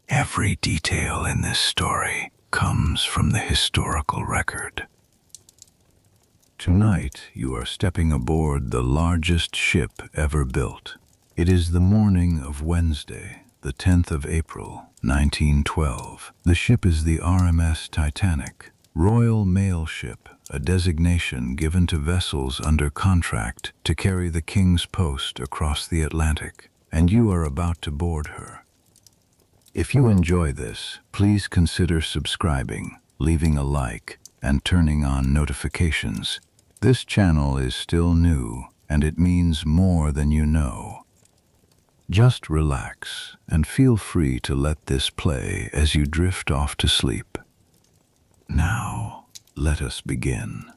Every detail in this story comes from the historical record. Tonight, you are stepping aboard the largest ship ever built. It is the morning of Wednesday, the 10th of April, 1912. The ship is the RMS Titanic, Royal Mail Ship, a designation given to vessels under contract to carry the King's Post across the Atlantic, and you are about to board her. If you enjoy this, please consider subscribing, leaving a like, and turning on notifications. This channel is still new, and it means more than you know. Just relax and feel free to let this play as you drift off to sleep. Now, let us begin.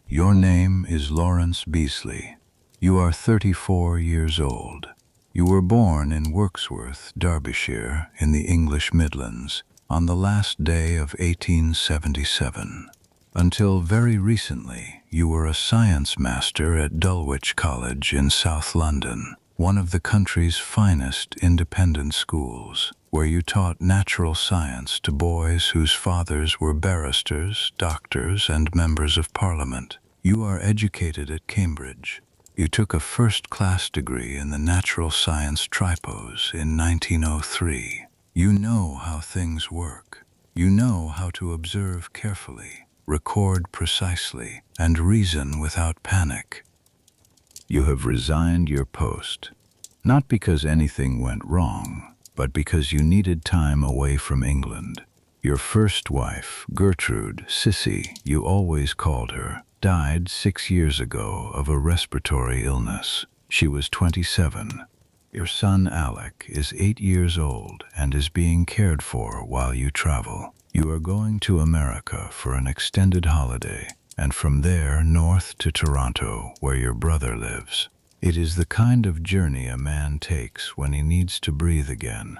Your name is Lawrence Beesley. You are 34 years old. You were born in Wirksworth, Derbyshire, in the English Midlands, on the last day of 1877. Until very recently, you were a science master at Dulwich College in South London, one of the country's finest independent schools, where you taught natural science to boys whose fathers were barristers, doctors, and members of Parliament. You are educated at Cambridge. You took a first-class degree in the natural science tripos in 1903. You know how things work. You know how to observe carefully, record precisely, and reason without panic. You have resigned your post, not because anything went wrong, but because you needed time away from England. Your first wife, Gertrude, Sissy, you always called her, died 6 years ago of a respiratory illness. She was 27. Your son, Alec, is 8 years old and is being cared for while you travel. You are going to America for an extended holiday, and from there north to Toronto, where your brother lives. It is the kind of journey a man takes when he needs to breathe again.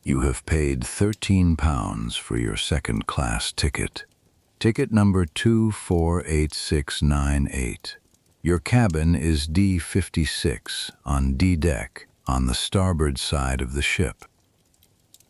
You have paid £13 for your second-class ticket. Ticket number 248698. Your cabin is D56 on D deck on the starboard side of the ship.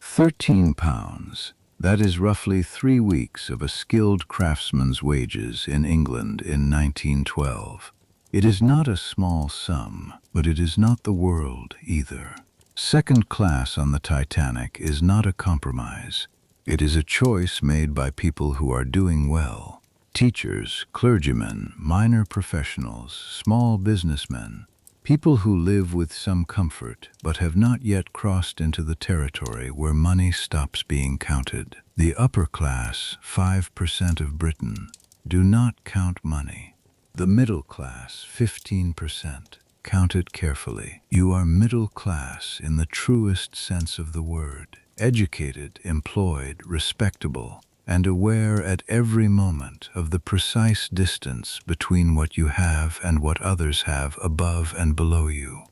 £13. That is roughly 3 weeks of a skilled craftsman's wages in England in 1912. It is not a small sum, but it is not the world either. Second class on the Titanic is not a compromise. It is a choice made by people who are doing well. Teachers, clergymen, minor professionals, small businessmen, people who live with some comfort but have not yet crossed into the territory where money stops being counted. The upper class, 5% of Britain, do not count money. The middle class, 15%, count it carefully. You are middle class in the truest sense of the word. Educated, employed, respectable, and aware at every moment of the precise distance between what you have and what others have above and below you.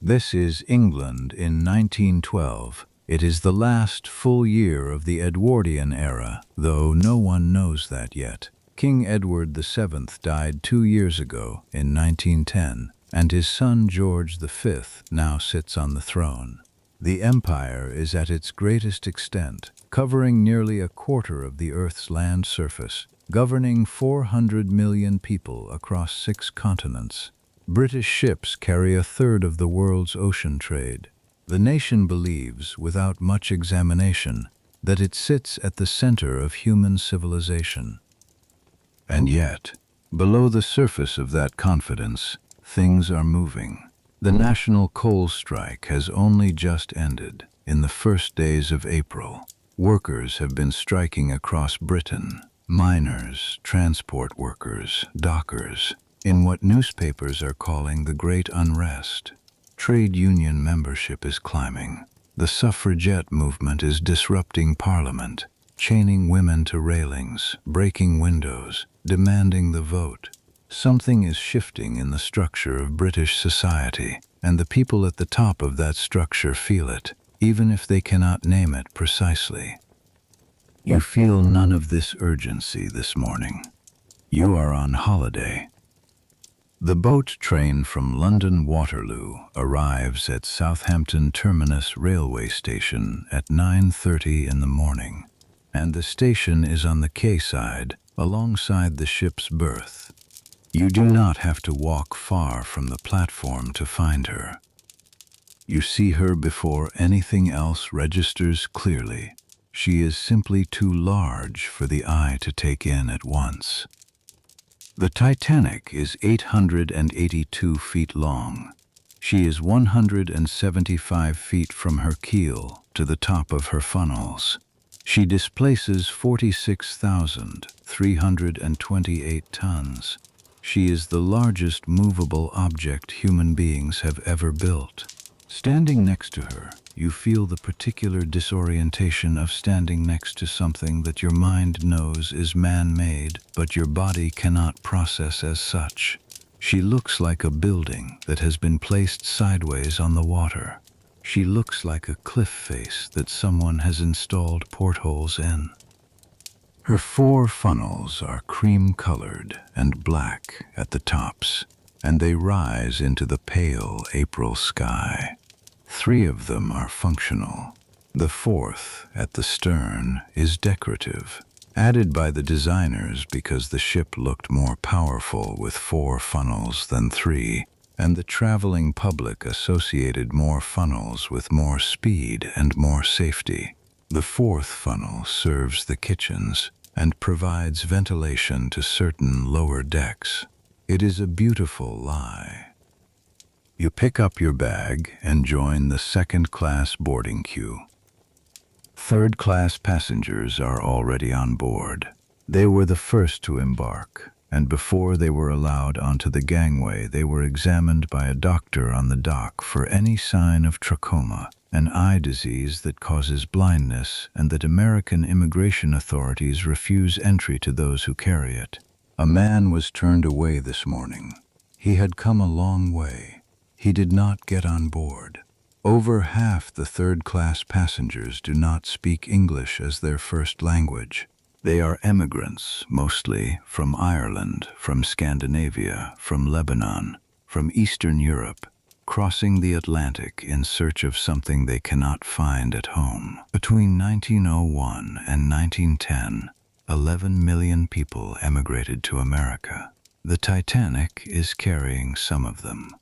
This is England in 1912. It is the last full year of the Edwardian era, though no one knows that yet. King Edward VII died 2 years ago in 1910, and his son George V now sits on the throne. The empire is at its greatest extent, covering nearly a quarter of the Earth's land surface, governing 400 million people across 6 continents. British ships carry a third of the world's ocean trade. The nation believes, without much examination, that it sits at the center of human civilization. And yet, below the surface of that confidence, things are moving. The national coal strike has only just ended. In the first days of April, workers have been striking across Britain. Miners, transport workers, dockers, in what newspapers are calling the Great Unrest. Trade union membership is climbing. The suffragette movement is disrupting Parliament, chaining women to railings, breaking windows, demanding the vote. Something is shifting in the structure of British society, and the people at the top of that structure feel it, even if they cannot name it precisely. You feel none of this urgency this morning. You are on holiday. The boat train from London Waterloo arrives at Southampton Terminus railway station at 9:30 in the morning, and the station is on the quayside alongside the ship's berth. You do not have to walk far from the platform to find her. You see her before anything else registers clearly. She is simply too large for the eye to take in at once. The Titanic is 882 feet long. She is 175 feet from her keel to the top of her funnels. She displaces 46,328 tons. She is the largest movable object human beings have ever built. Standing next to her, you feel the particular disorientation of standing next to something that your mind knows is man-made, but your body cannot process as such. She looks like a building that has been placed sideways on the water. She looks like a cliff face that someone has installed portholes in. Her 4 funnels are cream-colored and black at the tops, and they rise into the pale April sky. 3 of them are functional. The 4th, at the stern, is decorative, added by the designers because the ship looked more powerful with 4 funnels than 3, and the traveling public associated more funnels with more speed and more safety. The 4th funnel serves the kitchens and provides ventilation to certain lower decks. It is a beautiful lie. You pick up your bag and join the second-class boarding queue. Third-class passengers are already on board. They were the first to embark, and before they were allowed onto the gangway, they were examined by a doctor on the dock for any sign of trachoma, an eye disease that causes blindness and that American immigration authorities refuse entry to those who carry it. A man was turned away this morning. He had come a long way. He did not get on board. Over half the third-class passengers do not speak English as their first language. They are emigrants, mostly from Ireland, from Scandinavia, from Lebanon, from Eastern Europe, crossing the Atlantic in search of something they cannot find at home. Between 1901 and 1910, 11 million people emigrated to America. The Titanic is carrying some of them.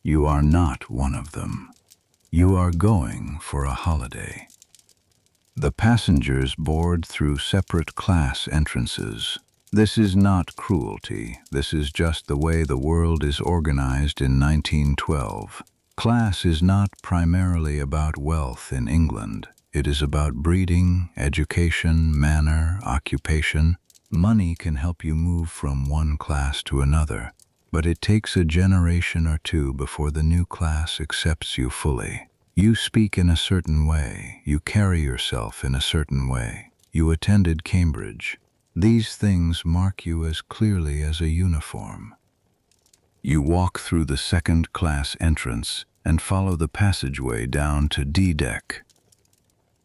You are not one of them. You are going for a holiday. The passengers board through separate class entrances. This is not cruelty. This is just the way the world is organized in 1912. Class is not primarily about wealth in England. It is about breeding, education, manner, occupation. Money can help you move from one class to another, but it takes a generation or 2 before the new class accepts you fully. You speak in a certain way. You carry yourself in a certain way. You attended Cambridge. These things mark you as clearly as a uniform. You walk through the second-class entrance and follow the passageway down to D-deck.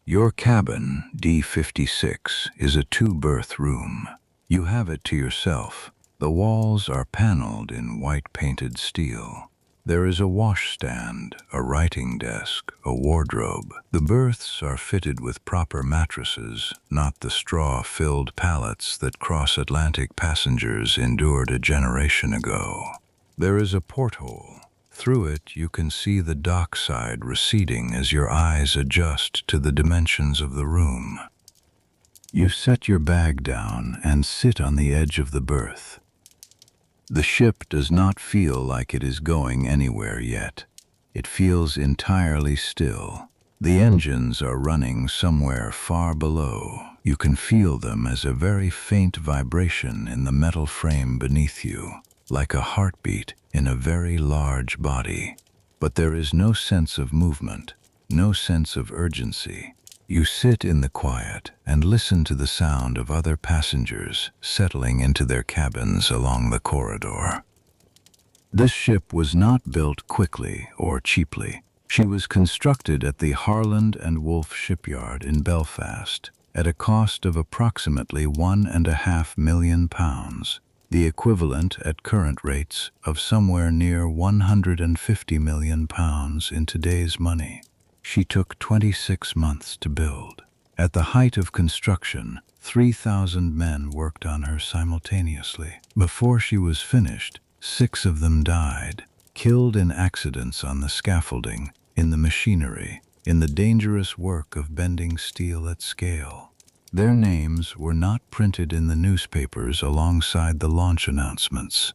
Your cabin, D56, is a 2-berth room. You have it to yourself. The walls are paneled in white-painted steel. There is a washstand, a writing desk, a wardrobe. The berths are fitted with proper mattresses, not the straw-filled pallets that cross-Atlantic passengers endured a generation ago. There is a porthole. Through it, you can see the dockside receding as your eyes adjust to the dimensions of the room. You set your bag down and sit on the edge of the berth. The ship does not feel like it is going anywhere yet. It feels entirely still. The engines are running somewhere far below. You can feel them as a very faint vibration in the metal frame beneath you, like a heartbeat in a very large body. But there is no sense of movement, no sense of urgency. You sit in the quiet and listen to the sound of other passengers settling into their cabins along the corridor. This ship was not built quickly or cheaply. She was constructed at the Harland and Wolff shipyard in Belfast at a cost of approximately £1.5 million. the equivalent at current rates of somewhere near £150 million in today's money. She took 26 months to build. At the height of construction, 3,000 men worked on her simultaneously. Before she was finished, 6 of them died, killed in accidents on the scaffolding, in the machinery, in the dangerous work of bending steel at scale. Their names were not printed in the newspapers alongside the launch announcements.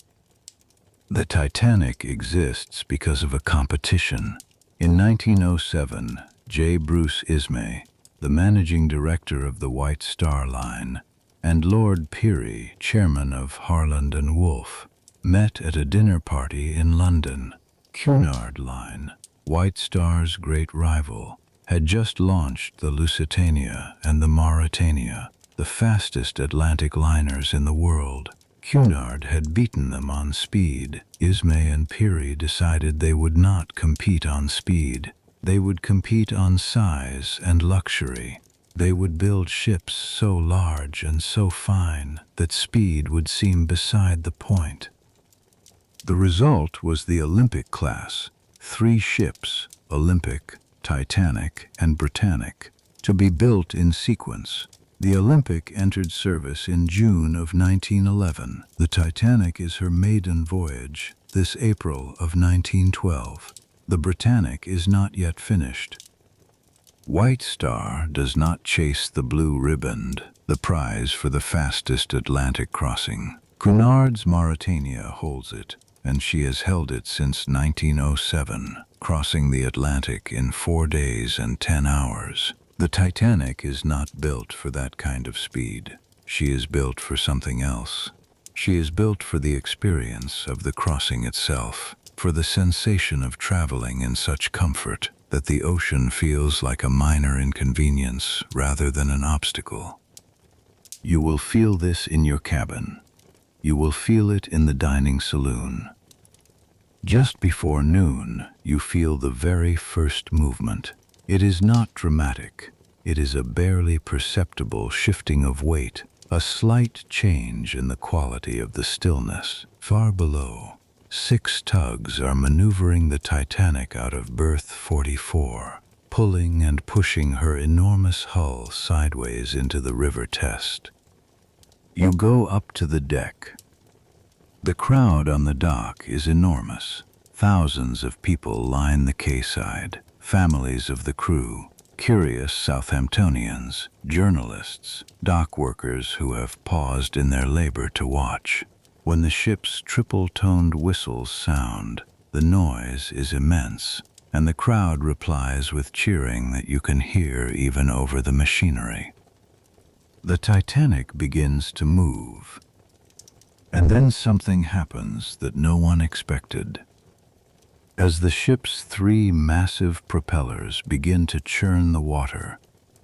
The Titanic exists because of a competition. In 1907, J. Bruce Ismay, the managing director of the White Star Line, and Lord Peary, chairman of Harland and Wolff, met at a dinner party in London. Cunard Line, White Star's great rival, had just launched the Lusitania and the Mauretania, the fastest Atlantic liners in the world. Cunard had beaten them on speed. Ismay and Peary decided they would not compete on speed. They would compete on size and luxury. They would build ships so large and so fine that speed would seem beside the point. The result was the Olympic class, 3 ships, Olympic, Titanic, and Britannic, to be built in sequence. The Olympic entered service in June of 1911. The Titanic is her maiden voyage, this April of 1912. The Britannic is not yet finished. White Star does not chase the blue riband, the prize for the fastest Atlantic crossing. Cunard's Mauretania holds it, and she has held it since 1907, crossing the Atlantic in 4 days and 10 hours. The Titanic is not built for that kind of speed. She is built for something else. She is built for the experience of the crossing itself, for the sensation of traveling in such comfort that the ocean feels like a minor inconvenience rather than an obstacle. You will feel this in your cabin. You will feel it in the dining saloon. Just before noon, you feel the very first movement. It is not dramatic. It is a barely perceptible shifting of weight, a slight change in the quality of the stillness. Far below, 6 tugs are maneuvering the Titanic out of berth 44, pulling and pushing her enormous hull sideways into the river Test. You go up to the deck. The crowd on the dock is enormous. Thousands of people line the quayside, families of the crew, curious Southamptonians, journalists, dock workers who have paused in their labor to watch. When the ship's triple-toned whistles sound, the noise is immense, and the crowd replies with cheering that you can hear even over the machinery. The Titanic begins to move. And then something happens that no one expected. As the ship's 3 massive propellers begin to churn the water,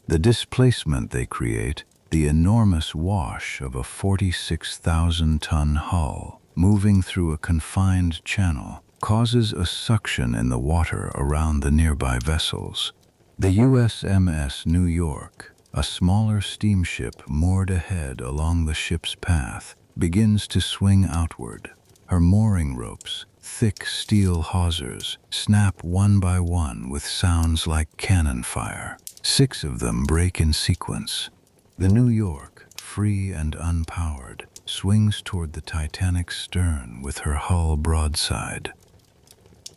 the displacement they create, the enormous wash of a 46,000-ton hull moving through a confined channel, causes a suction in the water around the nearby vessels. The USMS New York, a smaller steamship moored ahead along the ship's path, begins to swing outward. Her mooring ropes, thick steel hawsers, snap one by one with sounds like cannon fire. 6 of them break in sequence. The New York, free and unpowered, swings toward the Titanic's stern with her hull broadside.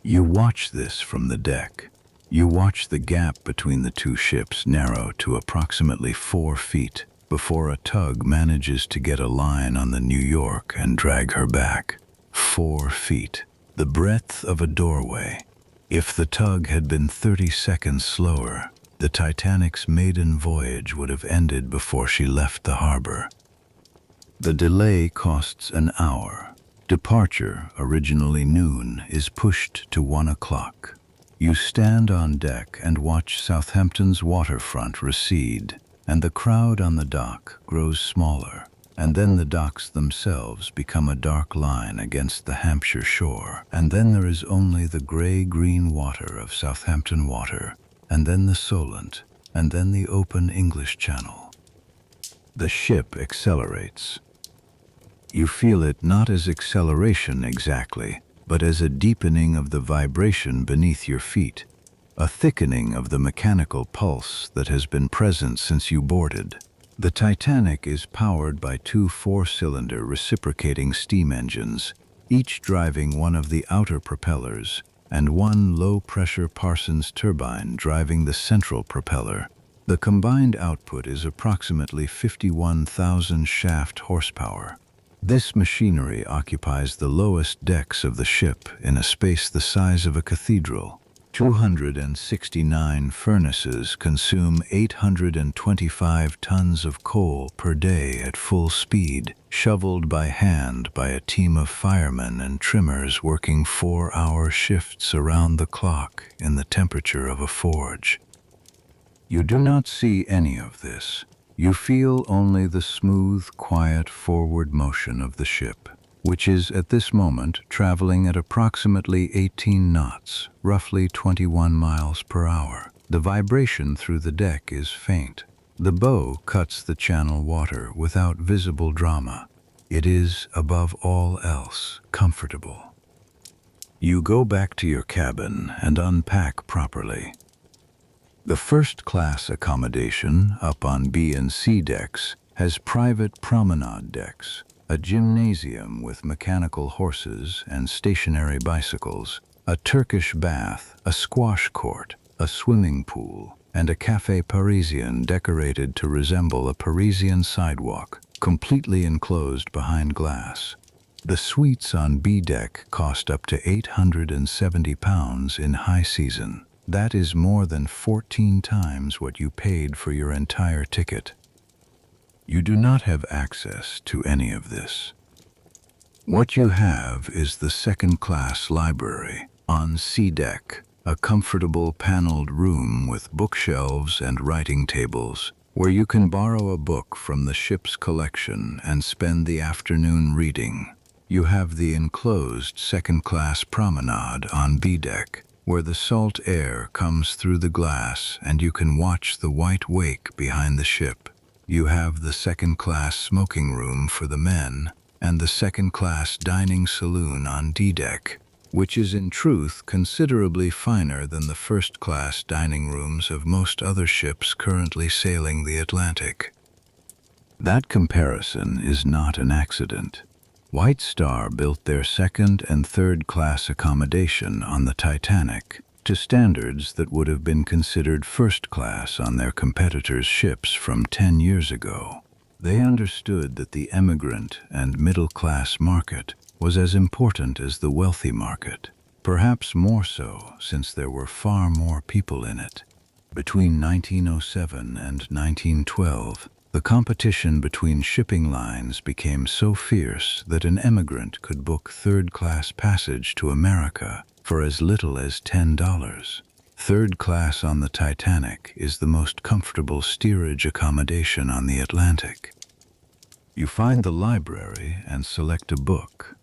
You watch this from the deck. You watch the gap between the 2 ships narrow to approximately 4 feet before a tug manages to get a line on the New York and drag her back. 4 feet, the breadth of a doorway. If the tug had been 30 seconds slower, the Titanic's maiden voyage would have ended before she left the harbor. The delay costs an hour. Departure, originally noon, is pushed to 1 o'clock. You stand on deck and watch Southampton's waterfront recede, and the crowd on the dock grows smaller, and then the docks themselves become a dark line against the Hampshire shore, and then there is only the gray-green water of Southampton Water, and then the Solent, and then the open English Channel. The ship accelerates. You feel it not as acceleration exactly, but as a deepening of the vibration beneath your feet, a thickening of the mechanical pulse that has been present since you boarded. The Titanic is powered by two four-cylinder reciprocating steam engines, each driving one of the outer propellers, and one low-pressure Parsons turbine driving the central propeller. The combined output is approximately 51,000 shaft horsepower. This machinery occupies the lowest decks of the ship in a space the size of a cathedral. 269 furnaces consume 825 tons of coal per day at full speed, shoveled by hand by a team of firemen and trimmers working 4-hour shifts around the clock in the temperature of a forge. You do not see any of this. You feel only the smooth, quiet forward motion of the ship, which is at this moment traveling at approximately 18 knots, roughly 21 miles per hour. The vibration through the deck is faint. The bow cuts the channel water without visible drama. It is, above all else, comfortable. You go back to your cabin and unpack properly. The first-class accommodation up on B and C decks has private promenade decks, a gymnasium with mechanical horses and stationary bicycles, a Turkish bath, a squash court, a swimming pool, and a café parisien decorated to resemble a Parisian sidewalk, completely enclosed behind glass. The suites on B deck cost up to £870 in high season. That is more than 14 times what you paid for your entire ticket. You do not have access to any of this. What you have is the second-class library on C deck, a comfortable paneled room with bookshelves and writing tables, where you can borrow a book from the ship's collection and spend the afternoon reading. You have the enclosed second-class promenade on B deck, where the salt air comes through the glass and you can watch the white wake behind the ship. You have the second-class smoking room for the men and the second-class dining saloon on D deck, which is in truth considerably finer than the first-class dining rooms of most other ships currently sailing the Atlantic. That comparison is not an accident. White Star built their second and third-class accommodation on the Titanic to standards that would have been considered first-class on their competitors' ships from 10 years ago. They understood that the emigrant and middle-class market was as important as the wealthy market, perhaps more so since there were far more people in it. Between 1907 and 1912, the competition between shipping lines became so fierce that an emigrant could book third-class passage to America for as little as $10. Third class on the Titanic is the most comfortable steerage accommodation on the Atlantic. You find the library and select a book.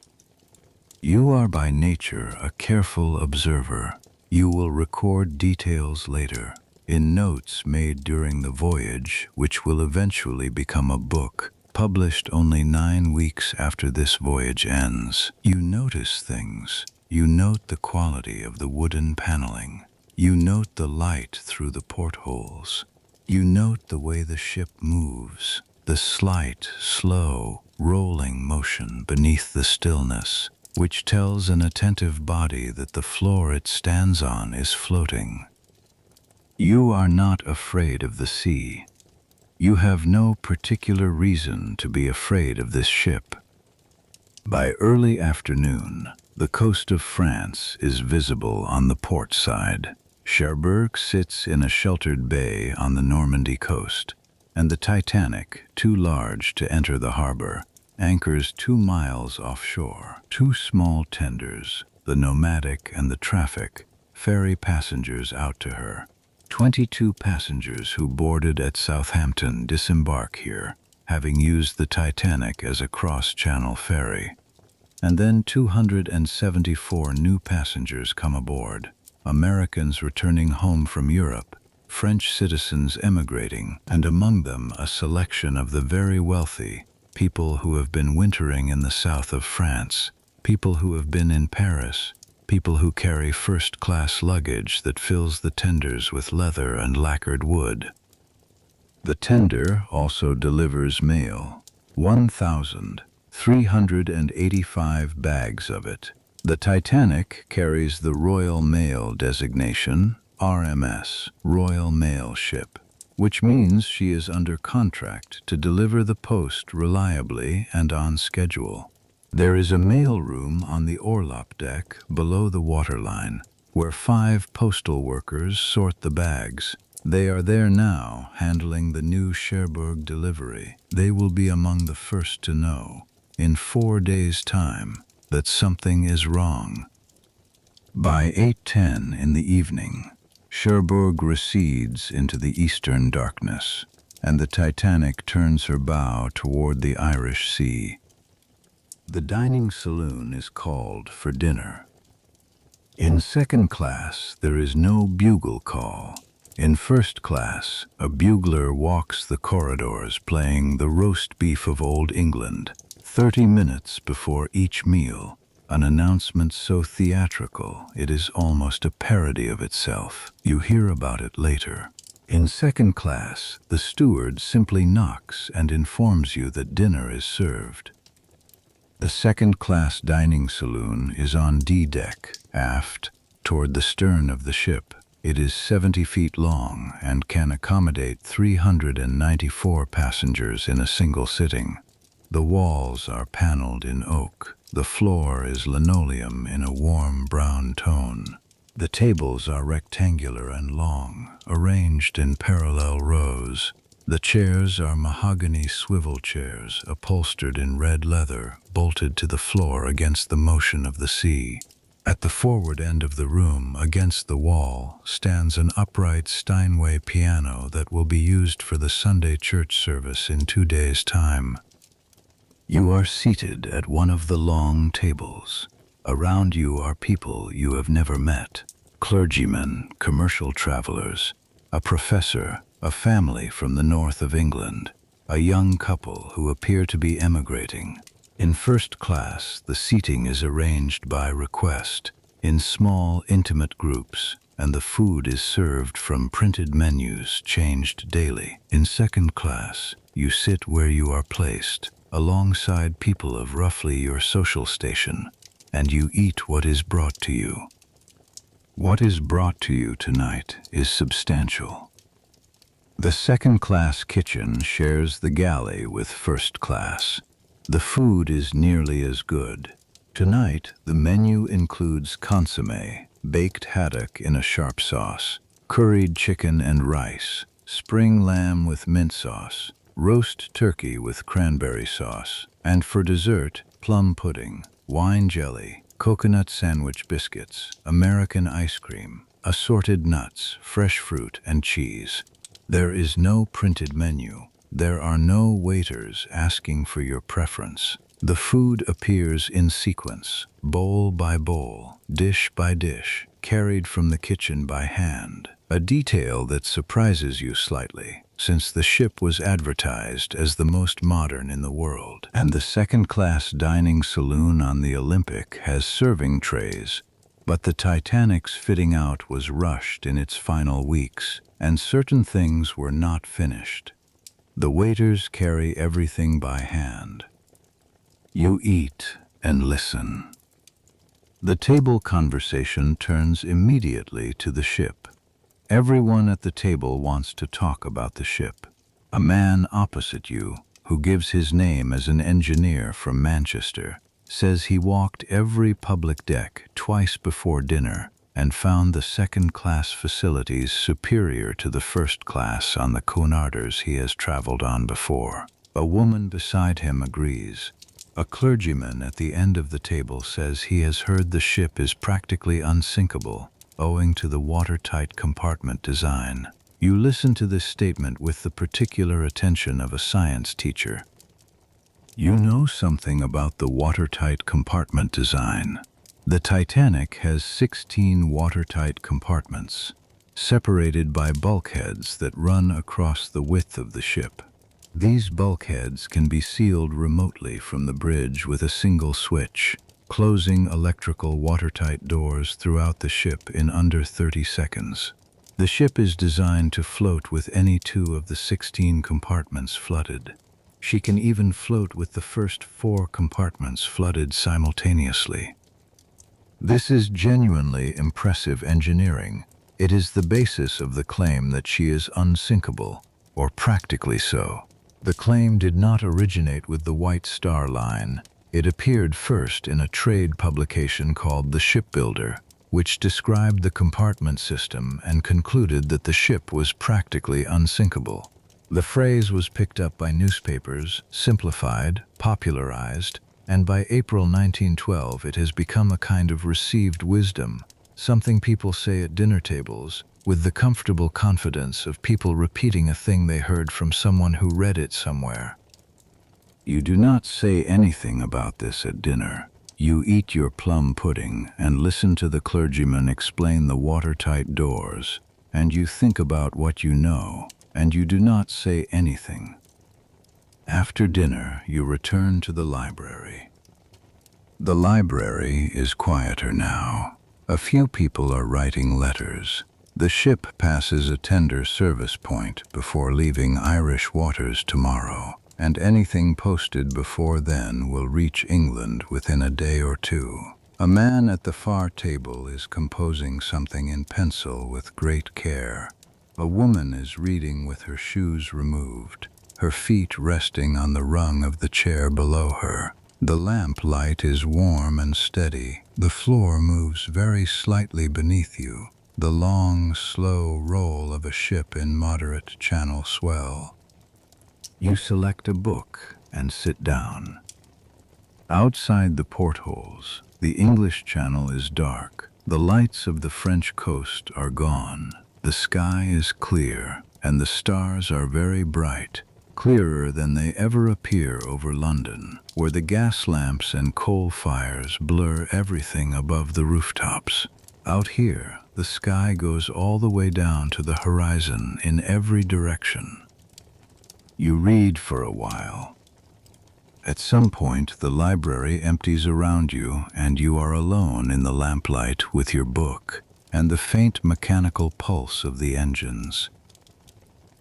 You are by nature a careful observer. You will record details later, in notes made during the voyage, which will eventually become a book, published only 9 weeks after this voyage ends. You notice things. You note the quality of the wooden paneling. You note the light through the portholes. You note the way the ship moves, the slight, slow, rolling motion beneath the stillness, which tells an attentive body that the floor it stands on is floating. You are not afraid of the sea. You have no particular reason to be afraid of this ship. By early afternoon, the coast of France is visible on the port side. Cherbourg sits in a sheltered bay on the Normandy coast, and the Titanic, too large to enter the harbor, anchors 2 miles offshore. 2 small tenders, the Nomadic and the Traffic, ferry passengers out to her. 22 passengers who boarded at Southampton disembark here, having used the Titanic as a cross-channel ferry. And then 274 new passengers come aboard, Americans returning home from Europe, French citizens emigrating, and among them a selection of the very wealthy, people who have been wintering in the south of France, people who have been in Paris, people who carry first-class luggage that fills the tenders with leather and lacquered wood. The tender also delivers mail, 1,385 bags of it. The Titanic carries the Royal Mail designation, RMS, Royal Mail Ship, which means she is under contract to deliver the post reliably and on schedule. There is a mail room on the orlop deck below the waterline, where 5 postal workers sort the bags. They are there now, handling the new Cherbourg delivery. They will be among the first to know, in 4 days' time, that something is wrong. By 8:10 in the evening, Cherbourg recedes into the eastern darkness, and the Titanic turns her bow toward the Irish Sea. The dining saloon is called for dinner. In second class, there is no bugle call. In first class, a bugler walks the corridors playing the roast beef of Old England, 30 minutes before each meal, an announcement so theatrical it is almost a parody of itself. You hear about it later. In second class, the steward simply knocks and informs you that dinner is served. The second-class dining saloon is on D-deck, aft, toward the stern of the ship. It is 70 feet long and can accommodate 394 passengers in a single sitting. The walls are paneled in oak. The floor is linoleum in a warm brown tone. The tables are rectangular and long, arranged in parallel rows. The chairs are mahogany swivel chairs, upholstered in red leather, bolted to the floor against the motion of the sea. At the forward end of the room, against the wall, stands an upright Steinway piano that will be used for the Sunday church service in 2 days' time. You are seated at one of the long tables. Around you are people you have never met, clergymen, commercial travelers, a professor, a family from the north of England, a young couple who appear to be emigrating. In first class, the seating is arranged by request, in small, intimate groups, and the food is served from printed menus changed daily. In second class, you sit where you are placed, alongside people of roughly your social station, and you eat what is brought to you. What is brought to you tonight is substantial. The second-class kitchen shares the galley with first class. The food is nearly as good. Tonight, the menu includes consommé, baked haddock in a sharp sauce, curried chicken and rice, spring lamb with mint sauce, roast turkey with cranberry sauce, and for dessert, plum pudding, wine jelly, coconut sandwich biscuits, American ice cream, assorted nuts, fresh fruit, and cheese. There is no printed menu. There are no waiters asking for your preference. The food appears in sequence, bowl by bowl, dish by dish, carried from the kitchen by hand, a detail that surprises you slightly, since the ship was advertised as the most modern in the world. And the second-class dining saloon on the Olympic has serving trays, but the Titanic's fitting out was rushed in its final weeks, and certain things were not finished. The waiters carry everything by hand. You eat and listen. The table conversation turns immediately to the ship. Everyone at the table wants to talk about the ship. A man opposite you, who gives his name as an engineer from Manchester, says he walked every public deck twice before dinner and found the second-class facilities superior to the first class on the Cunarders he has traveled on before. A woman beside him agrees. A clergyman at the end of the table says he has heard the ship is practically unsinkable, owing to the watertight compartment design. You listen to this statement with the particular attention of a science teacher. You know something about the watertight compartment design. The Titanic has 16 watertight compartments, separated by bulkheads that run across the width of the ship. These bulkheads can be sealed remotely from the bridge with a single switch, closing electrical watertight doors throughout the ship in under 30 seconds. The ship is designed to float with any 2 of the 16 compartments flooded. She can even float with the first 4 compartments flooded simultaneously. This is genuinely impressive engineering. It is the basis of the claim that she is unsinkable, or practically so. The claim did not originate with the White Star Line. It appeared first in a trade publication called The Shipbuilder, which described the compartment system and concluded that the ship was practically unsinkable. The phrase was picked up by newspapers, simplified, popularized, and by April 1912 it has become a kind of received wisdom, something people say at dinner tables, with the comfortable confidence of people repeating a thing they heard from someone who read it somewhere. You do not say anything about this at dinner. You eat your plum pudding and listen to the clergyman explain the watertight doors, and you think about what you know, and you do not say anything. After dinner, you return to the library. The library is quieter now. A few people are writing letters. The ship passes a tender service point before leaving Irish waters tomorrow, and anything posted before then will reach England within a day or 2. A man at the far table is composing something in pencil with great care. A woman is reading with her shoes removed, her feet resting on the rung of the chair below her. The lamp light is warm and steady. The floor moves very slightly beneath you, the long, slow roll of a ship in moderate channel swell. You select a book and sit down. Outside the portholes, the English Channel is dark. The lights of the French coast are gone. The sky is clear, and the stars are very bright, clearer than they ever appear over London, where the gas lamps and coal fires blur everything above the rooftops. Out here, the sky goes all the way down to the horizon in every direction. You read for a while. At some point, the library empties around you, and you are alone in the lamplight with your book and the faint mechanical pulse of the engines.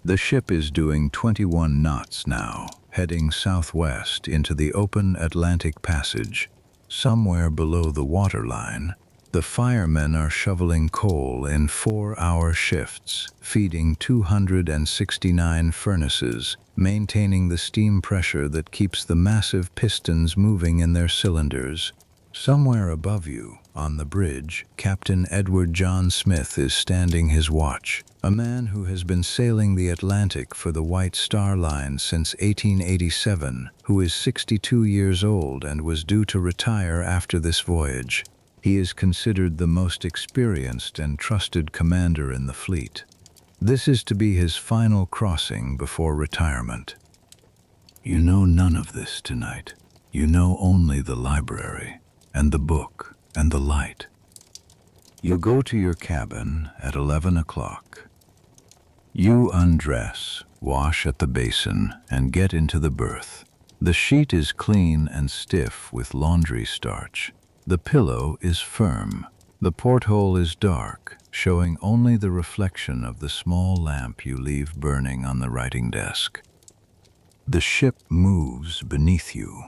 The ship is doing 21 knots now, heading southwest into the open Atlantic Passage. Somewhere below the waterline, the firemen are shoveling coal in 4-hour shifts, feeding 269 furnaces, maintaining the steam pressure that keeps the massive pistons moving in their cylinders. Somewhere above you, on the bridge, Captain Edward John Smith is standing his watch, a man who has been sailing the Atlantic for the White Star Line since 1887, who is 62 years old and was due to retire after this voyage. He is considered the most experienced and trusted commander in the fleet. This is to be his final crossing before retirement. You know none of this tonight. You know only the library, and the book, and the light. You go to your cabin at 11 o'clock. You undress, wash at the basin, and get into the berth. The sheet is clean and stiff with laundry starch. The pillow is firm. The porthole is dark, showing only the reflection of the small lamp you leave burning on the writing desk. The ship moves beneath you,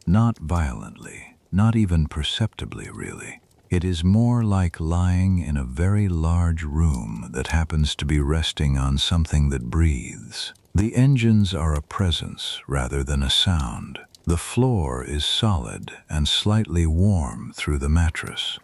not violently, not even perceptibly really. It is more like lying in a very large room that happens to be resting on something that breathes. The engines are a presence rather than a sound. The floor is solid and slightly warm through the mattress.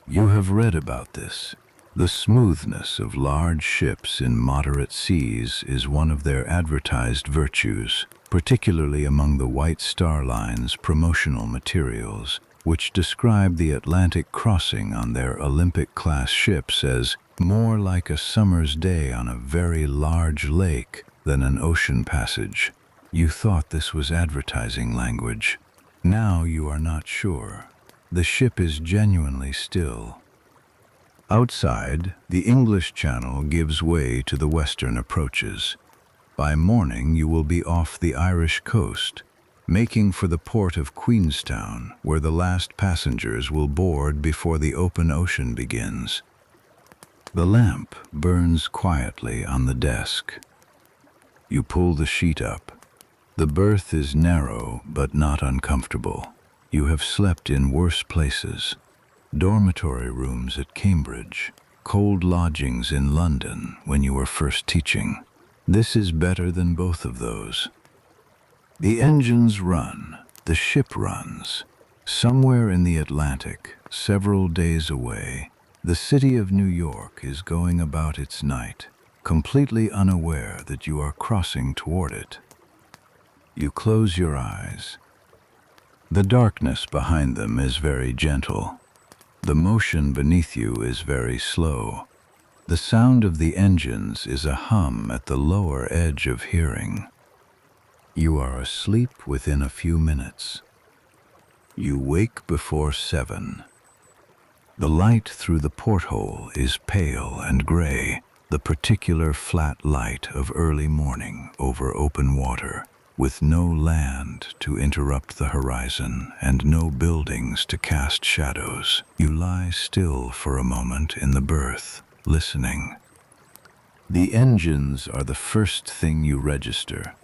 You have read about this. The smoothness of large ships in moderate seas is one of their advertised virtues, particularly among the White Star Line's promotional materials, which describe the Atlantic crossing on their Olympic-class ships as more like a summer's day on a very large lake than an ocean passage. You thought this was advertising language. Now you are not sure. The ship is genuinely still. Outside, the English Channel gives way to the western approaches. By morning you will be off the Irish coast, making for the port of Queenstown, where the last passengers will board before the open ocean begins. The lamp burns quietly on the desk. You pull the sheet up. The berth is narrow but not uncomfortable. You have slept in worse places. Dormitory rooms at Cambridge, cold lodgings in London when you were first teaching. This is better than both of those. The engines run, the ship runs. Somewhere in the Atlantic, several days away, the city of New York is going about its night, completely unaware that you are crossing toward it. You close your eyes. The darkness behind them is very gentle. The motion beneath you is very slow. The sound of the engines is a hum at the lower edge of hearing. You are asleep within a few minutes. You wake before 7. The light through the porthole is pale and gray, the particular flat light of early morning over open water, with no land to interrupt the horizon and no buildings to cast shadows. You lie still for a moment in the berth, listening. The engines are the first thing you register.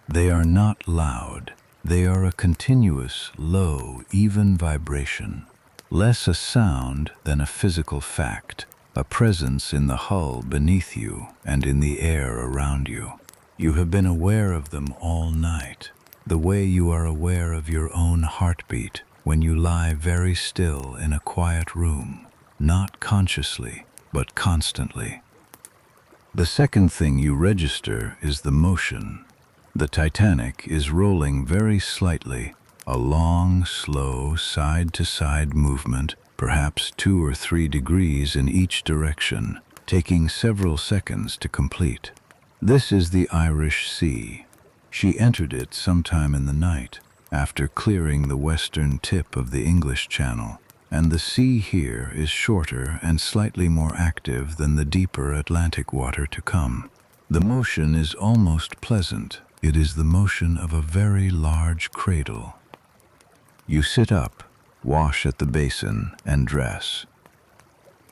They are not loud. They are a continuous, low, even vibration. Less a sound than a physical fact, a presence in the hull beneath you and in the air around you. You have been aware of them all night, the way you are aware of your own heartbeat when you lie very still in a quiet room, not consciously, but constantly. The second thing you register is the motion. The Titanic is rolling very slightly, a long, slow, side-to-side movement, perhaps 2 or 3 degrees in each direction, taking several seconds to complete. This is the Irish Sea. She entered it sometime in the night, after clearing the western tip of the English Channel, and the sea here is shorter and slightly more active than the deeper Atlantic water to come. The motion is almost pleasant. It is the motion of a very large cradle. You sit up, wash at the basin, and dress.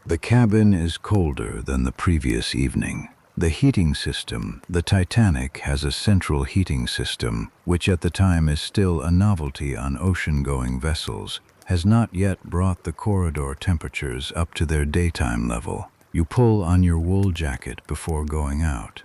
The cabin is colder than the previous evening. The heating system, the Titanic has a central heating system, which at the time is still a novelty on ocean-going vessels, has not yet brought the corridor temperatures up to their daytime level. You pull on your wool jacket before going out.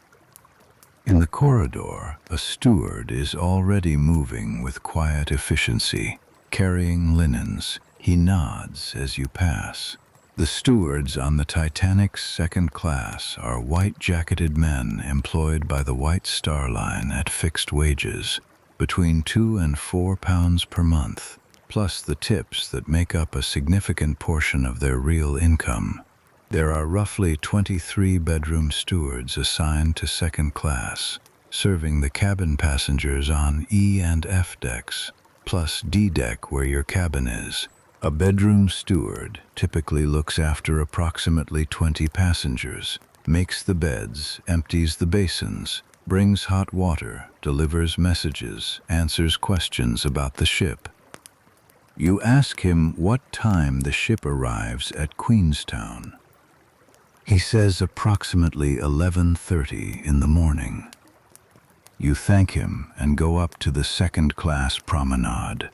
In the corridor, a steward is already moving with quiet efficiency, carrying linens. He nods as you pass. The stewards on the Titanic's second class are white-jacketed men employed by the White Star Line at fixed wages, between £2 and £4 per month, plus the tips that make up a significant portion of their real income. There are roughly 23 bedroom stewards assigned to second class, serving the cabin passengers on E and F decks, plus D deck where your cabin is. A bedroom steward typically looks after approximately 20 passengers, makes the beds, empties the basins, brings hot water, delivers messages, answers questions about the ship. You ask him what time the ship arrives at Queenstown. He says approximately 11:30 in the morning. You thank him and go up to the second-class promenade.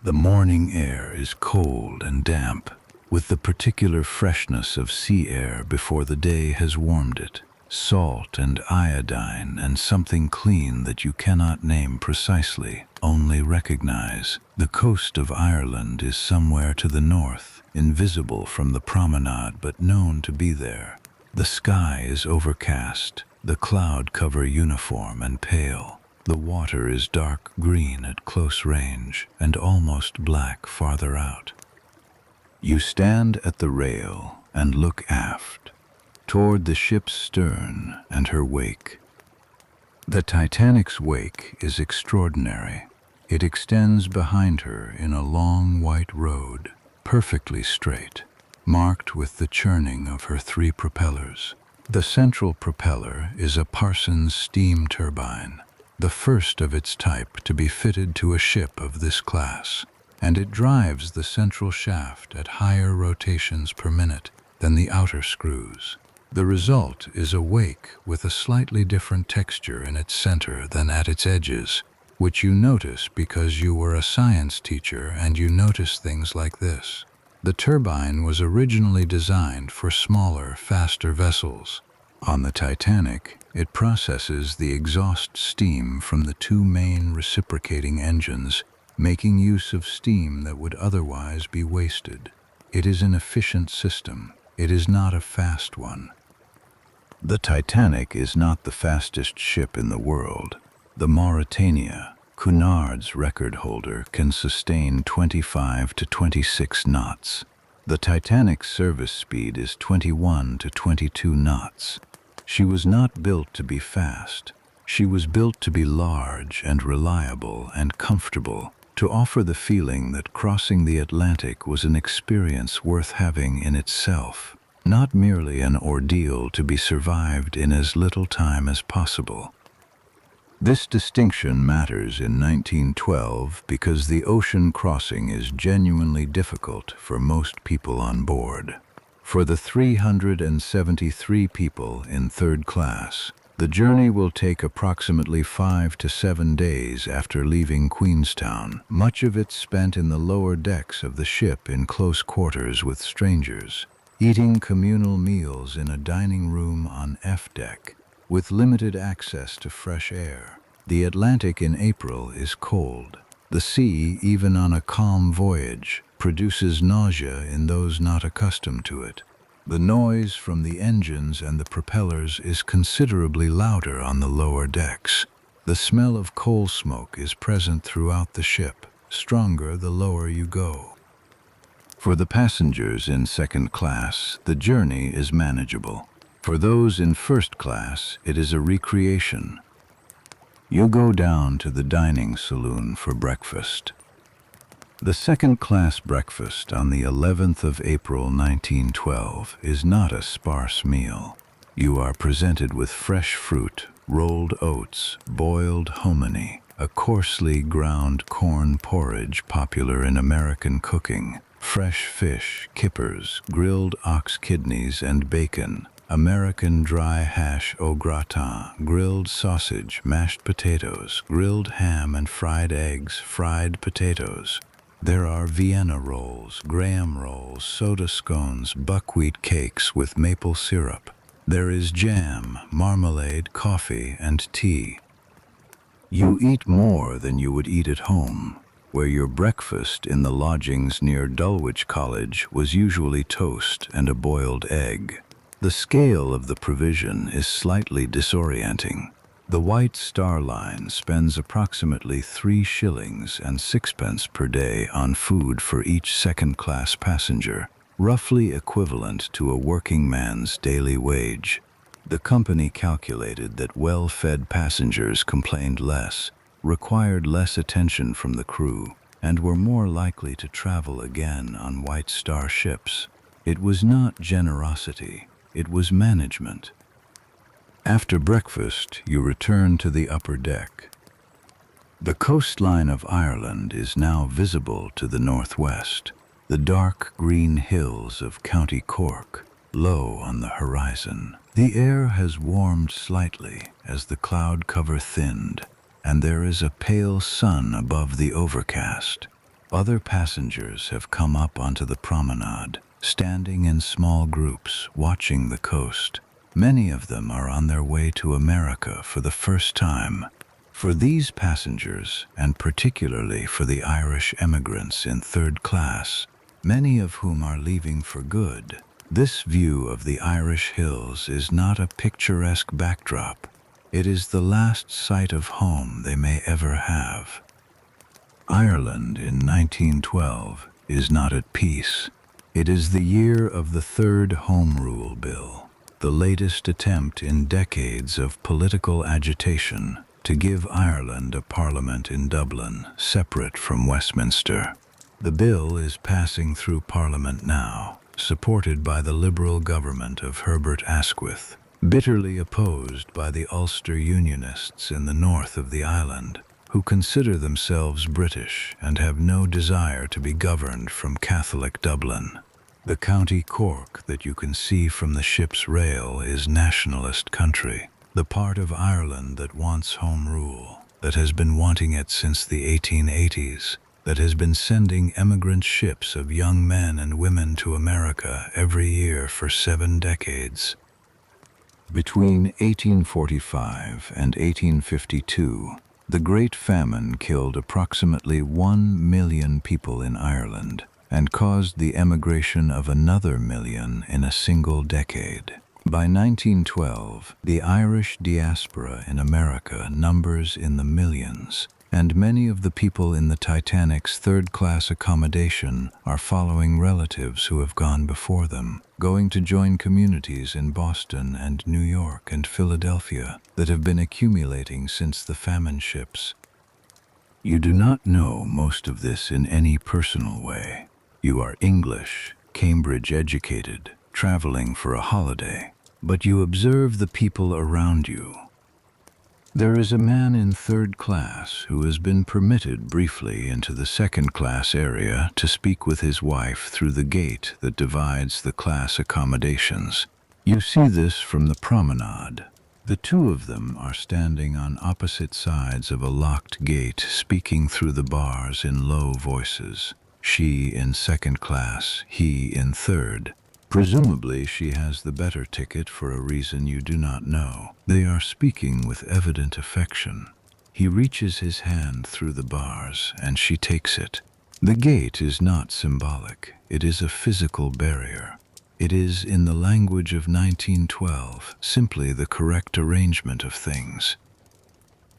The morning air is cold and damp, with the particular freshness of sea air before the day has warmed it, salt and iodine and something clean that you cannot name precisely, only recognize. The coast of Ireland is somewhere to the north, invisible from the promenade but known to be there. The sky is overcast, the cloud cover uniform and pale. The water is dark green at close range and almost black farther out. You stand at the rail and look aft, toward the ship's stern and her wake. The Titanic's wake is extraordinary. It extends behind her in a long white road, perfectly straight, marked with the churning of her 3 propellers. The central propeller is a Parsons steam turbine, the first of its type to be fitted to a ship of this class, and it drives the central shaft at higher rotations per minute than the outer screws. The result is a wake with a slightly different texture in its center than at its edges, which you notice because you were a science teacher and you notice things like this. The turbine was originally designed for smaller, faster vessels. On the Titanic, it processes the exhaust steam from the two main reciprocating engines, making use of steam that would otherwise be wasted. It is an efficient system. It is not a fast one. The Titanic is not the fastest ship in the world. The Mauretania, Cunard's record holder, can sustain 25 to 26 knots. The Titanic's service speed is 21 to 22 knots. She was not built to be fast. She was built to be large and reliable and comfortable, to offer the feeling that crossing the Atlantic was an experience worth having in itself, not merely an ordeal to be survived in as little time as possible. This distinction matters in 1912 because the ocean crossing is genuinely difficult for most people on board. For the 373 people in third class, the journey will take approximately 5 to 7 days after leaving Queenstown, much of it spent in the lower decks of the ship in close quarters with strangers, eating communal meals in a dining room on F deck, with limited access to fresh air. The Atlantic in April is cold. The sea, even on a calm voyage, produces nausea in those not accustomed to it. The noise from the engines and the propellers is considerably louder on the lower decks. The smell of coal smoke is present throughout the ship, stronger the lower you go. For the passengers in second class, the journey is manageable. For those in first class, it is a recreation. You go down to the dining saloon for breakfast. The second-class breakfast on the 11th of April 1912 is not a sparse meal. You are presented with fresh fruit, rolled oats, boiled hominy, a coarsely ground corn porridge popular in American cooking, fresh fish, kippers, grilled ox kidneys and bacon, American dry hash au gratin, grilled sausage, mashed potatoes, grilled ham and fried eggs, fried potatoes. There are Vienna rolls, Graham rolls, soda scones, buckwheat cakes with maple syrup. There is jam, marmalade, coffee, and tea. You eat more than you would eat at home, where your breakfast in the lodgings near Dulwich College was usually toast and a boiled egg. The scale of the provision is slightly disorienting. The White Star Line spends approximately 3 shillings and 6 pence per day on food for each second-class passenger, roughly equivalent to a working man's daily wage. The company calculated that well-fed passengers complained less, required less attention from the crew, and were more likely to travel again on White Star ships. It was not generosity. It was management. After breakfast, you return to the upper deck. The coastline of Ireland is now visible to the northwest, the dark green hills of County Cork, low on the horizon. The air has warmed slightly as the cloud cover thinned, and there is a pale sun above the overcast. Other passengers have come up onto the promenade, standing in small groups, watching the coast. Many of them are on their way to America for the first time. For these passengers, and particularly for the Irish emigrants in third class, many of whom are leaving for good, this view of the Irish hills is not a picturesque backdrop. It is the last sight of home they may ever have. Ireland in 1912 is not at peace. It is the year of the Third Home Rule Bill, the latest attempt in decades of political agitation to give Ireland a parliament in Dublin, separate from Westminster. The bill is passing through Parliament now, supported by the Liberal government of Herbert Asquith. bitterly opposed by the Ulster Unionists in the north of the island, who consider themselves British and have no desire to be governed from Catholic Dublin. The County Cork that you can see from the ship's rail is nationalist country, the part of Ireland that wants home rule, that has been wanting it since the 1880s, that has been sending emigrant ships of young men and women to America every year for 7 decades. Between 1845 and 1852, the Great Famine killed approximately 1 million people in Ireland and caused the emigration of another million in a single decade. By 1912, the Irish diaspora in America numbers in the millions, and many of the people in the Titanic's third-class accommodation are following relatives who have gone before them, going to join communities in Boston and New York and Philadelphia that have been accumulating since the famine ships. You do not know most of this in any personal way. You are English, Cambridge educated, traveling for a holiday, but you observe the people around you. There is a man in third class who has been permitted briefly into the second class area to speak with his wife through the gate that divides the class accommodations. You see this from the promenade. The two of them are standing on opposite sides of a locked gate, speaking through the bars in low voices. She in second class, he in third. Presumably she has the better ticket for a reason you do not know. They are speaking with evident affection. He reaches his hand through the bars, and she takes it. The gate is not symbolic. It is a physical barrier. It is, in the language of 1912, simply the correct arrangement of things.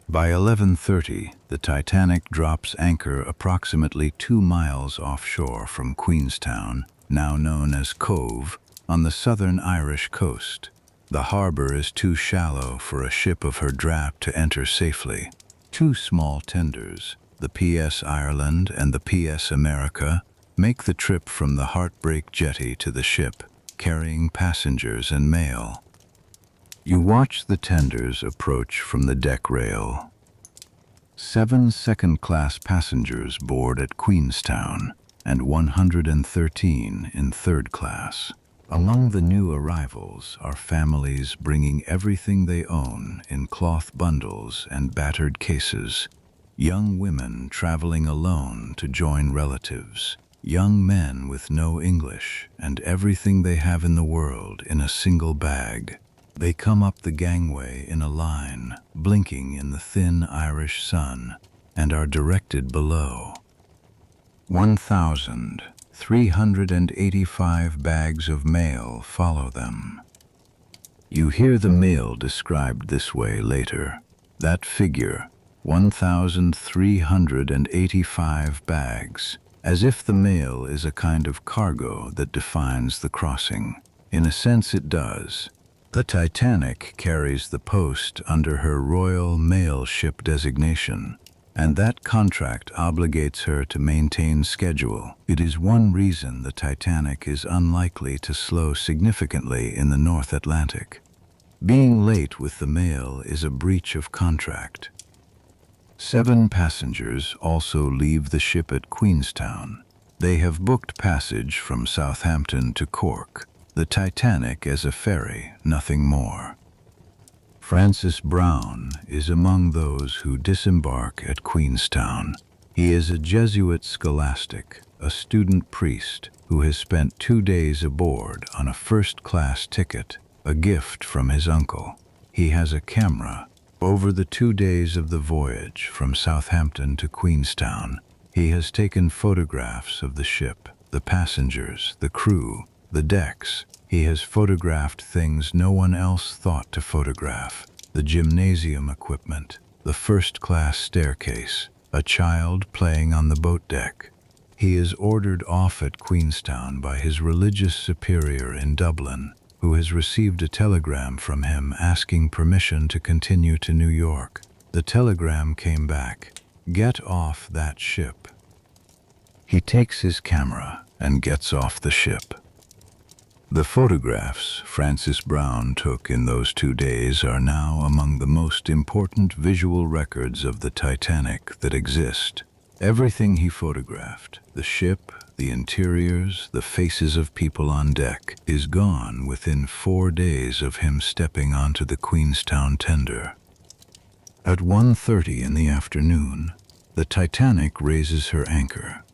By 11:30, the Titanic drops anchor approximately 2 miles offshore from Queenstown, now known as Cove, on the southern Irish coast. The harbor is too shallow for a ship of her draft to enter safely. 2 small tenders, the PS Ireland and the PS America, make the trip from the Heartbreak jetty to the ship, carrying passengers and mail. You watch the tenders approach from the deck rail. 7 second-class passengers board at Queenstown, and 113 in third class. Among the new arrivals are families bringing everything they own in cloth bundles and battered cases, young women traveling alone to join relatives, young men with no English and everything they have in the world in a single bag. They come up the gangway in a line, blinking in the thin Irish sun, and are directed below. 1,385 bags of mail follow them. You hear the mail described this way later. That figure, 1,385 bags, as if the mail is a kind of cargo that defines the crossing. In a sense it does. The Titanic carries the post under her Royal Mail Ship designation, and that contract obligates her to maintain schedule. It is one reason the Titanic is unlikely to slow significantly in the North Atlantic. Being late with the mail is a breach of contract. 7 passengers also leave the ship at Queenstown. They have booked passage from Southampton to Cork, the Titanic as a ferry, nothing more. Francis Brown is among those who disembark at Queenstown. He is a Jesuit scholastic, a student priest who has spent 2 days aboard on a first-class ticket, a gift from his uncle. He has a camera. Over the 2 days of the voyage from Southampton to Queenstown, he has taken photographs of the ship, the passengers, the crew, the decks. He has photographed things no one else thought to photograph: the gymnasium equipment, the first-class staircase, a child playing on the boat deck. He is ordered off at Queenstown by his religious superior in Dublin, who has received a telegram from him asking permission to continue to New York. The telegram came back: "Get off that ship." He takes his camera and gets off the ship. The photographs Francis Brown took in those 2 days are now among the most important visual records of the Titanic that exist. Everything he photographed, the ship, the interiors, the faces of people on deck, is gone within 4 days of him stepping onto the Queenstown tender. At 1:30 in the afternoon, the Titanic raises her anchor.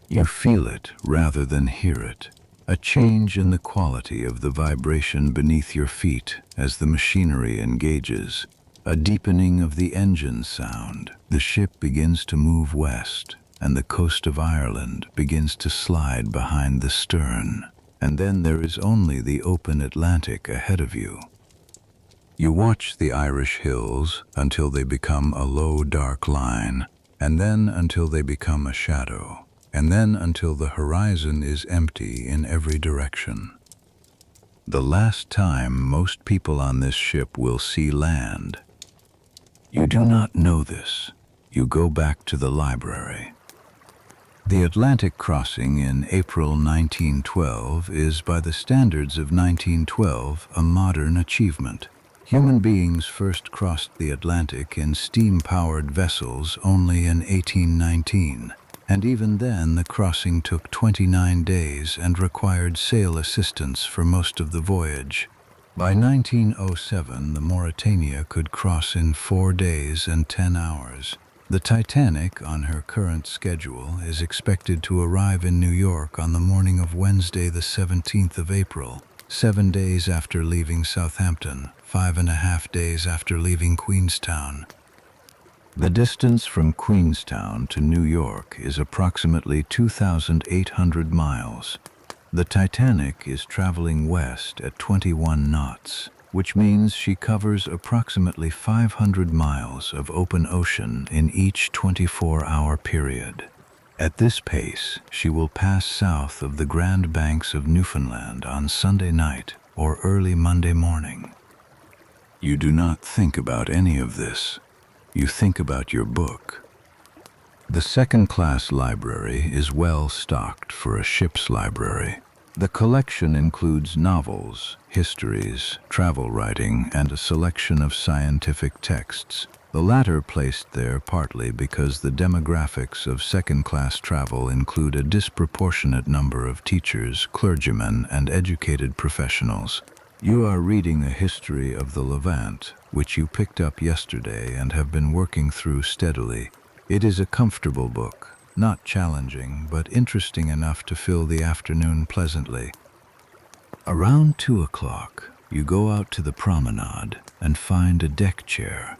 You feel it rather than hear it, a change in the quality of the vibration beneath your feet as the machinery engages, a deepening of the engine sound. The ship begins to move west, and the coast of Ireland begins to slide behind the stern, and then there is only the open Atlantic ahead of you. You watch the Irish hills until they become a low, dark line, and then until they become a shadow, and then until the horizon is empty in every direction. The last time most people on this ship will see land. You do not know this. You go back to the library. The Atlantic crossing in April 1912 is, by the standards of 1912, a modern achievement. Human beings first crossed the Atlantic in steam-powered vessels only in 1819, and even then the crossing took 29 days and required sail assistance for most of the voyage. By 1907, the Mauretania could cross in 4 days and 10 hours. The Titanic, on her current schedule, is expected to arrive in New York on the morning of Wednesday, the 17th of April, 7 days after leaving Southampton, 5.5 days after leaving Queenstown. The distance from Queenstown to New York is approximately 2,800 miles. The Titanic is traveling west at 21 knots, which means she covers approximately 500 miles of open ocean in each 24-hour period. At this pace, she will pass south of the Grand Banks of Newfoundland on Sunday night or early Monday morning. You do not think about any of this. You think about your book. The second-class library is well stocked for a ship's library. The collection includes novels, histories, travel writing, and a selection of scientific texts, the latter placed there partly because the demographics of second-class travel include a disproportionate number of teachers, clergymen, and educated professionals. You are reading a history of the Levant, which you picked up yesterday and have been working through steadily. It is a comfortable book, not challenging, but interesting enough to fill the afternoon pleasantly. Around 2 o'clock, you go out to the promenade and find a deck chair.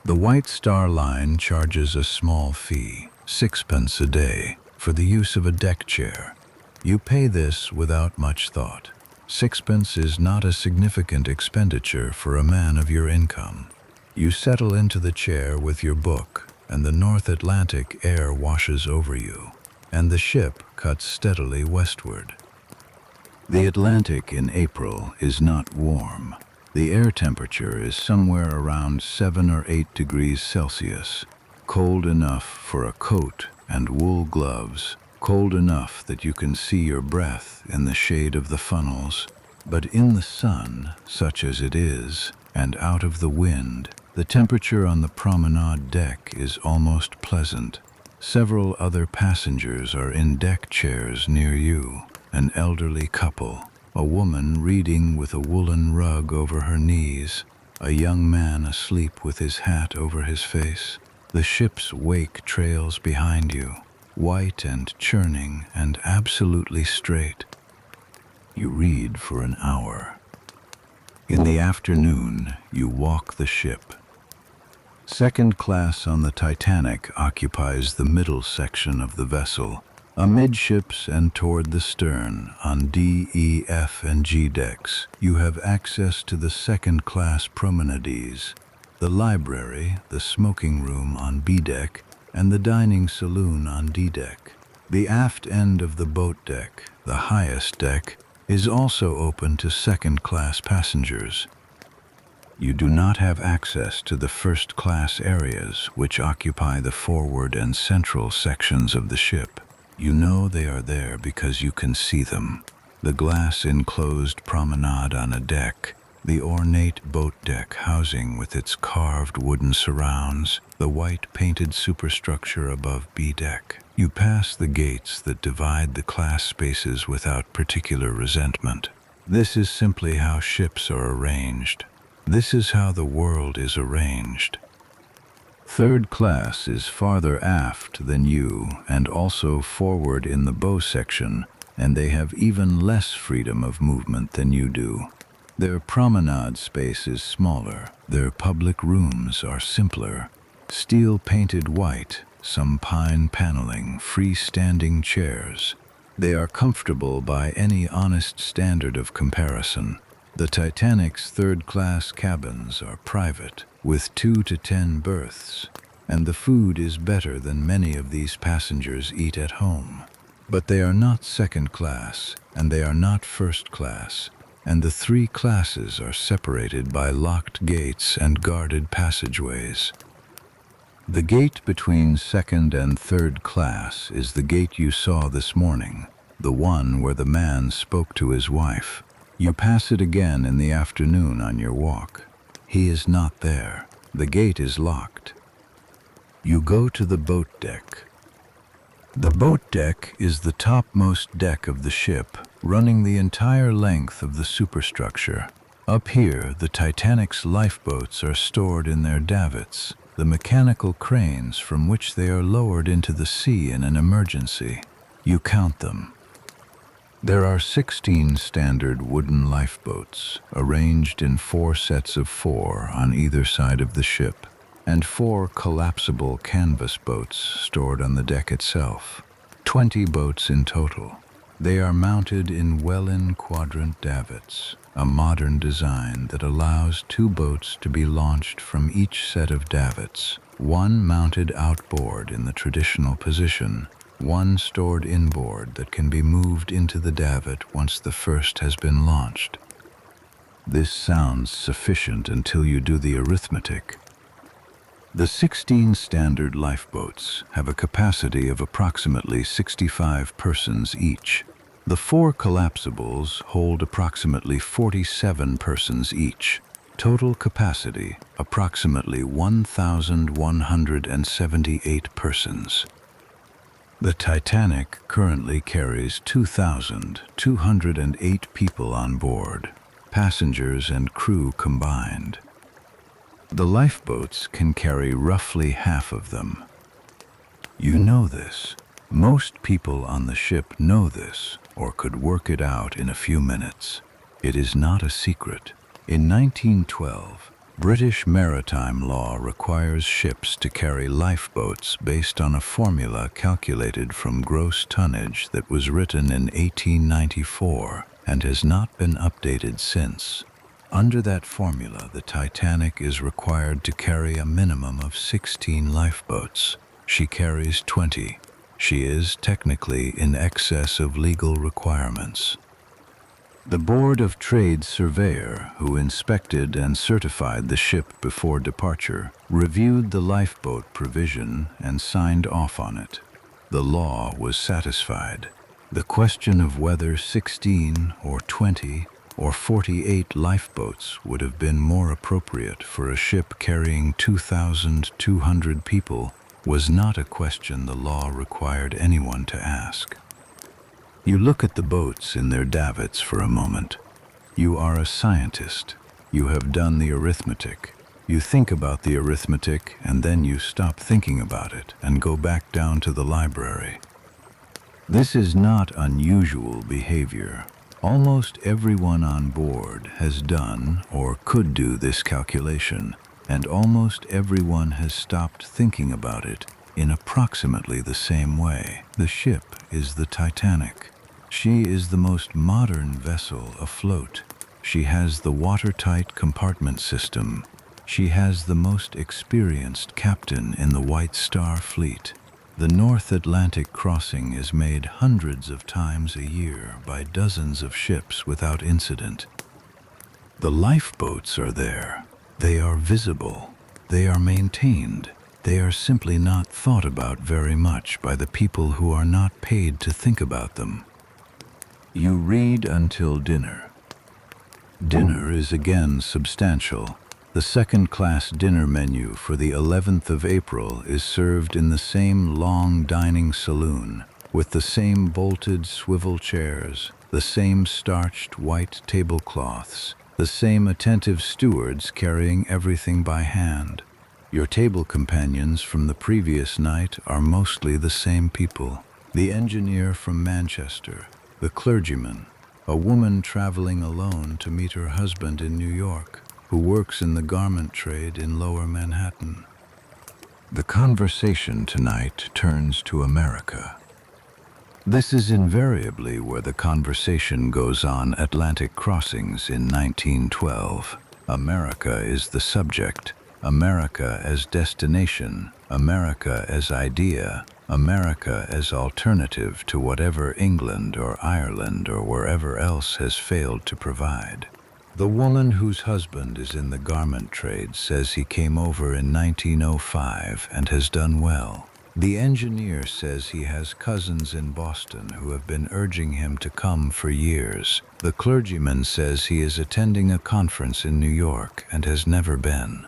The White Star Line charges a small fee, 6 pence a day, for the use of a deck chair. You pay this without much thought. 6 pence is not a significant expenditure for a man of your income. You settle into the chair with your book, and the North Atlantic air washes over you, and the ship cuts steadily westward. The Atlantic in April is not warm. The air temperature is somewhere around 7 or 8 degrees Celsius, cold enough for a coat and wool gloves, cold enough that you can see your breath in the shade of the funnels, but in the sun, such as it is, and out of the wind, the temperature on the promenade deck is almost pleasant. Several other passengers are in deck chairs near you, an elderly couple, a woman reading with a woolen rug over her knees, a young man asleep with his hat over his face. The ship's wake trails behind you, white and churning and absolutely straight. You read for an hour. In the afternoon, you walk the ship. Second class on the Titanic occupies the middle section of the vessel, amidships and toward the stern. On D, E, F, and G decks, you have access to the second-class promenades, the library, the smoking room on B deck, and the dining saloon on D deck. The aft end of the boat deck, the highest deck, is also open to second-class passengers. You do not have access to the first-class areas, which occupy the forward and central sections of the ship. You know they are there because you can see them. the glass-enclosed promenade on a deck, the ornate boat deck housing with its carved wooden surrounds, the white painted superstructure above B deck. You pass the gates that divide the class spaces without particular resentment. This is simply how ships are arranged. This is how the world is arranged. Third class is farther aft than you and also forward in the bow section, and they have even less freedom of movement than you do. Their promenade space is smaller, their public rooms are simpler. Steel painted white, some pine paneling, freestanding chairs. They are comfortable by any honest standard of comparison. The Titanic's third-class cabins are private, with 2 to 10 berths, and the food is better than many of these passengers eat at home. But they are not second class, and they are not first class, and the 3 classes are separated by locked gates and guarded passageways. The gate between second and third class is the gate you saw this morning, the one where the man spoke to his wife. You pass it again in the afternoon on your walk. He is not there. The gate is locked. You go to the boat deck. The boat deck is the topmost deck of the ship, running the entire length of the superstructure. Up here, the Titanic's lifeboats are stored in their davits, the mechanical cranes from which they are lowered into the sea in an emergency. You count them. There are 16 standard wooden lifeboats, arranged in 4 sets of 4 on either side of the ship, and 4 collapsible canvas boats stored on the deck itself. 20 boats in total. They are mounted in Welin quadrant davits, a modern design that allows 2 boats to be launched from each set of davits, one mounted outboard in the traditional position, one stored inboard that can be moved into the davit once the first has been launched. This sounds sufficient until you do the arithmetic. The 16 standard lifeboats have a capacity of approximately 65 persons each. The 4 collapsibles hold approximately 47 persons each. Total capacity, approximately 1,178 persons. The Titanic currently carries 2,208 people on board, passengers and crew combined. The lifeboats can carry roughly half of them. You know this. Most people on the ship know this, or could work it out in a few minutes. It is not a secret. In 1912, British maritime law requires ships to carry lifeboats based on a formula calculated from gross tonnage that was written in 1894 and has not been updated since. Under that formula, the Titanic is required to carry a minimum of 16 lifeboats. She carries 20. She is technically in excess of legal requirements. The Board of Trade surveyor, who inspected and certified the ship before departure, reviewed the lifeboat provision and signed off on it. The law was satisfied. The question of whether 16 or 20 or 48 lifeboats would have been more appropriate for a ship carrying 2,200 people was not a question the law required anyone to ask. You look at the boats in their davits for a moment. You are a scientist. You have done the arithmetic. You think about the arithmetic and then you stop thinking about it and go back down to the library. This is not unusual behavior. Almost everyone on board has done or could do this calculation, and almost everyone has stopped thinking about it in approximately the same way. The ship is the Titanic. She is the most modern vessel afloat. She has the watertight compartment system. She has the most experienced captain in the White Star Fleet. The North Atlantic crossing is made hundreds of times a year by dozens of ships without incident. The lifeboats are there. They are visible. They are maintained. They are simply not thought about very much by the people who are not paid to think about them. You read until dinner. Dinner is again substantial. The second-class dinner menu for the 11th of April is served in the same long dining saloon, with the same bolted swivel chairs, the same starched white tablecloths, the same attentive stewards carrying everything by hand. Your table companions from the previous night are mostly the same people. The engineer from Manchester, the clergyman, a woman traveling alone to meet her husband in New York, who works in the garment trade in Lower Manhattan. The conversation tonight turns to America. This is invariably where the conversation goes on Atlantic crossings in 1912. America is the subject, America as destination, America as idea, America as alternative to whatever England or Ireland or wherever else has failed to provide. The woman whose husband is in the garment trade says he came over in 1905 and has done well. The engineer says he has cousins in Boston who have been urging him to come for years. The clergyman says he is attending a conference in New York and has never been.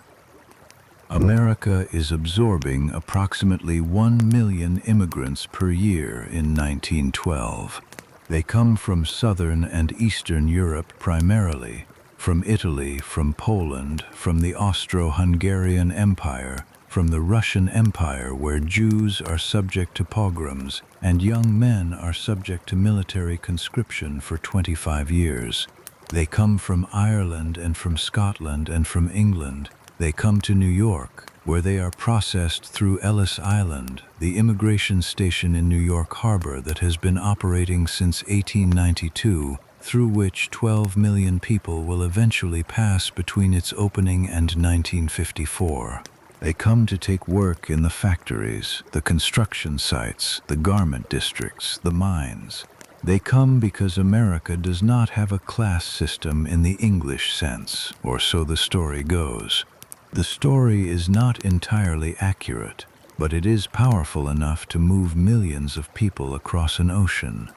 America is absorbing approximately 1 million immigrants per year in 1912. They come from Southern and Eastern Europe primarily, from Italy, from Poland, from the Austro-Hungarian Empire, from the Russian Empire where Jews are subject to pogroms and young men are subject to military conscription for 25 years. They come from Ireland and from Scotland and from England. They come to New York, where they are processed through Ellis Island, the immigration station in New York Harbor that has been operating since 1892, through which 12 million people will eventually pass between its opening and 1954. They come to take work in the factories, the construction sites, the garment districts, the mines. They come because America does not have a class system in the English sense, or so the story goes. The story is not entirely accurate, but it is powerful enough to move millions of people across an ocean.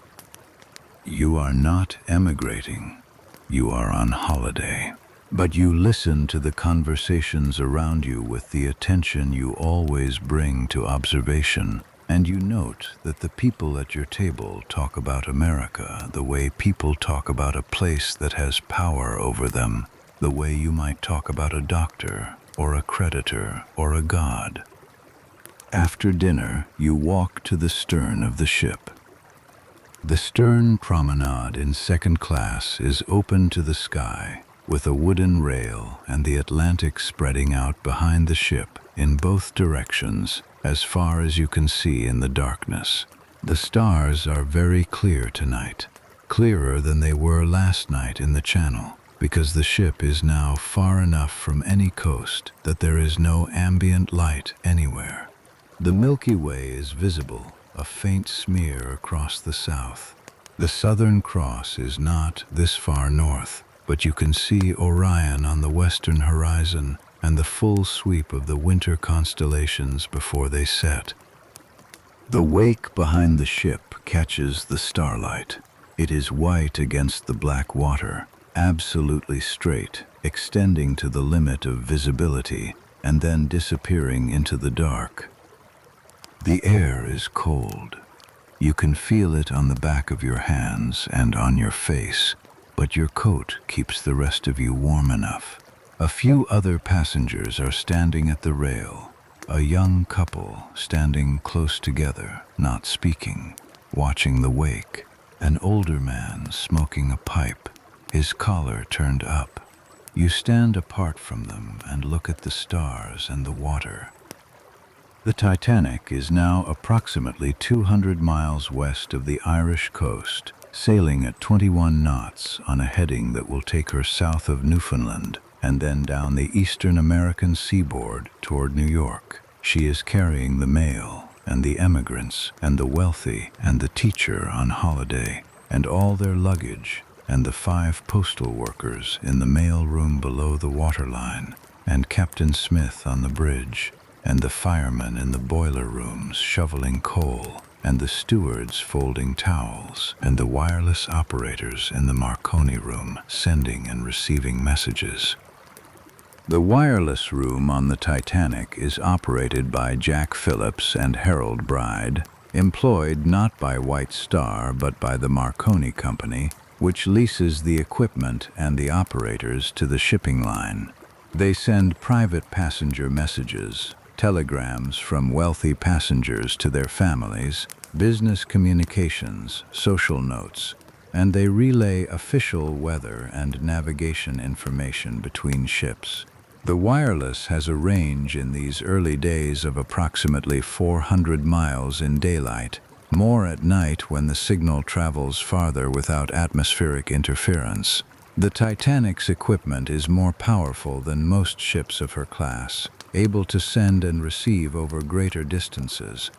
You are not emigrating. You are on holiday. But you listen to the conversations around you with the attention you always bring to observation, and you note that the people at your table talk about America the way people talk about a place that has power over them, the way you might talk about a doctor, or a creditor, or a god. After dinner, you walk to the stern of the ship. The stern promenade in second class is open to the sky, with a wooden rail and the Atlantic spreading out behind the ship in both directions as far as you can see in the darkness. The stars are very clear tonight, clearer than they were last night in the Channel, because the ship is now far enough from any coast that there is no ambient light anywhere. The Milky Way is visible, a faint smear across the south. The Southern Cross is not this far north, but you can see Orion on the western horizon and the full sweep of the winter constellations before they set. The wake behind the ship catches the starlight. It is white against the black water, absolutely straight, extending to the limit of visibility and then disappearing into the dark. The air is cold. You can feel it on the back of your hands and on your face, but your coat keeps the rest of you warm enough. A few other passengers are standing at the rail, a young couple standing close together, not speaking, watching the wake, an older man smoking a pipe, his collar turned up. You stand apart from them and look at the stars and the water. The Titanic is now approximately 200 miles west of the Irish coast, sailing at 21 knots on a heading that will take her south of Newfoundland and then down the eastern American seaboard toward New York. She is carrying the mail and the emigrants and the wealthy and the teacher on holiday and all their luggage and the 5 postal workers in the mail room below the waterline and Captain Smith on the bridge and the firemen in the boiler rooms shoveling coal and the stewards folding towels, and the wireless operators in the Marconi room sending and receiving messages. The wireless room on the Titanic is operated by Jack Phillips and Harold Bride, employed not by White Star but by the Marconi Company, which leases the equipment and the operators to the shipping line. They send private passenger messages, telegrams from wealthy passengers to their families, business communications, social notes, and they relay official weather and navigation information between ships. The wireless has a range in these early days of approximately 400 miles in daylight, more at night when the signal travels farther without atmospheric interference. The Titanic's equipment is more powerful than most ships of her class, able to send and receive over greater distances.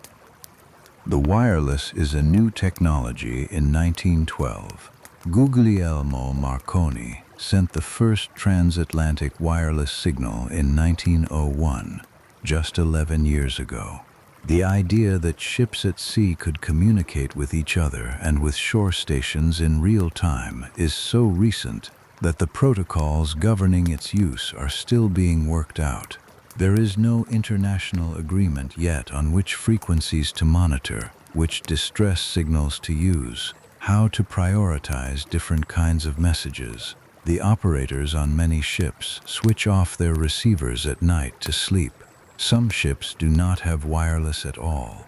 The wireless is a new technology in 1912. Guglielmo Marconi sent the first transatlantic wireless signal in 1901, just 11 years ago. The idea that ships at sea could communicate with each other and with shore stations in real time is so recent that the protocols governing its use are still being worked out. There is no international agreement yet on which frequencies to monitor, which distress signals to use, how to prioritize different kinds of messages. The operators on many ships switch off their receivers at night to sleep. Some ships do not have wireless at all.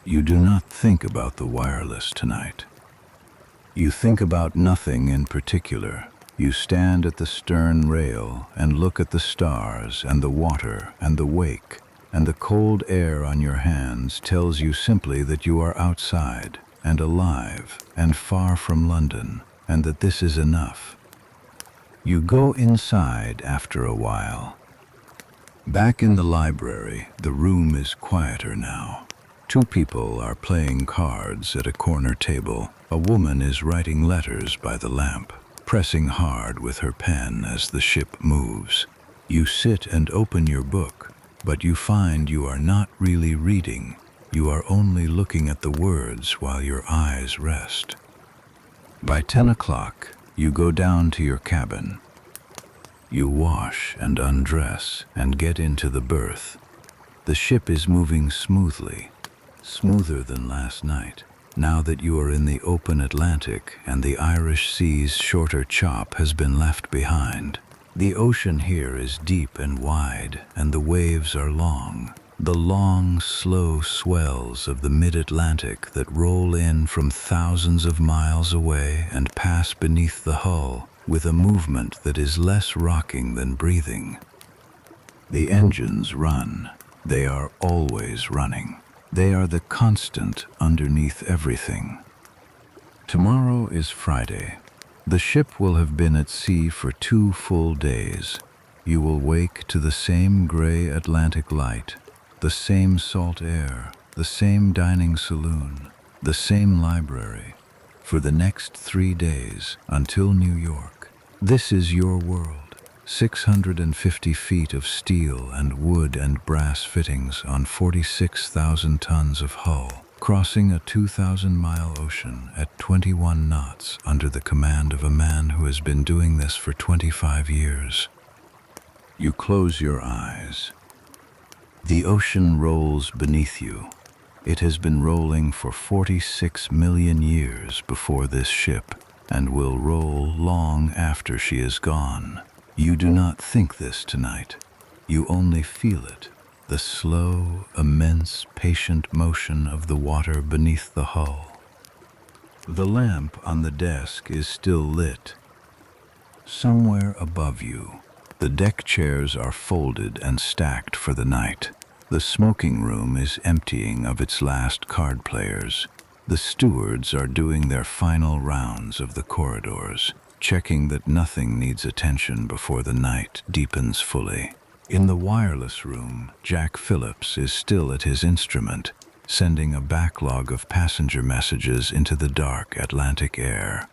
You do not think about the wireless tonight. You think about nothing in particular. You stand at the stern rail and look at the stars and the water and the wake, and the cold air on your hands tells you simply that you are outside and alive and far from London, and that this is enough. You go inside after a while. Back in the library, the room is quieter now. Two people are playing cards at a corner table. A woman is writing letters by the lamp, pressing hard with her pen as the ship moves. You sit and open your book, but you find you are not really reading. You are only looking at the words while your eyes rest. By 10 o'clock, you go down to your cabin. You wash and undress and get into the berth. The ship is moving smoothly, smoother than last night, now that you are in the open Atlantic and the Irish Sea's shorter chop has been left behind. The ocean here is deep and wide, and the waves are long. The long, slow swells of the mid-Atlantic that roll in from thousands of miles away and pass beneath the hull with a movement that is less rocking than breathing. The engines run. They are always running. They are the constant underneath everything. Tomorrow is Friday. The ship will have been at sea for 2 full days. You will wake to the same gray Atlantic light, the same salt air, the same dining saloon, the same library, for the next 3 days until New York. This is your world. 650 feet of steel and wood and brass fittings on 46,000 tons of hull, crossing a 2,000-mile ocean at 21 knots under the command of a man who has been doing this for 25 years. You close your eyes. The ocean rolls beneath you. It has been rolling for 46 million years before this ship, and will roll long after she is gone. You do not think this tonight. You only feel it, the slow, immense, patient motion of the water beneath the hull. The lamp on the desk is still lit. Somewhere above you, the deck chairs are folded and stacked for the night. The smoking room is emptying of its last card players. The stewards are doing their final rounds of the corridors, checking that nothing needs attention before the night deepens fully. In the wireless room, Jack Phillips is still at his instrument, sending a backlog of passenger messages into the dark Atlantic air.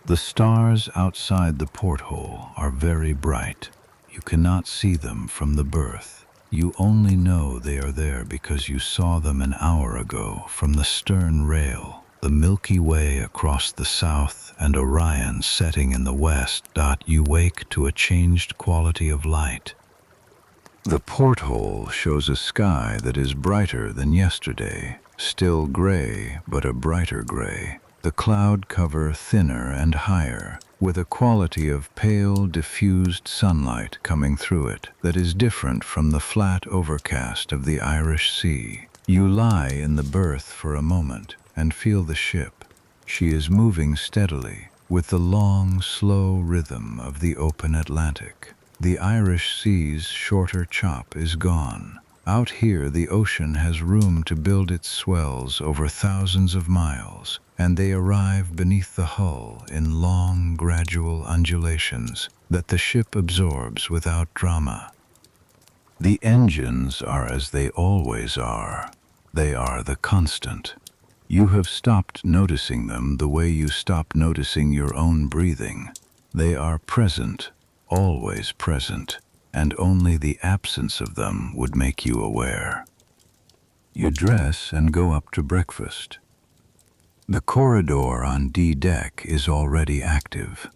The stars outside the porthole are very bright. You cannot see them from the berth. You only know they are there because you saw them an hour ago from the stern rail, the Milky Way across the south and Orion setting in the west. You wake to a changed quality of light. The porthole shows a sky that is brighter than yesterday, still gray, but a brighter gray. The cloud cover thinner and higher, with a quality of pale, diffused sunlight coming through it that is different from the flat overcast of the Irish Sea. You lie in the berth for a moment and feel the ship. She is moving steadily, with the long, slow rhythm of the open Atlantic. The Irish Sea's shorter chop is gone. Out here the ocean has room to build its swells over thousands of miles, and they arrive beneath the hull in long, gradual undulations that the ship absorbs without drama. The engines are as they always are. They are the constant. You have stopped noticing them the way you stop noticing your own breathing. They are present, always present, and only the absence of them would make you aware. You dress and go up to breakfast. The corridor on D deck is already active.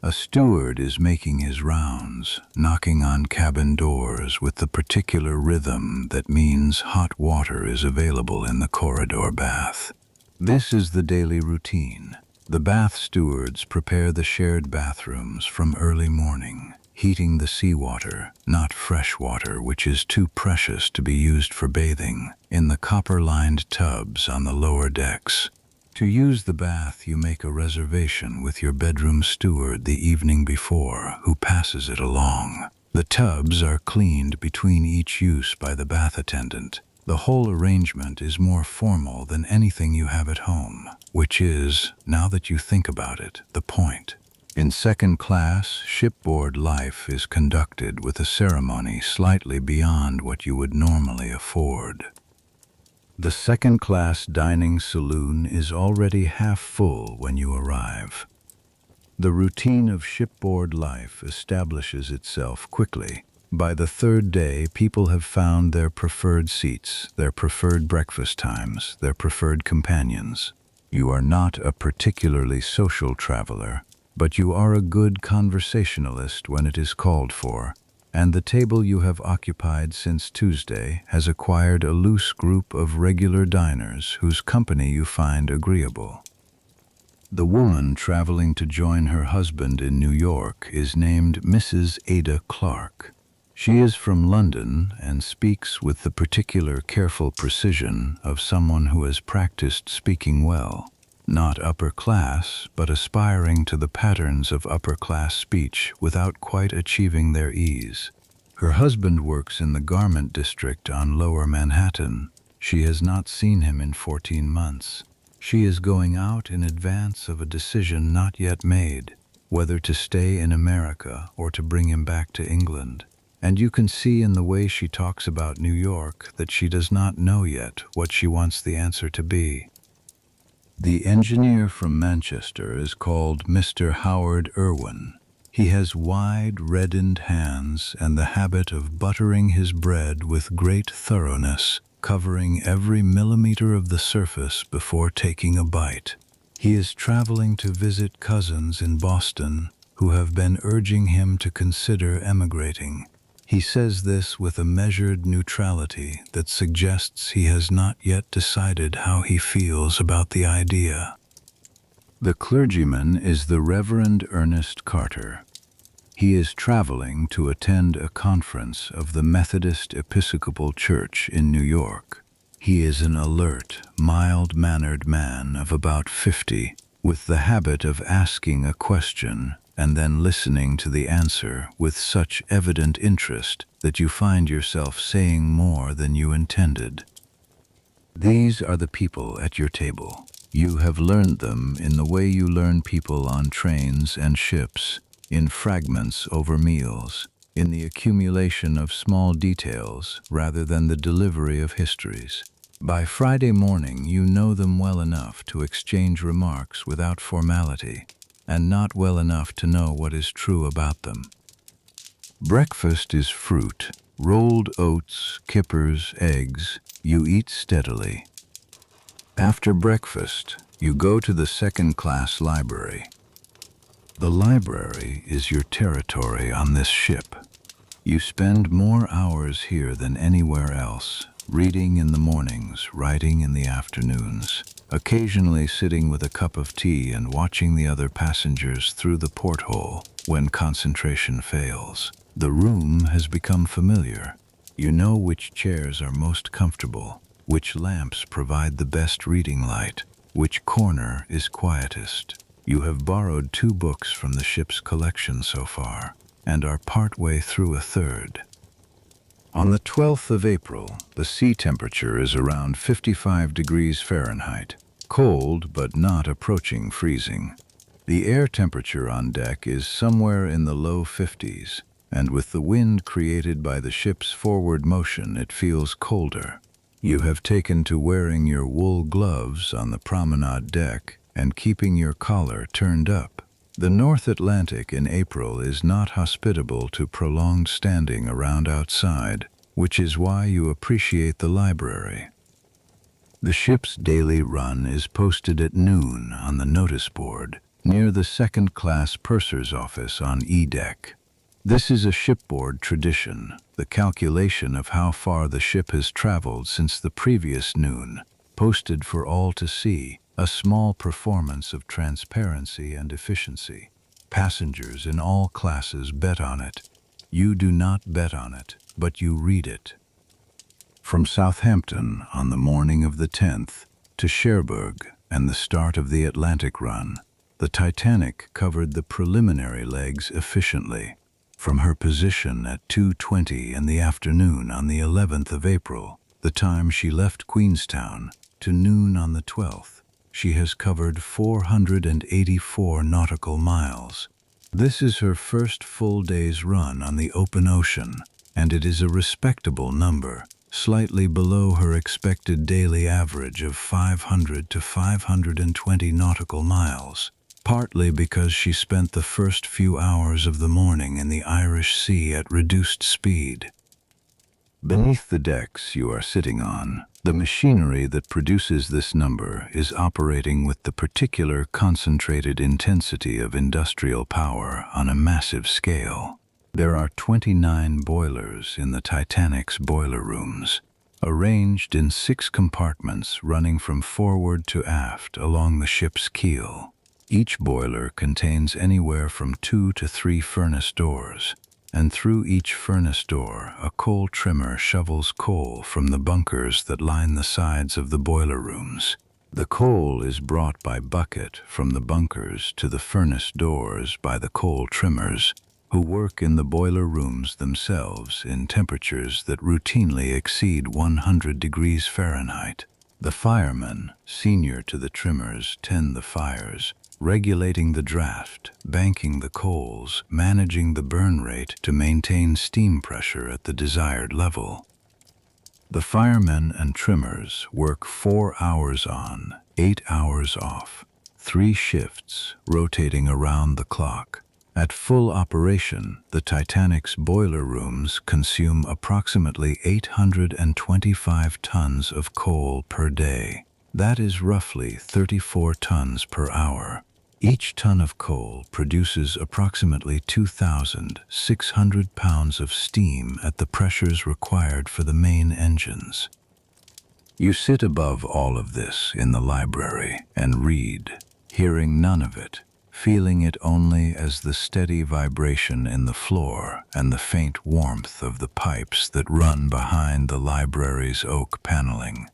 A steward is making his rounds, knocking on cabin doors with the particular rhythm that means hot water is available in the corridor bath. This is the daily routine. The bath stewards prepare the shared bathrooms from early morning, heating the seawater, not fresh water, which is too precious to be used for bathing, in the copper-lined tubs on the lower decks. To use the bath, you make a reservation with your bedroom steward the evening before, who passes it along. The tubs are cleaned between each use by the bath attendant. The whole arrangement is more formal than anything you have at home, which is, now that you think about it, the point. In second class, shipboard life is conducted with a ceremony slightly beyond what you would normally afford. The second-class dining saloon is already half full when you arrive. The routine of shipboard life establishes itself quickly. By the third day, people have found their preferred seats, their preferred breakfast times, their preferred companions. You are not a particularly social traveler, but you are a good conversationalist when it is called for, and the table you have occupied since Tuesday has acquired a loose group of regular diners whose company you find agreeable. The woman traveling to join her husband in New York is named Mrs. Ada Clark. She is from London and speaks with the particular careful precision of someone who has practiced speaking well. Not upper class, but aspiring to the patterns of upper class speech without quite achieving their ease. Her husband works in the garment district on Lower Manhattan. She has not seen him in 14 months. She is going out in advance of a decision not yet made, whether to stay in America or to bring him back to England. And you can see in the way she talks about New York that she does not know yet what she wants the answer to be. The engineer from Manchester is called Mr. Howard Irwin. He has wide, reddened hands and the habit of buttering his bread with great thoroughness, covering every millimeter of the surface before taking a bite. He is traveling to visit cousins in Boston who have been urging him to consider emigrating. He says this with a measured neutrality that suggests he has not yet decided how he feels about the idea. The clergyman is the Reverend Ernest Carter. He is traveling to attend a conference of the Methodist Episcopal Church in New York. He is an alert, mild-mannered man of about 50, with the habit of asking a question and then listening to the answer with such evident interest that you find yourself saying more than you intended. These are the people at your table. You have learned them in the way you learn people on trains and ships, in fragments over meals, in the accumulation of small details rather than the delivery of histories. By Friday morning, you know them well enough to exchange remarks without formality, and not well enough to know what is true about them. Breakfast is fruit, Rolled oats, kippers, eggs, you eat steadily. After breakfast, you go to the second-class library. The library is your territory on this ship. You spend more hours here than anywhere else, reading in the mornings, writing in the afternoons, occasionally sitting with a cup of tea and watching the other passengers through the porthole when concentration fails. The room has become familiar. You know which chairs are most comfortable, which lamps provide the best reading light, which corner is quietest. You have borrowed 2 books from the ship's collection so far, and are partway through a third. On the 12th of April, the sea temperature is around 55 degrees Fahrenheit, cold but not approaching freezing. The air temperature on deck is somewhere in the low 50s, and with the wind created by the ship's forward motion, it feels colder. You have taken to wearing your wool gloves on the promenade deck and keeping your collar turned up. The North Atlantic in April is not hospitable to prolonged standing around outside, which is why you appreciate the library. The ship's daily run is posted at noon on the notice board near the second-class purser's office on E-deck. This is a shipboard tradition, the calculation of how far the ship has traveled since the previous noon, posted for all to see, a small performance of transparency and efficiency. Passengers in all classes bet on it. You do not bet on it, but you read it. From Southampton on the morning of the 10th to Cherbourg and the start of the Atlantic run, the Titanic covered the preliminary legs efficiently. From her position at 2:20 in the afternoon on the 11th of April, the time she left Queenstown, to noon on the 12th, she has covered 484 nautical miles. This is her first full day's run on the open ocean, and it is a respectable number, slightly below her expected daily average of 500 to 520 nautical miles, partly because she spent the first few hours of the morning in the Irish Sea at reduced speed. Beneath the decks you are sitting on, the machinery that produces this number is operating with the particular concentrated intensity of industrial power on a massive scale. There are 29 boilers in the Titanic's boiler rooms, arranged in 6 compartments running from forward to aft along the ship's keel. Each boiler contains anywhere from 2 to 3 furnace doors, and through each furnace door a coal trimmer shovels coal from the bunkers that line the sides of the boiler rooms. The coal is brought by bucket from the bunkers to the furnace doors by the coal trimmers, who work in the boiler rooms themselves in temperatures that routinely exceed 100 degrees Fahrenheit. The firemen, senior to the trimmers, tend the fires, regulating the draft, banking the coals, managing the burn rate to maintain steam pressure at the desired level. The firemen and trimmers work 4 hours on, 8 hours off, 3 shifts, rotating around the clock. At full operation, the Titanic's boiler rooms consume approximately 825 tons of coal per day. That is roughly 34 tons per hour. Each ton of coal produces approximately 2,600 pounds of steam at the pressures required for the main engines. You sit above all of this in the library and read, hearing none of it, feeling it only as the steady vibration in the floor and the faint warmth of the pipes that run behind the library's oak paneling.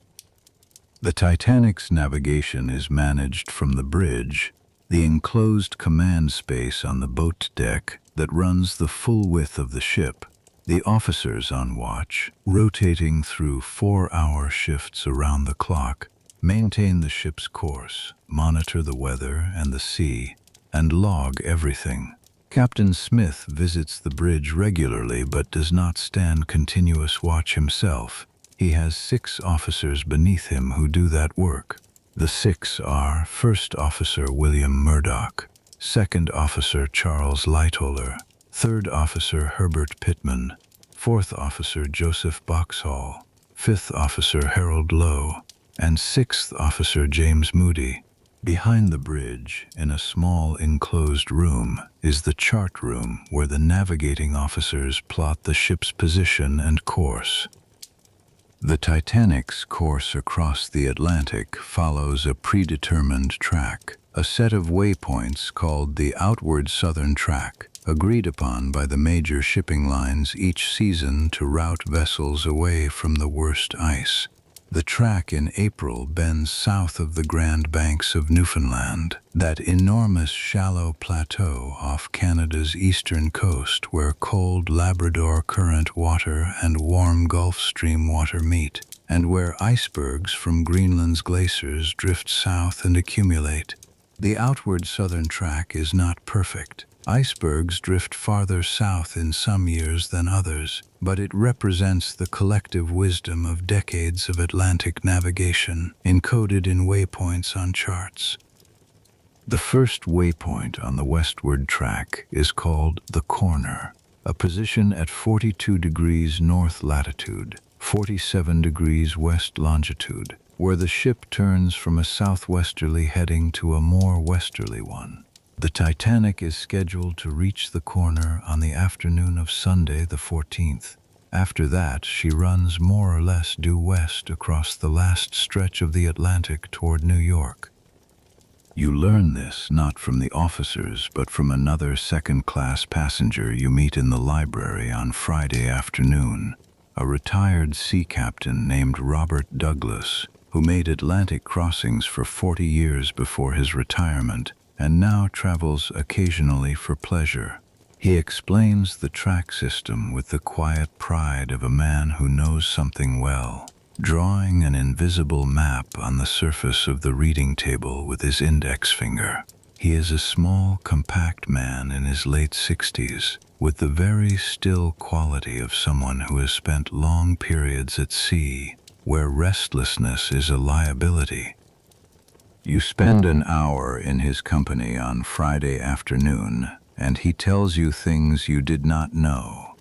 The Titanic's navigation is managed from the bridge, the enclosed command space on the boat deck that runs the full width of the ship. The officers on watch, rotating through 4-hour shifts around the clock, maintain the ship's course, monitor the weather and the sea, and log everything. Captain Smith visits the bridge regularly but does not stand continuous watch himself. He has 6 officers beneath him who do that work. The 6 are First Officer William Murdoch, Second Officer Charles Lightoller, Third Officer Herbert Pittman, 4th Officer Joseph Boxhall, 5th Officer Harold Lowe, and 6th Officer James Moody. Behind the bridge, in a small enclosed room, is the chart room where the navigating officers plot the ship's position and course. The Titanic's course across the Atlantic follows a predetermined track, a set of waypoints called the Outward Southern Track, agreed upon by the major shipping lines each season to route vessels away from the worst ice. The track in April bends south of the Grand Banks of Newfoundland, that enormous shallow plateau off Canada's eastern coast where cold Labrador current water and warm Gulf Stream water meet, and where icebergs from Greenland's glaciers drift south and accumulate. The outward southern track is not perfect. Icebergs drift farther south in some years than others, but it represents the collective wisdom of decades of Atlantic navigation, encoded in waypoints on charts. The first waypoint on the westward track is called the Corner, a position at 42 degrees north latitude, 47 degrees west longitude, where the ship turns from a southwesterly heading to a more westerly one. The Titanic is scheduled to reach the Corner on the afternoon of Sunday the 14th. After that, she runs more or less due west across the last stretch of the Atlantic toward New York. You learn this not from the officers, but from another second-class passenger you meet in the library on Friday afternoon, a retired sea captain named Robert Douglas, who made Atlantic crossings for 40 years before his retirement, and now travels occasionally for pleasure. He explains the track system with the quiet pride of a man who knows something well, drawing an invisible map on the surface of the reading table with his index finger. He is a small, compact man in his late 60s, with the very still quality of someone who has spent long periods at sea, where restlessness is a liability. You spend an hour in his company on Friday afternoon, and he tells you things you did not know.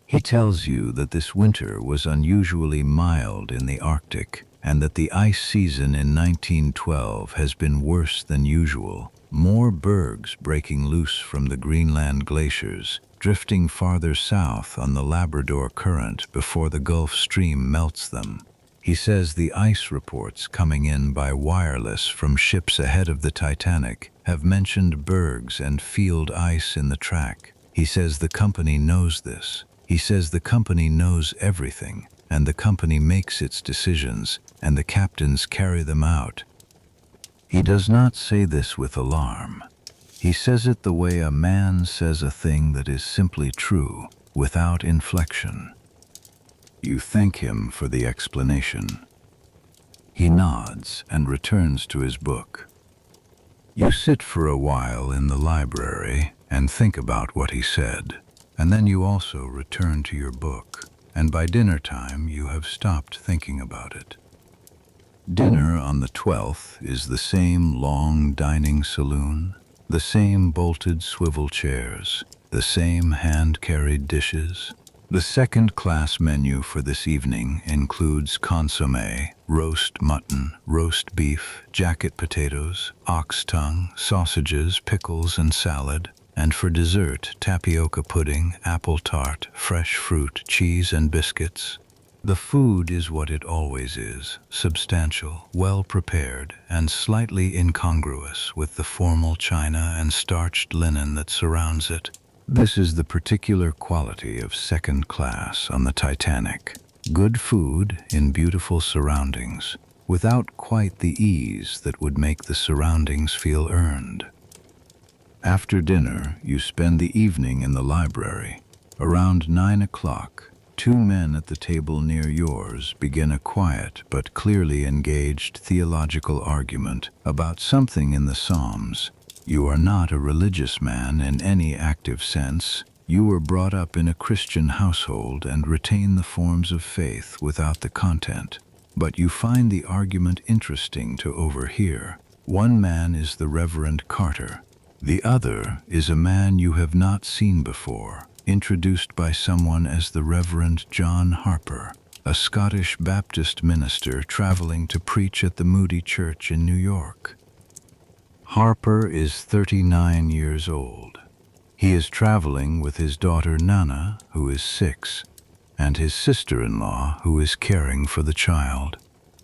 He tells you that this winter was unusually mild in the Arctic, and that the ice season in 1912 has been worse than usual, more bergs breaking loose from the Greenland glaciers, drifting farther south on the Labrador current before the Gulf Stream melts them. He says the ice reports coming in by wireless from ships ahead of the Titanic have mentioned bergs and field ice in the track. He says the company knows this. He says the company knows everything, and the company makes its decisions, and the captains carry them out. He does not say this with alarm. He says it the way a man says a thing that is simply true, without inflection. You thank him for the explanation. He nods and returns to his book. You sit for a while in the library and think about what he said, and then you also return to your book, and by dinner time you have stopped thinking about it. Dinner on the 12th is the same long dining saloon, the same bolted swivel chairs, the same hand-carried dishes. The second-class menu for this evening includes consommé, roast mutton, roast beef, jacket potatoes, ox tongue, sausages, pickles, and salad, and for dessert, tapioca pudding, apple tart, fresh fruit, cheese, and biscuits. The food is what it always is, substantial, well-prepared, and slightly incongruous with the formal china and starched linen that surrounds it. This is the particular quality of second class on the Titanic. Good food in beautiful surroundings, without quite the ease that would make the surroundings feel earned. After dinner, you spend the evening in the library. Around 9 o'clock, two men at the table near yours begin a quiet but clearly engaged theological argument about something in the Psalms. You are not a religious man in any active sense. You were brought up in a Christian household and retain the forms of faith without the content. But you find the argument interesting to overhear. One man is the Reverend Carter. The other is a man you have not seen before, introduced by someone as the Reverend John Harper, a Scottish Baptist minister traveling to preach at the Moody Church in New York. Harper is 39 years old. He is traveling with his daughter Nana, who is 6, and his sister-in-law, who is caring for the child.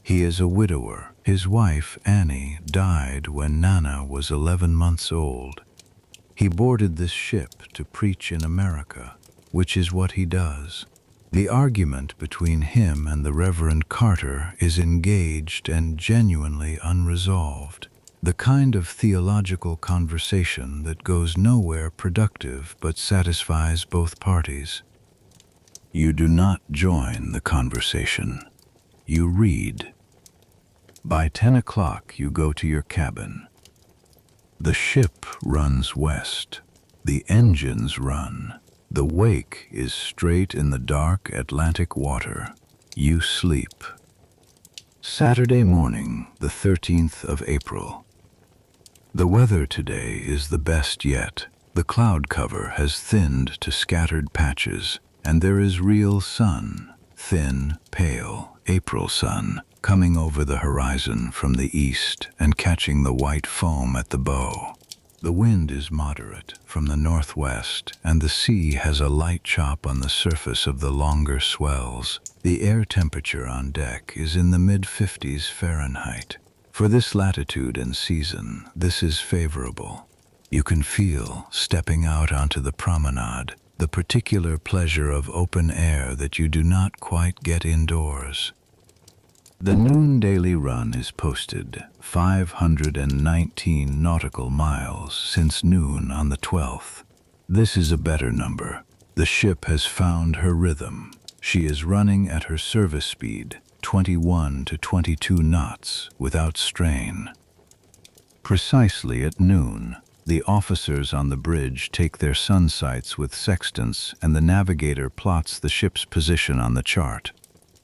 He is a widower. His wife, Annie, died when Nana was 11 months old. He boarded this ship to preach in America, which is what he does. The argument between him and the Reverend Carter is engaged and genuinely unresolved. The kind of theological conversation that goes nowhere productive but satisfies both parties. You do not join the conversation. You read. By 10 o'clock you go to your cabin. The ship runs west. The engines run. The wake is straight in the dark Atlantic water. You sleep. Saturday morning, the 13th of April. The weather today is the best yet. The cloud cover has thinned to scattered patches, and there is real sun, thin, pale, April sun, coming over the horizon from the east and catching the white foam at the bow. The wind is moderate from the northwest, and the sea has a light chop on the surface of the longer swells. The air temperature on deck is in the mid-50s Fahrenheit. For this latitude and season, this is favorable. You can feel, stepping out onto the promenade, the particular pleasure of open air that you do not quite get indoors. The noon daily run is posted 519 nautical miles since noon on the 12th. This is a better number. The ship has found her rhythm. She is running at her service speed, 21 to 22 knots, without strain. Precisely at noon, the officers on the bridge take their sun sights with sextants, and the navigator plots the ship's position on the chart.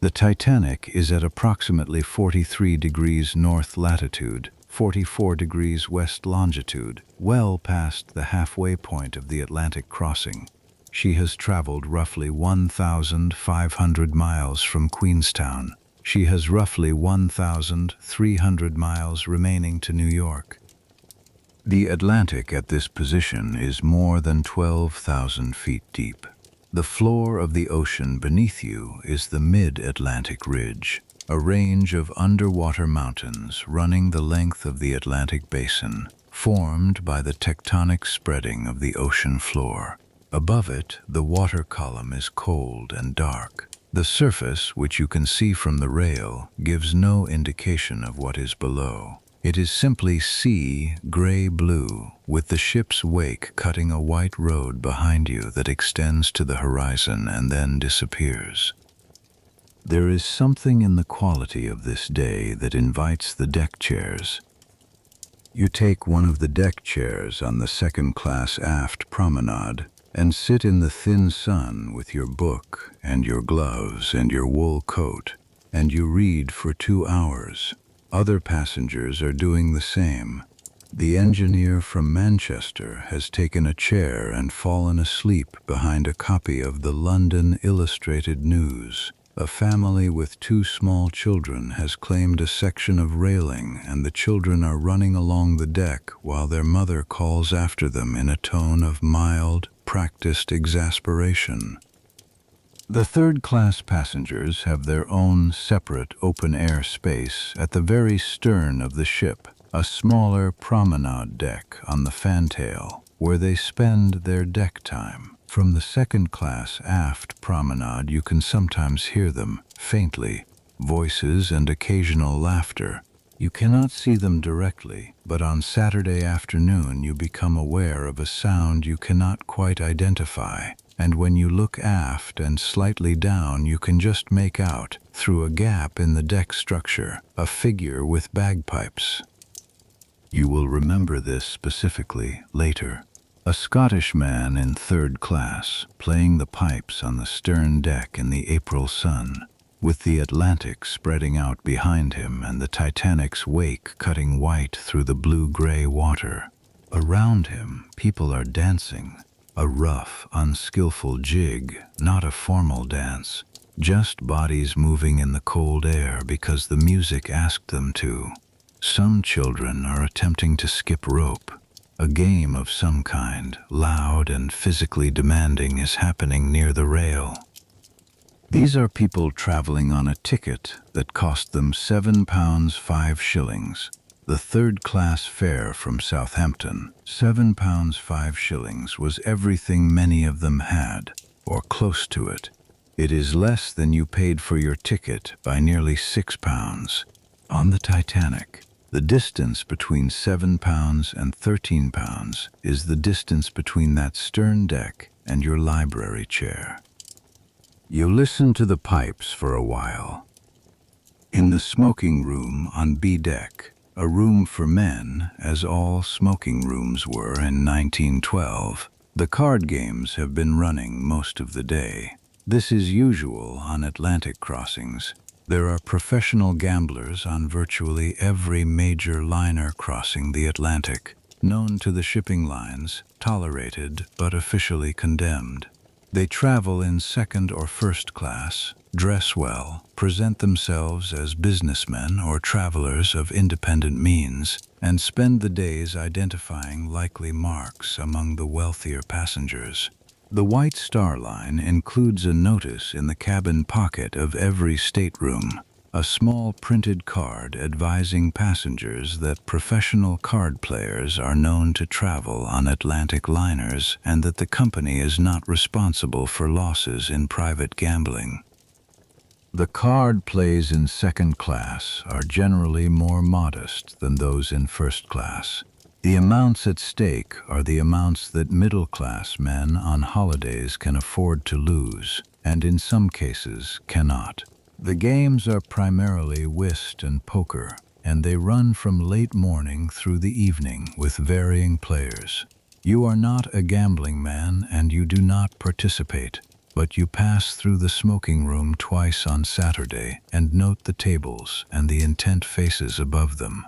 The Titanic is at approximately 43 degrees north latitude, 44 degrees west longitude, well past the halfway point of the Atlantic crossing. She has traveled roughly 1,500 miles from Queenstown. She has roughly 1,300 miles remaining to New York. The Atlantic at this position is more than 12,000 feet deep. The floor of the ocean beneath you is the Mid-Atlantic Ridge, a range of underwater mountains running the length of the Atlantic Basin, formed by the tectonic spreading of the ocean floor. Above it, the water column is cold and dark. The surface, which you can see from the rail, gives no indication of what is below. It is simply sea, gray-blue, with the ship's wake cutting a white road behind you that extends to the horizon and then disappears. There is something in the quality of this day that invites the deck chairs. You take one of the deck chairs on the second-class aft promenade and sit in the thin sun with your book and your gloves and your wool coat, and you read for 2 hours. Other passengers are doing the same. The engineer from Manchester has taken a chair and fallen asleep behind a copy of the London Illustrated News. A family with 2 small children has claimed a section of railing, and the children are running along the deck while their mother calls after them in a tone of mild, practiced exasperation. The third-class passengers have their own separate open-air space at the very stern of the ship, a smaller promenade deck on the fantail, where they spend their deck time. From the second-class aft promenade you can sometimes hear them, faintly, voices and occasional laughter. You cannot see them directly, but on Saturday afternoon you become aware of a sound you cannot quite identify, and when you look aft and slightly down you can just make out, through a gap in the deck structure, a figure with bagpipes. You will remember this specifically later. A Scottish man in third class, playing the pipes on the stern deck in the April sun, with the Atlantic spreading out behind him and the Titanic's wake cutting white through the blue-gray water. Around him, people are dancing. A rough, unskillful jig, not a formal dance. Just bodies moving in the cold air because the music asked them to. Some children are attempting to skip rope. A game of some kind, loud and physically demanding, is happening near the rail. These are people traveling on a ticket that cost them £7 5 shillings. The third-class fare from Southampton, £7 5 shillings, was everything many of them had, or close to it. It is less than you paid for your ticket by nearly £6. On the Titanic, the distance between £7 and £13 is the distance between that stern deck and your library chair. You listen to the pipes for a while. In the smoking room on B deck, a room for men, as all smoking rooms were in 1912, the card games have been running most of the day. This is usual on Atlantic crossings. There are professional gamblers on virtually every major liner crossing the Atlantic, known to the shipping lines, tolerated but officially condemned. They travel in second or first class, dress well, present themselves as businessmen or travelers of independent means, and spend the days identifying likely marks among the wealthier passengers. The White Star Line includes a notice in the cabin pocket of every stateroom, a small printed card advising passengers that professional card players are known to travel on Atlantic liners and that the company is not responsible for losses in private gambling. The card plays in second class are generally more modest than those in first class. The amounts at stake are the amounts that middle-class men on holidays can afford to lose, and in some cases cannot. The games are primarily whist and poker, and they run from late morning through the evening with varying players. You are not a gambling man and you do not participate, but you pass through the smoking room twice on Saturday and note the tables and the intent faces above them.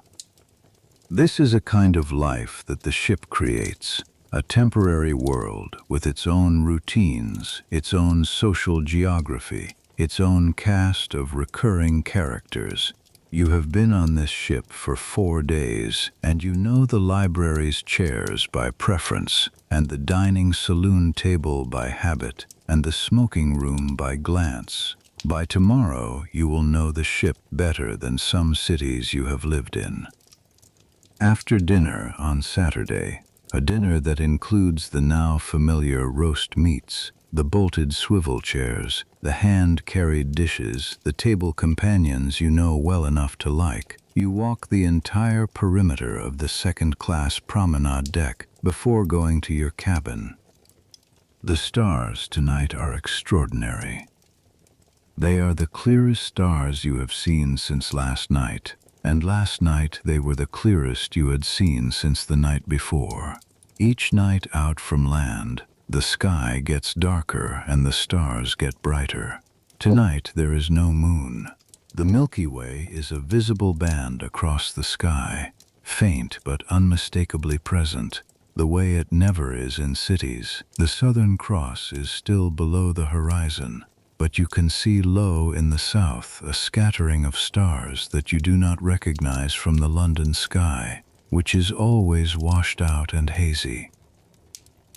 This is a kind of life that the ship creates, a temporary world with its own routines, its own social geography, its own cast of recurring characters. You have been on this ship for 4 days, and you know the library's chairs by preference, and the dining saloon table by habit, and the smoking room by glance. By tomorrow, you will know the ship better than some cities you have lived in. After dinner on Saturday, a dinner that includes the now familiar roast meats, the bolted swivel chairs, the hand-carried dishes, the table companions you know well enough to like, you walk the entire perimeter of the second-class promenade deck before going to your cabin. The stars tonight are extraordinary. They are the clearest stars you have seen since last night, and last night they were the clearest you had seen since the night before. Each night out from land, the sky gets darker and the stars get brighter. Tonight there is no moon. The Milky Way is a visible band across the sky, faint but unmistakably present, the way it never is in cities. The Southern Cross is still below the horizon, but you can see low in the south a scattering of stars that you do not recognize from the London sky, which is always washed out and hazy.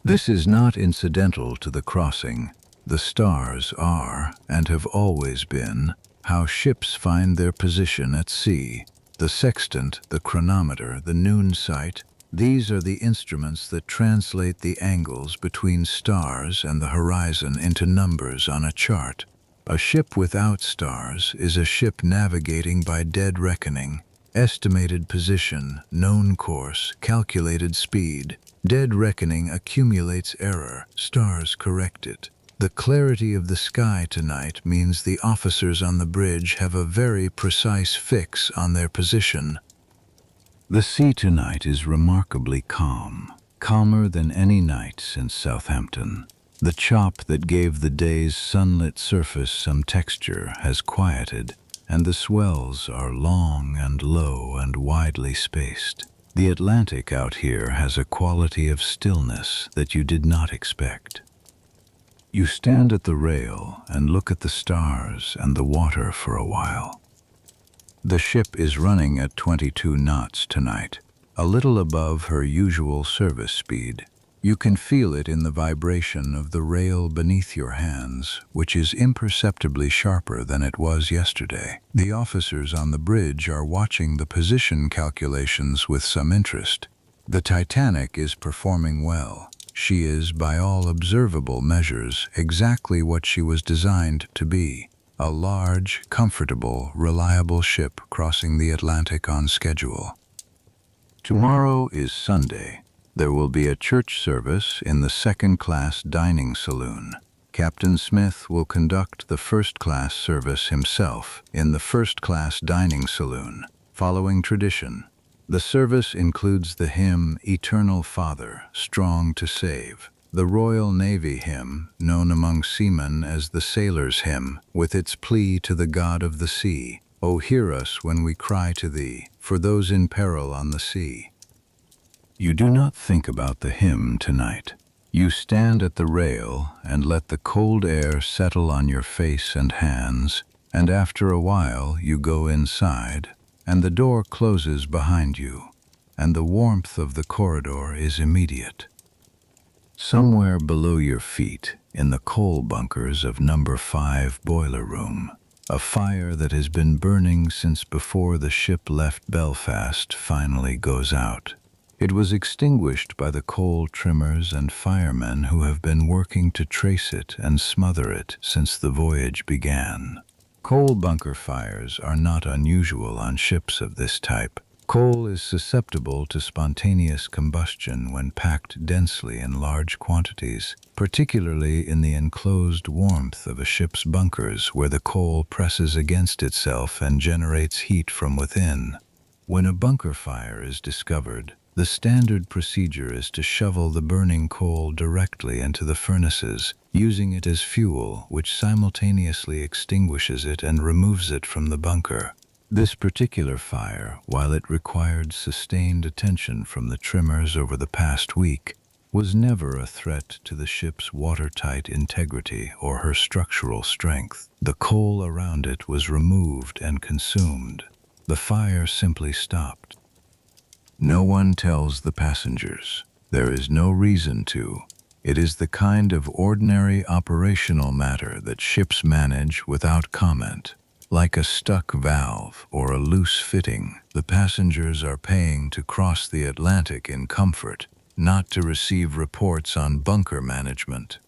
This is not incidental to the crossing. The stars are, and have always been, how ships find their position at sea. The sextant, the chronometer, the noon sight, these are the instruments that translate the angles between stars and the horizon into numbers on a chart. A ship without stars is a ship navigating by dead reckoning, estimated position, known course, calculated speed. Dead reckoning accumulates error, stars correct it. The clarity of the sky tonight means the officers on the bridge have a very precise fix on their position. The sea tonight is remarkably calm, calmer than any night since Southampton. The chop that gave the day's sunlit surface some texture has quieted, and the swells are long and low and widely spaced. The Atlantic out here has a quality of stillness that you did not expect. You stand at the rail and look at the stars and the water for a while. The ship is running at 22 knots tonight, a little above her usual service speed. You can feel it in the vibration of the rail beneath your hands, which is imperceptibly sharper than it was yesterday. The officers on the bridge are watching the position calculations with some interest. The Titanic is performing well. She is, by all observable measures, exactly what she was designed to be. A large, comfortable, reliable ship crossing the Atlantic on schedule. Tomorrow is Sunday. There will be a church service in the second-class dining saloon. Captain Smith will conduct the first-class service himself in the first-class dining saloon, following tradition. The service includes the hymn, Eternal Father, Strong to Save, the Royal Navy hymn, known among seamen as the Sailor's Hymn, with its plea to the God of the sea, O hear us when we cry to thee, for those in peril on the sea. You do not think about the hymn tonight. You stand at the rail and let the cold air settle on your face and hands, and after a while you go inside, and the door closes behind you, and the warmth of the corridor is immediate. Somewhere below your feet, in the coal bunkers of number 5 boiler room, a fire that has been burning since before the ship left Belfast finally goes out. It was extinguished by the coal trimmers and firemen who have been working to trace it and smother it since the voyage began. Coal bunker fires are not unusual on ships of this type. Coal is susceptible to spontaneous combustion when packed densely in large quantities, particularly in the enclosed warmth of a ship's bunkers where the coal presses against itself and generates heat from within. When a bunker fire is discovered, the standard procedure is to shovel the burning coal directly into the furnaces, using it as fuel, which simultaneously extinguishes it and removes it from the bunker. This particular fire, while it required sustained attention from the trimmers over the past week, was never a threat to the ship's watertight integrity or her structural strength. The coal around it was removed and consumed. The fire simply stopped. No one tells the passengers. There is no reason to. It is the kind of ordinary operational matter that ships manage without comment. Like a stuck valve or a loose fitting, the passengers are paying to cross the Atlantic in comfort, not to receive reports on bunker management.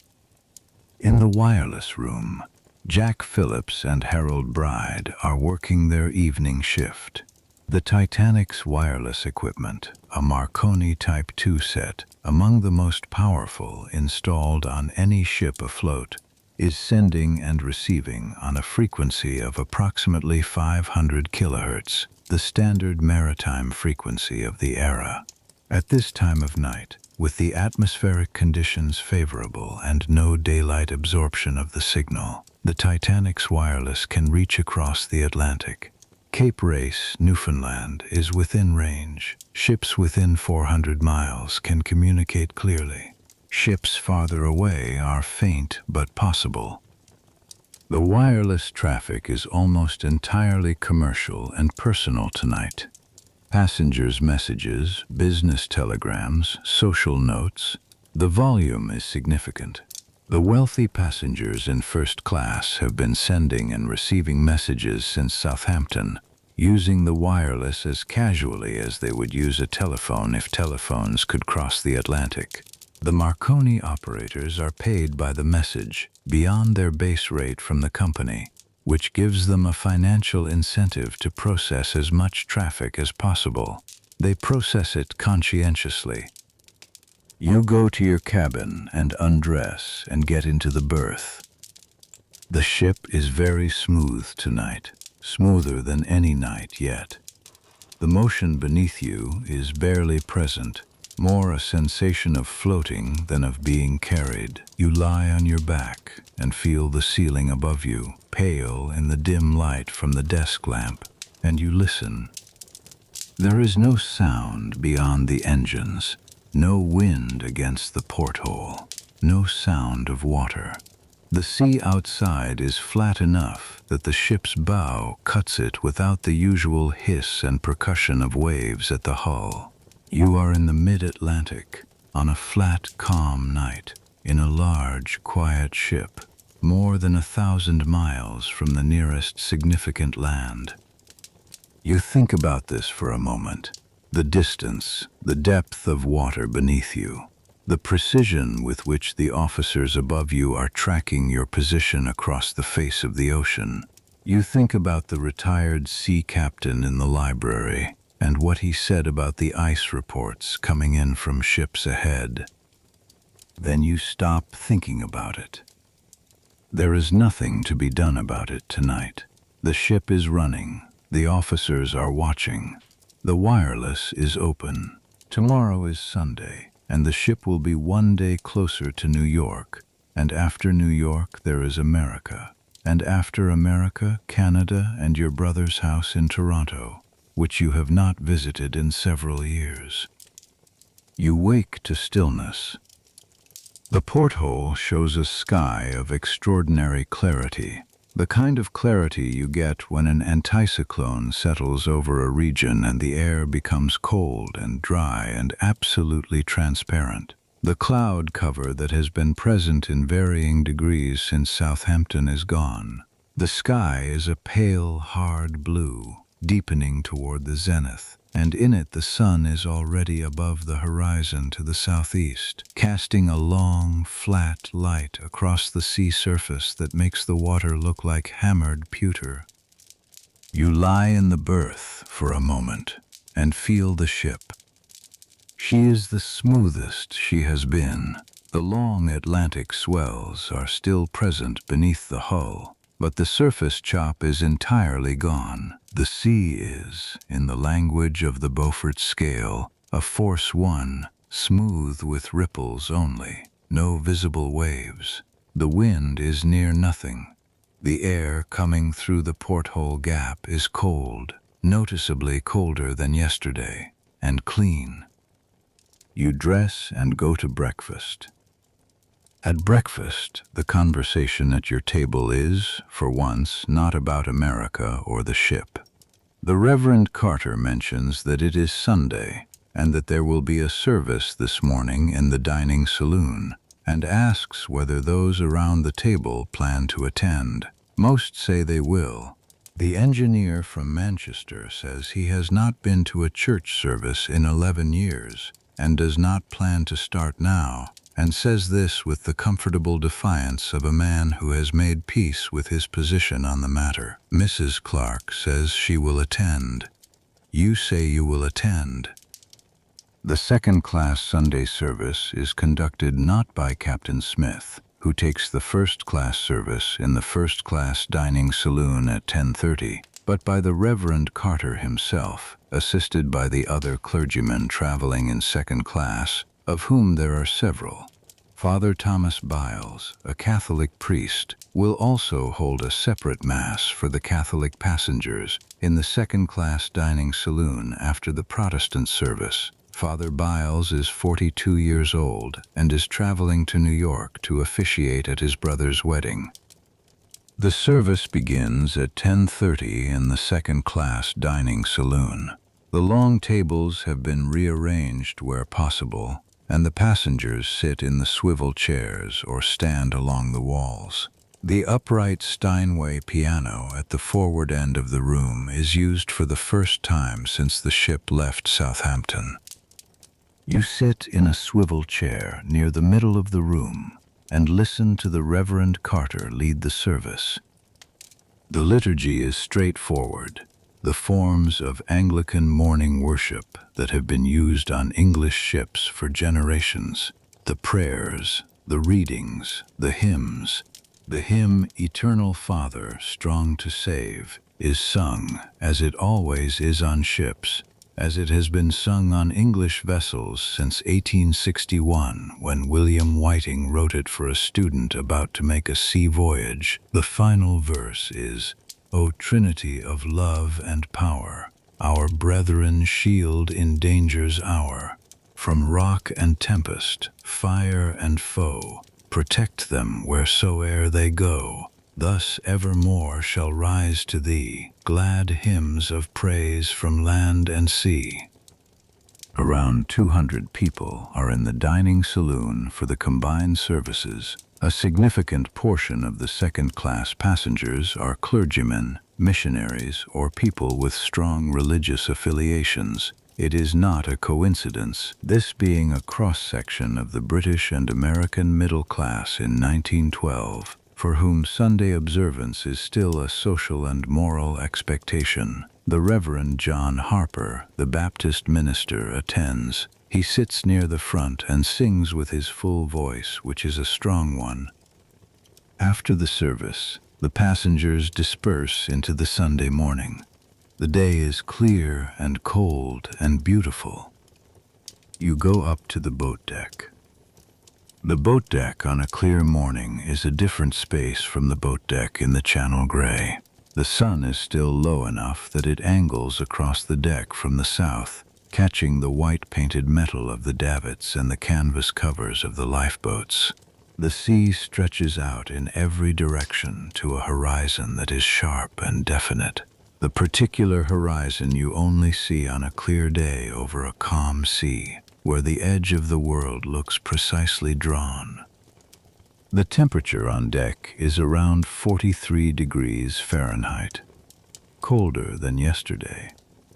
In the wireless room, Jack Phillips and Harold Bride are working their evening shift. The Titanic's wireless equipment, a Marconi Type 2 set, among the most powerful installed on any ship afloat, is sending and receiving on a frequency of approximately 500 kHz, the standard maritime frequency of the era. At this time of night, with the atmospheric conditions favorable and no daylight absorption of the signal, the Titanic's wireless can reach across the Atlantic. Cape Race, Newfoundland, is within range. Ships within 400 miles can communicate clearly. Ships farther away are faint but possible. The wireless traffic is almost entirely commercial and personal tonight. Passengers' messages, business telegrams, social notes. The volume is significant. The wealthy passengers in first class have been sending and receiving messages since Southampton, using the wireless as casually as they would use a telephone if telephones could cross the Atlantic. The Marconi operators are paid by the message, beyond their base rate from the company, which gives them a financial incentive to process as much traffic as possible. They process it conscientiously. You go to your cabin and undress and get into the berth. The ship is very smooth tonight, smoother than any night yet. The motion beneath you is barely present, more a sensation of floating than of being carried. You lie on your back and feel the ceiling above you, pale in the dim light from the desk lamp, and you listen. There is no sound beyond the engines, no wind against the porthole, no sound of water. The sea outside is flat enough that the ship's bow cuts it without the usual hiss and percussion of waves at the hull. You are in the mid-Atlantic, on a flat, calm night, in a large, quiet ship, more than 1,000 miles from the nearest significant land. You think about this for a moment. The distance, the depth of water beneath you, the precision with which the officers above you are tracking your position across the face of the ocean. You think about the retired sea captain in the library and what he said about the ice reports coming in from ships ahead. Then you stop thinking about it. There is nothing to be done about it tonight. The ship is running. The officers are watching. The wireless is open. Tomorrow is Sunday, and the ship will be one day closer to New York. And after New York, there is America. And after America, Canada and your brother's house in Toronto, which you have not visited in several years. You wake to stillness. The porthole shows a sky of extraordinary clarity, the kind of clarity you get when an anticyclone settles over a region and the air becomes cold and dry and absolutely transparent. The cloud cover that has been present in varying degrees since Southampton is gone. The sky is a pale, hard blue, deepening toward the zenith, and in it the sun is already above the horizon to the southeast, casting a long, flat light across the sea surface that makes the water look like hammered pewter. You lie in the berth for a moment and feel the ship. She is the smoothest she has been. The long Atlantic swells are still present beneath the hull, but the surface chop is entirely gone. The sea is, in the language of the Beaufort scale, a force 1, smooth with ripples only, no visible waves. The wind is near nothing. The air coming through the porthole gap is cold, noticeably colder than yesterday, and clean. You dress and go to breakfast. At breakfast, the conversation at your table is, for once, not about America or the ship. The Reverend Carter mentions that it is Sunday and that there will be a service this morning in the dining saloon, and asks whether those around the table plan to attend. Most say they will. The engineer from Manchester says he has not been to a church service in 11 years and does not plan to start now, and says this with the comfortable defiance of a man who has made peace with his position on the matter. Mrs. Clark says she will attend. You say you will attend. The second-class Sunday service is conducted not by Captain Smith, who takes the first-class service in the first-class dining saloon at 10:30, but by the Reverend Carter himself, assisted by the other clergymen traveling in second class, of whom there are several. Father Thomas Biles, a Catholic priest, will also hold a separate Mass for the Catholic passengers in the second-class dining saloon after the Protestant service. Father Biles is 42 years old and is traveling to New York to officiate at his brother's wedding. The service begins at 10:30 in the second-class dining saloon. The long tables have been rearranged where possible, and the passengers sit in the swivel chairs or stand along the walls. The upright Steinway piano at the forward end of the room is used for the first time since the ship left Southampton. You sit in a swivel chair near the middle of the room and listen to the Reverend Carter lead the service. The liturgy is straightforward. The forms of Anglican morning worship that have been used on English ships for generations. The prayers, the readings, the hymns. The hymn, Eternal Father, Strong to Save, is sung, as it always is on ships, as it has been sung on English vessels since 1861, when William Whiting wrote it for a student about to make a sea voyage. The final verse is, O Trinity of love and power, our brethren shield in danger's hour. From rock and tempest, fire and foe, protect them wheresoe'er they go. Thus evermore shall rise to thee glad hymns of praise from land and sea. Around 200 people are in the dining saloon for the combined services. A significant portion of the second-class passengers are clergymen, missionaries, or people with strong religious affiliations. It is not a coincidence, this being a cross-section of the British and American middle class in 1912, for whom Sunday observance is still a social and moral expectation. The Reverend John Harper, the Baptist minister, attends. He sits near the front and sings with his full voice, which is a strong one. After the service, the passengers disperse into the Sunday morning. The day is clear and cold and beautiful. You go up to the boat deck. The boat deck on a clear morning is a different space from the boat deck in the Channel Grey. The sun is still low enough that it angles across the deck from the south, catching the white-painted metal of the davits and the canvas covers of the lifeboats. The sea stretches out in every direction to a horizon that is sharp and definite. The particular horizon you only see on a clear day over a calm sea, where the edge of the world looks precisely drawn. The temperature on deck is around 43 degrees Fahrenheit, colder than yesterday.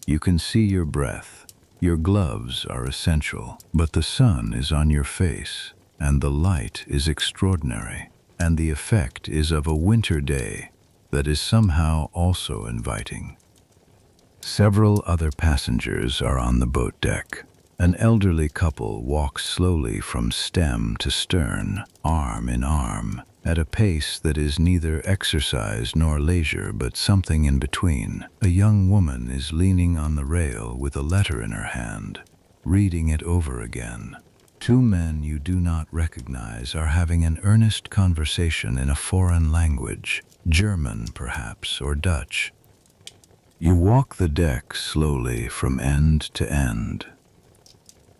You can see your breath. Your gloves are essential, but the sun is on your face, and the light is extraordinary, and the effect is of a winter day that is somehow also inviting. Several other passengers are on the boat deck. An elderly couple walks slowly from stem to stern, arm in arm, at a pace that is neither exercise nor leisure but something in between. A young woman is leaning on the rail with a letter in her hand, reading it over again. Two men you do not recognize are having an earnest conversation in a foreign language, German perhaps, or Dutch. You walk the deck slowly from end to end.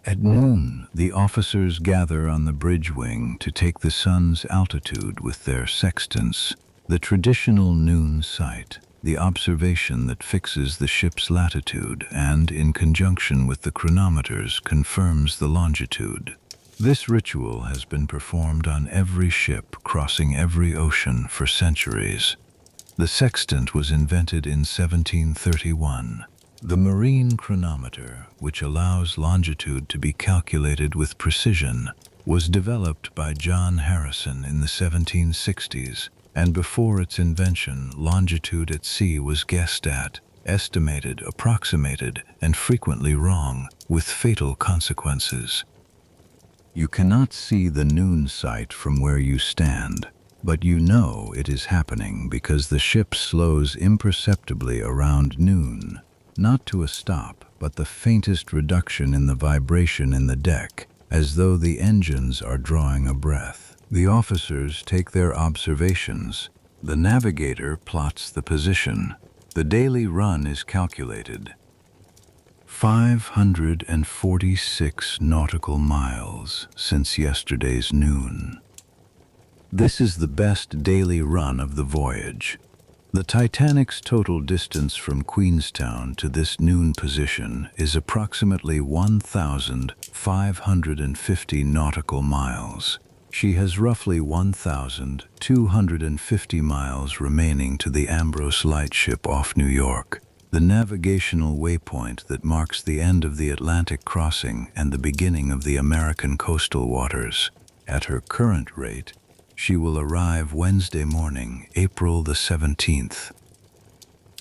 At noon, the officers gather on the bridge wing to take the sun's altitude with their sextants, the traditional noon sight, the observation that fixes the ship's latitude and, in conjunction with the chronometers, confirms the longitude. This ritual has been performed on every ship crossing every ocean for centuries. The sextant was invented in 1731. The marine chronometer, which allows longitude to be calculated with precision, was developed by John Harrison in the 1760s, and before its invention, longitude at sea was guessed at, estimated, approximated, and frequently wrong, with fatal consequences. You cannot see the noon sight from where you stand, but you know it is happening because the ship slows imperceptibly around noon. Not to a stop, but the faintest reduction in the vibration in the deck, as though the engines are drawing a breath. The officers take their observations. The navigator plots the position. The daily run is calculated. 546 nautical miles since yesterday's noon. This is the best daily run of the voyage. The Titanic's total distance from Queenstown to this noon position is approximately 1,550 nautical miles. She has roughly 1,250 miles remaining to the Ambrose lightship off New York, the navigational waypoint that marks the end of the Atlantic crossing and the beginning of the American coastal waters. At her current rate, she will arrive Wednesday morning, April the 17th.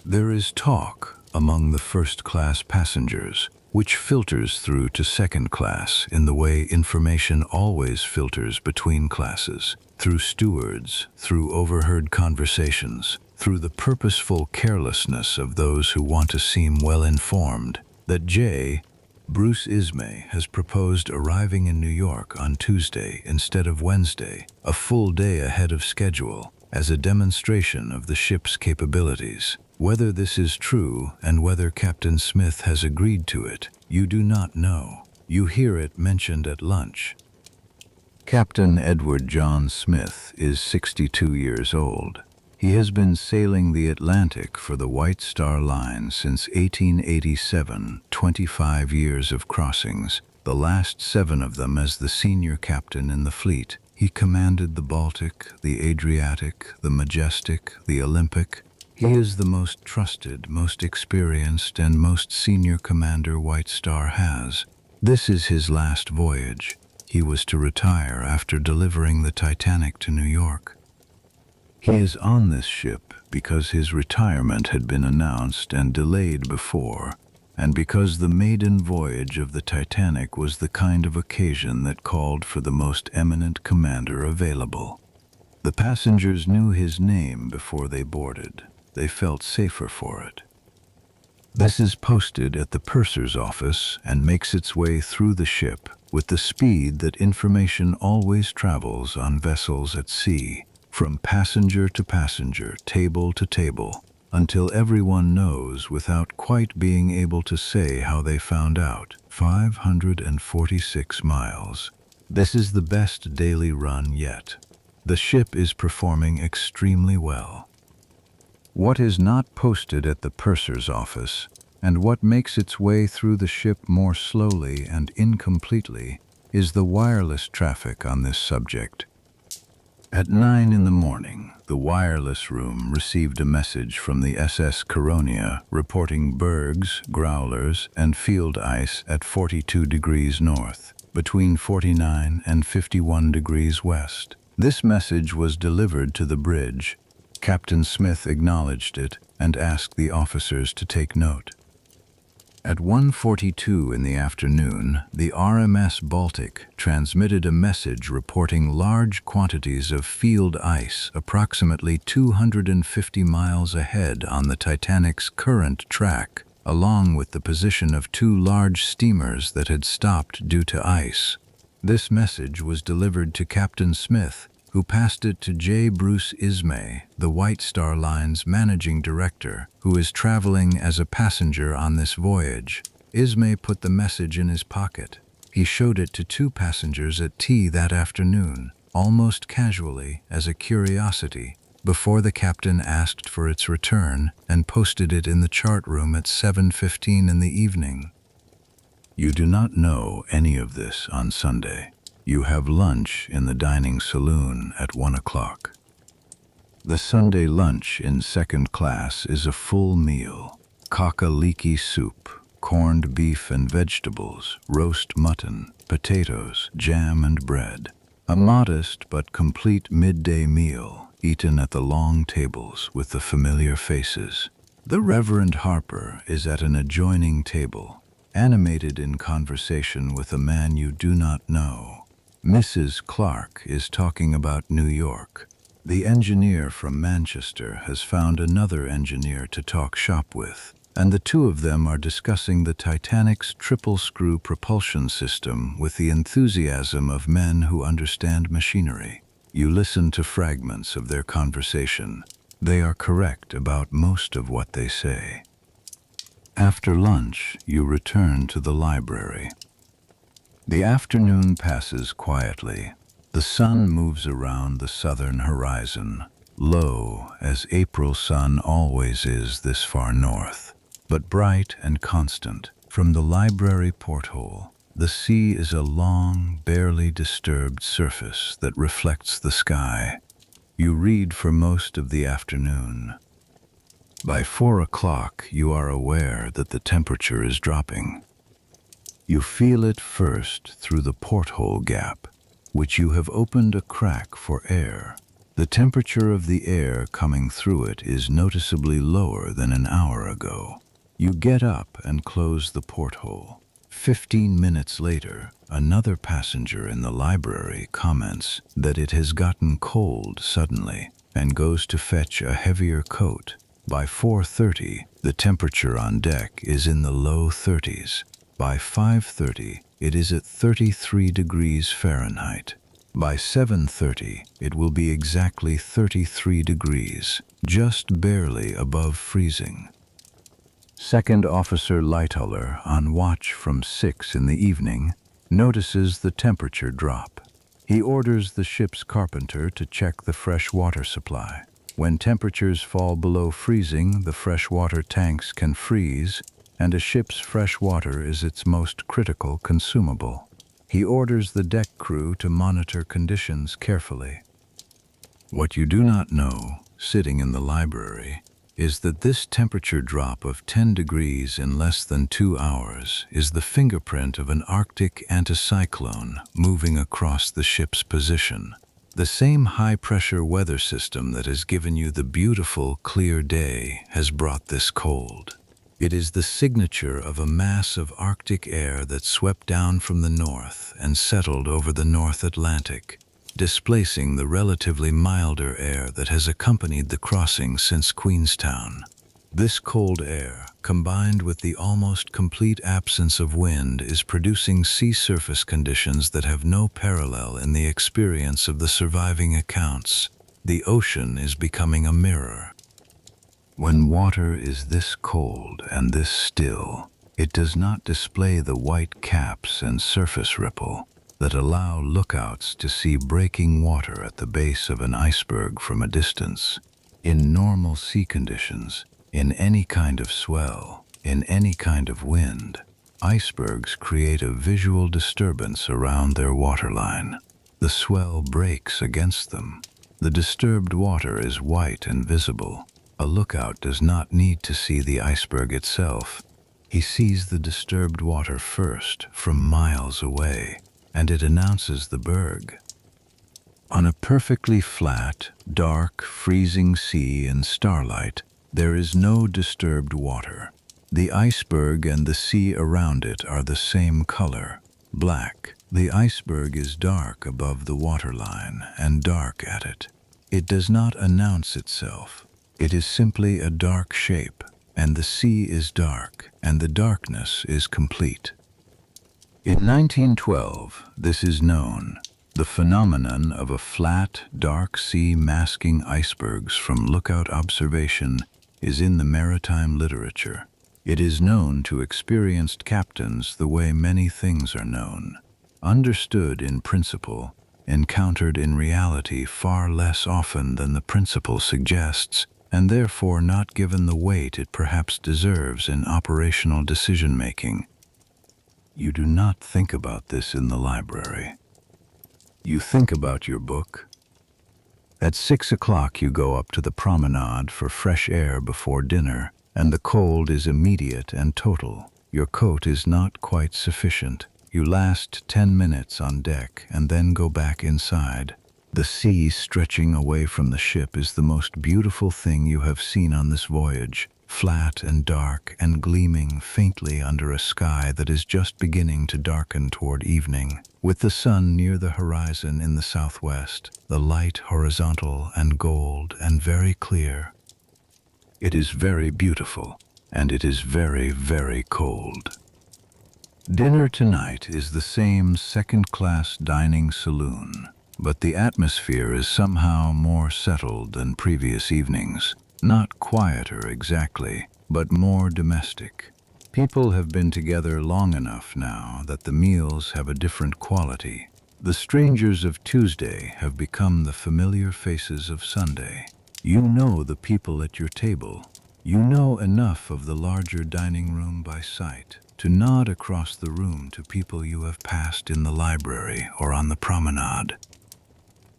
There is talk among the first-class passengers, which filters through to second class in the way information always filters between classes, through stewards, through overheard conversations, through the purposeful carelessness of those who want to seem well-informed, that Bruce Ismay has proposed arriving in New York on Tuesday instead of Wednesday, a full day ahead of schedule, as a demonstration of the ship's capabilities. Whether this is true and whether Captain Smith has agreed to it, you do not know. You hear it mentioned at lunch. Captain Edward John Smith is 62 years old. He has been sailing the Atlantic for the White Star Line since 1887, 25 years of crossings, the last 7 of them as the senior captain in the fleet. He commanded the Baltic, the Adriatic, the Majestic, the Olympic. He is the most trusted, most experienced, and most senior commander White Star has. This is his last voyage. He was to retire after delivering the Titanic to New York. He is on this ship because his retirement had been announced and delayed before, and because the maiden voyage of the Titanic was the kind of occasion that called for the most eminent commander available. The passengers knew his name before they boarded. They felt safer for it. This is posted at the purser's office and makes its way through the ship with the speed that information always travels on vessels at sea, from passenger to passenger, table to table, until everyone knows without quite being able to say how they found out. 546 miles. This is the best daily run yet. The ship is performing extremely well. What is not posted at the purser's office, and what makes its way through the ship more slowly and incompletely, is the wireless traffic on this subject. At 9 in the morning, the wireless room received a message from the SS Caronia reporting bergs, growlers, and field ice at 42 degrees north, between 49 and 51 degrees west. This message was delivered to the bridge. Captain Smith acknowledged it and asked the officers to take note. At 1:42 in the afternoon, the RMS Baltic transmitted a message reporting large quantities of field ice approximately 250 miles ahead on the Titanic's current track, along with the position of 2 large steamers that had stopped due to ice. This message was delivered to Captain Smith, who passed it to J. Bruce Ismay, the White Star Line's managing director, who is traveling as a passenger on this voyage. Ismay put the message in his pocket. He showed it to 2 passengers at tea that afternoon, almost casually, as a curiosity, before the captain asked for its return and posted it in the chart room at 7:15 in the evening. You do not know any of this on Sunday. You have lunch in the dining saloon at 1 o'clock. The Sunday lunch in second class is a full meal: cock-a-leekie soup, corned beef and vegetables, roast mutton, potatoes, jam and bread. A modest but complete midday meal, eaten at the long tables with the familiar faces. The Reverend Harper is at an adjoining table, animated in conversation with a man you do not know. Mrs. Clark is talking about New York. The engineer from Manchester has found another engineer to talk shop with, and the 2 of them are discussing the Titanic's triple-screw propulsion system with the enthusiasm of men who understand machinery. You listen to fragments of their conversation. They are correct about most of what they say. After lunch, you return to the library. The afternoon passes quietly. The sun moves around the southern horizon, low as April sun always is this far north, but bright and constant. From the library porthole, the sea is a long, barely disturbed surface that reflects the sky. You read for most of the afternoon. By 4 o'clock, you are aware that the temperature is dropping. You feel it first through the porthole gap, which you have opened a crack for air. The temperature of the air coming through it is noticeably lower than an hour ago. You get up and close the porthole. 15 minutes later, another passenger in the library comments that it has gotten cold suddenly and goes to fetch a heavier coat. By 4:30, the temperature on deck is in the low 30s. By 5:30, it is at 33 degrees Fahrenheit. By 7:30, it will be exactly 33 degrees, just barely above freezing. Second Officer Lightoller, on watch from 6 in the evening, notices the temperature drop. He orders the ship's carpenter to check the fresh water supply. When temperatures fall below freezing, the freshwater tanks can freeze, and a ship's fresh water is its most critical consumable. He orders the deck crew to monitor conditions carefully. What you do not know, sitting in the library, is that this temperature drop of 10 degrees in less than 2 hours is the fingerprint of an Arctic anticyclone moving across the ship's position. The same high-pressure weather system that has given you the beautiful, clear day has brought this cold. It is the signature of a mass of Arctic air that swept down from the north and settled over the North Atlantic, displacing the relatively milder air that has accompanied the crossing since Queenstown. This cold air, combined with the almost complete absence of wind, is producing sea surface conditions that have no parallel in the experience of the surviving accounts. The ocean is becoming a mirror. When water is this cold and this still, it does not display the white caps and surface ripple that allow lookouts to see breaking water at the base of an iceberg from a distance. In normal sea conditions, in any kind of swell, in any kind of wind, icebergs create a visual disturbance around their waterline. The swell breaks against them. The disturbed water is white and visible. A lookout does not need to see the iceberg itself. He sees the disturbed water first, from miles away, and it announces the berg. On a perfectly flat, dark, freezing sea in starlight, there is no disturbed water. The iceberg and the sea around it are the same color, black. The iceberg is dark above the waterline and dark at it. It does not announce itself. It is simply a dark shape, and the sea is dark, and the darkness is complete. In 1912, this is known. The phenomenon of a flat, dark sea masking icebergs from lookout observation is in the maritime literature. It is known to experienced captains the way many things are known, understood in principle, encountered in reality far less often than the principle suggests, and therefore not given the weight it perhaps deserves in operational decision-making. You do not think about this in the library. You think about your book. At 6 o'clock you go up to the promenade for fresh air before dinner, and the cold is immediate and total. Your coat is not quite sufficient. You last 10 minutes on deck and then go back inside. The sea stretching away from the ship is the most beautiful thing you have seen on this voyage, flat and dark and gleaming faintly under a sky that is just beginning to darken toward evening. With the sun near the horizon in the southwest, the light horizontal and gold and very clear. It is very beautiful, and it is very, very cold. Dinner tonight is the same second-class dining saloon, but the atmosphere is somehow more settled than previous evenings. Not quieter exactly, but more domestic. People have been together long enough now that the meals have a different quality. The strangers of Tuesday have become the familiar faces of Sunday. You know the people at your table. You know enough of the larger dining room by sight to nod across the room to people you have passed in the library or on the promenade.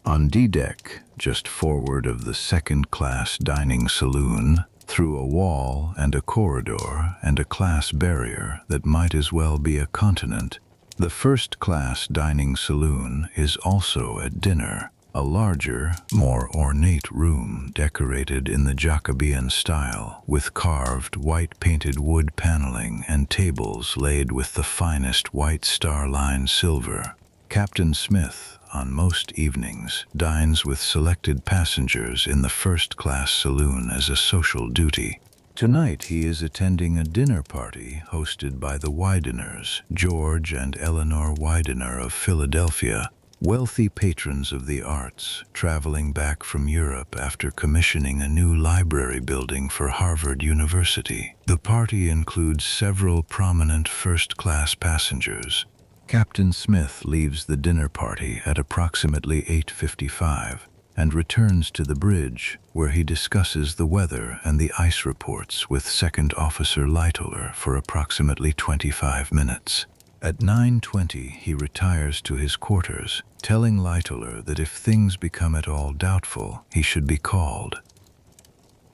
On D-deck, just forward of the second-class dining saloon, through a wall and a corridor and a class barrier that might as well be a continent, the first-class dining saloon is also at dinner, a larger, more ornate room decorated in the Jacobean style, with carved, white-painted wood paneling and tables laid with the finest white star-line silver. Captain Smith, on most evenings, dines with selected passengers in the first-class saloon as a social duty. Tonight he is attending a dinner party hosted by the Wideners, George and Eleanor Widener of Philadelphia, Wealthy patrons of the arts traveling back from Europe after commissioning a new library building for Harvard University. The party includes several prominent first-class passengers. Captain Smith leaves the dinner party at approximately 8:55 and returns to the bridge, where he discusses the weather and the ice reports with Second Officer Lightoller for approximately 25 minutes. At 9:20, he retires to his quarters, telling Lightoller that if things become at all doubtful, he should be called.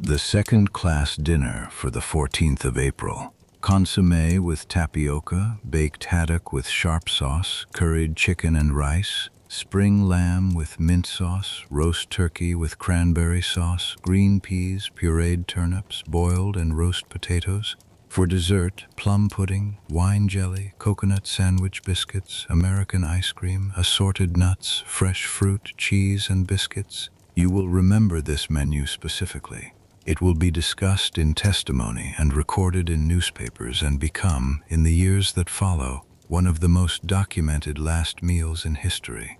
The second-class dinner for the 14th of April. Consommé with tapioca, baked haddock with sharp sauce, curried chicken and rice, spring lamb with mint sauce, roast turkey with cranberry sauce, green peas, pureed turnips, boiled and roast potatoes. For dessert, plum pudding, wine jelly, coconut sandwich biscuits, American ice cream, assorted nuts, fresh fruit, cheese, and biscuits. You will remember this menu specifically. It will be discussed in testimony and recorded in newspapers and become, in the years that follow, one of the most documented last meals in history.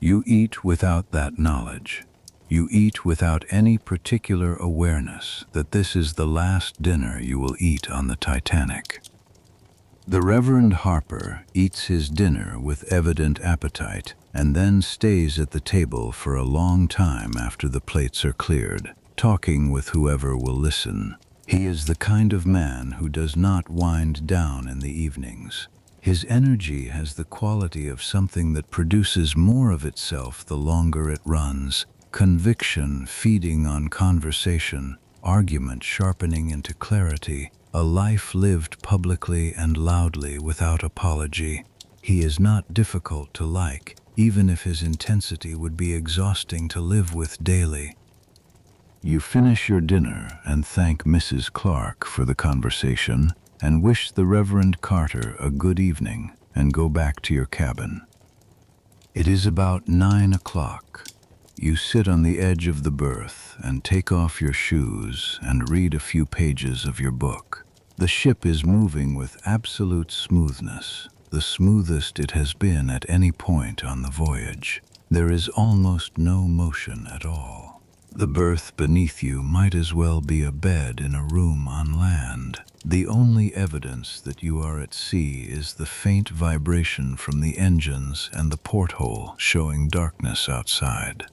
You eat without that knowledge. You eat without any particular awareness that this is the last dinner you will eat on the Titanic. The Reverend Harper eats his dinner with evident appetite and then stays at the table for a long time after the plates are cleared, talking with whoever will listen. He is the kind of man who does not wind down in the evenings. His energy has the quality of something that produces more of itself the longer it runs. Conviction feeding on conversation, argument sharpening into clarity, a life lived publicly and loudly without apology. He is not difficult to like, even if his intensity would be exhausting to live with daily. You finish your dinner and thank Mrs. Clark for the conversation and wish the Reverend Carter a good evening and go back to your cabin. It is about 9 o'clock. You sit on the edge of the berth and take off your shoes and read a few pages of your book. The ship is moving with absolute smoothness, the smoothest it has been at any point on the voyage. There is almost no motion at all. The berth beneath you might as well be a bed in a room on land. The only evidence that you are at sea is the faint vibration from the engines and the porthole showing darkness outside.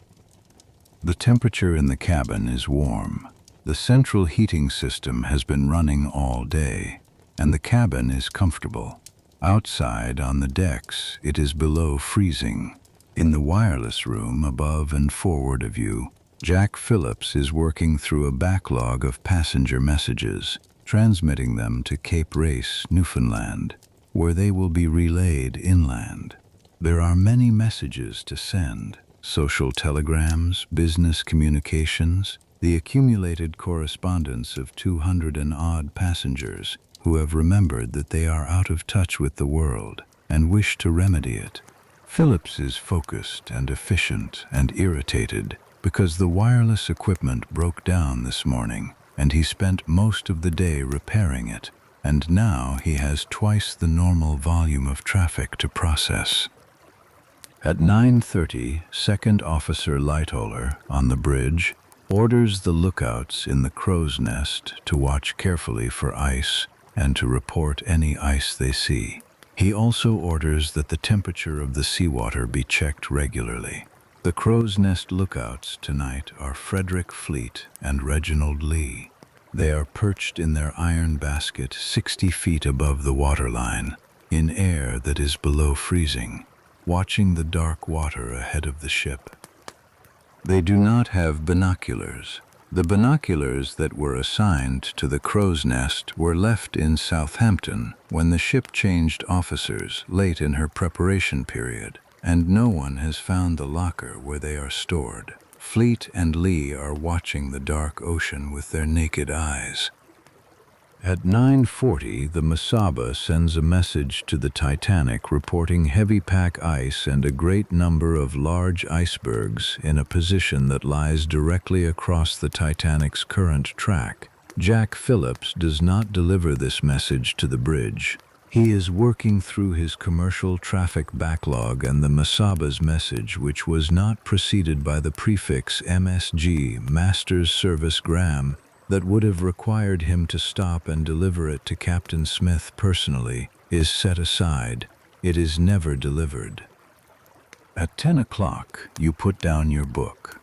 The temperature in the cabin is warm. The central heating system has been running all day, and the cabin is comfortable. Outside on the decks, it is below freezing. In the wireless room above and forward of you, Jack Phillips is working through a backlog of passenger messages, transmitting them to Cape Race, Newfoundland, where they will be relayed inland. There are many messages to send. Social telegrams, business communications, the accumulated correspondence of 200 and odd passengers who have remembered that they are out of touch with the world and wish to remedy it. Phillips is focused and efficient and irritated because the wireless equipment broke down this morning and he spent most of the day repairing it, and now he has twice the normal volume of traffic to process. At 9:30, Second Officer Lightoller, on the bridge, orders the lookouts in the crow's nest to watch carefully for ice and to report any ice they see. He also orders that the temperature of the seawater be checked regularly. The crow's nest lookouts tonight are Frederick Fleet and Reginald Lee. They are perched in their iron basket 60 feet above the waterline, in air that is below freezing, watching the dark water ahead of the ship. They do not have binoculars. The binoculars that were assigned to the crow's nest were left in Southampton when the ship changed officers late in her preparation period, and no one has found the locker where they are stored. Fleet and Lee are watching the dark ocean with their naked eyes. At 9:40, the Mesaba sends a message to the Titanic reporting heavy pack ice and a great number of large icebergs in a position that lies directly across the Titanic's current track. Jack Phillips does not deliver this message to the bridge. He is working through his commercial traffic backlog and the Masaba's message, which was not preceded by the prefix MSG, Master's Service Gram, that would have required him to stop and deliver it to Captain Smith personally, is set aside. It is never delivered. At 10 o'clock, you put down your book.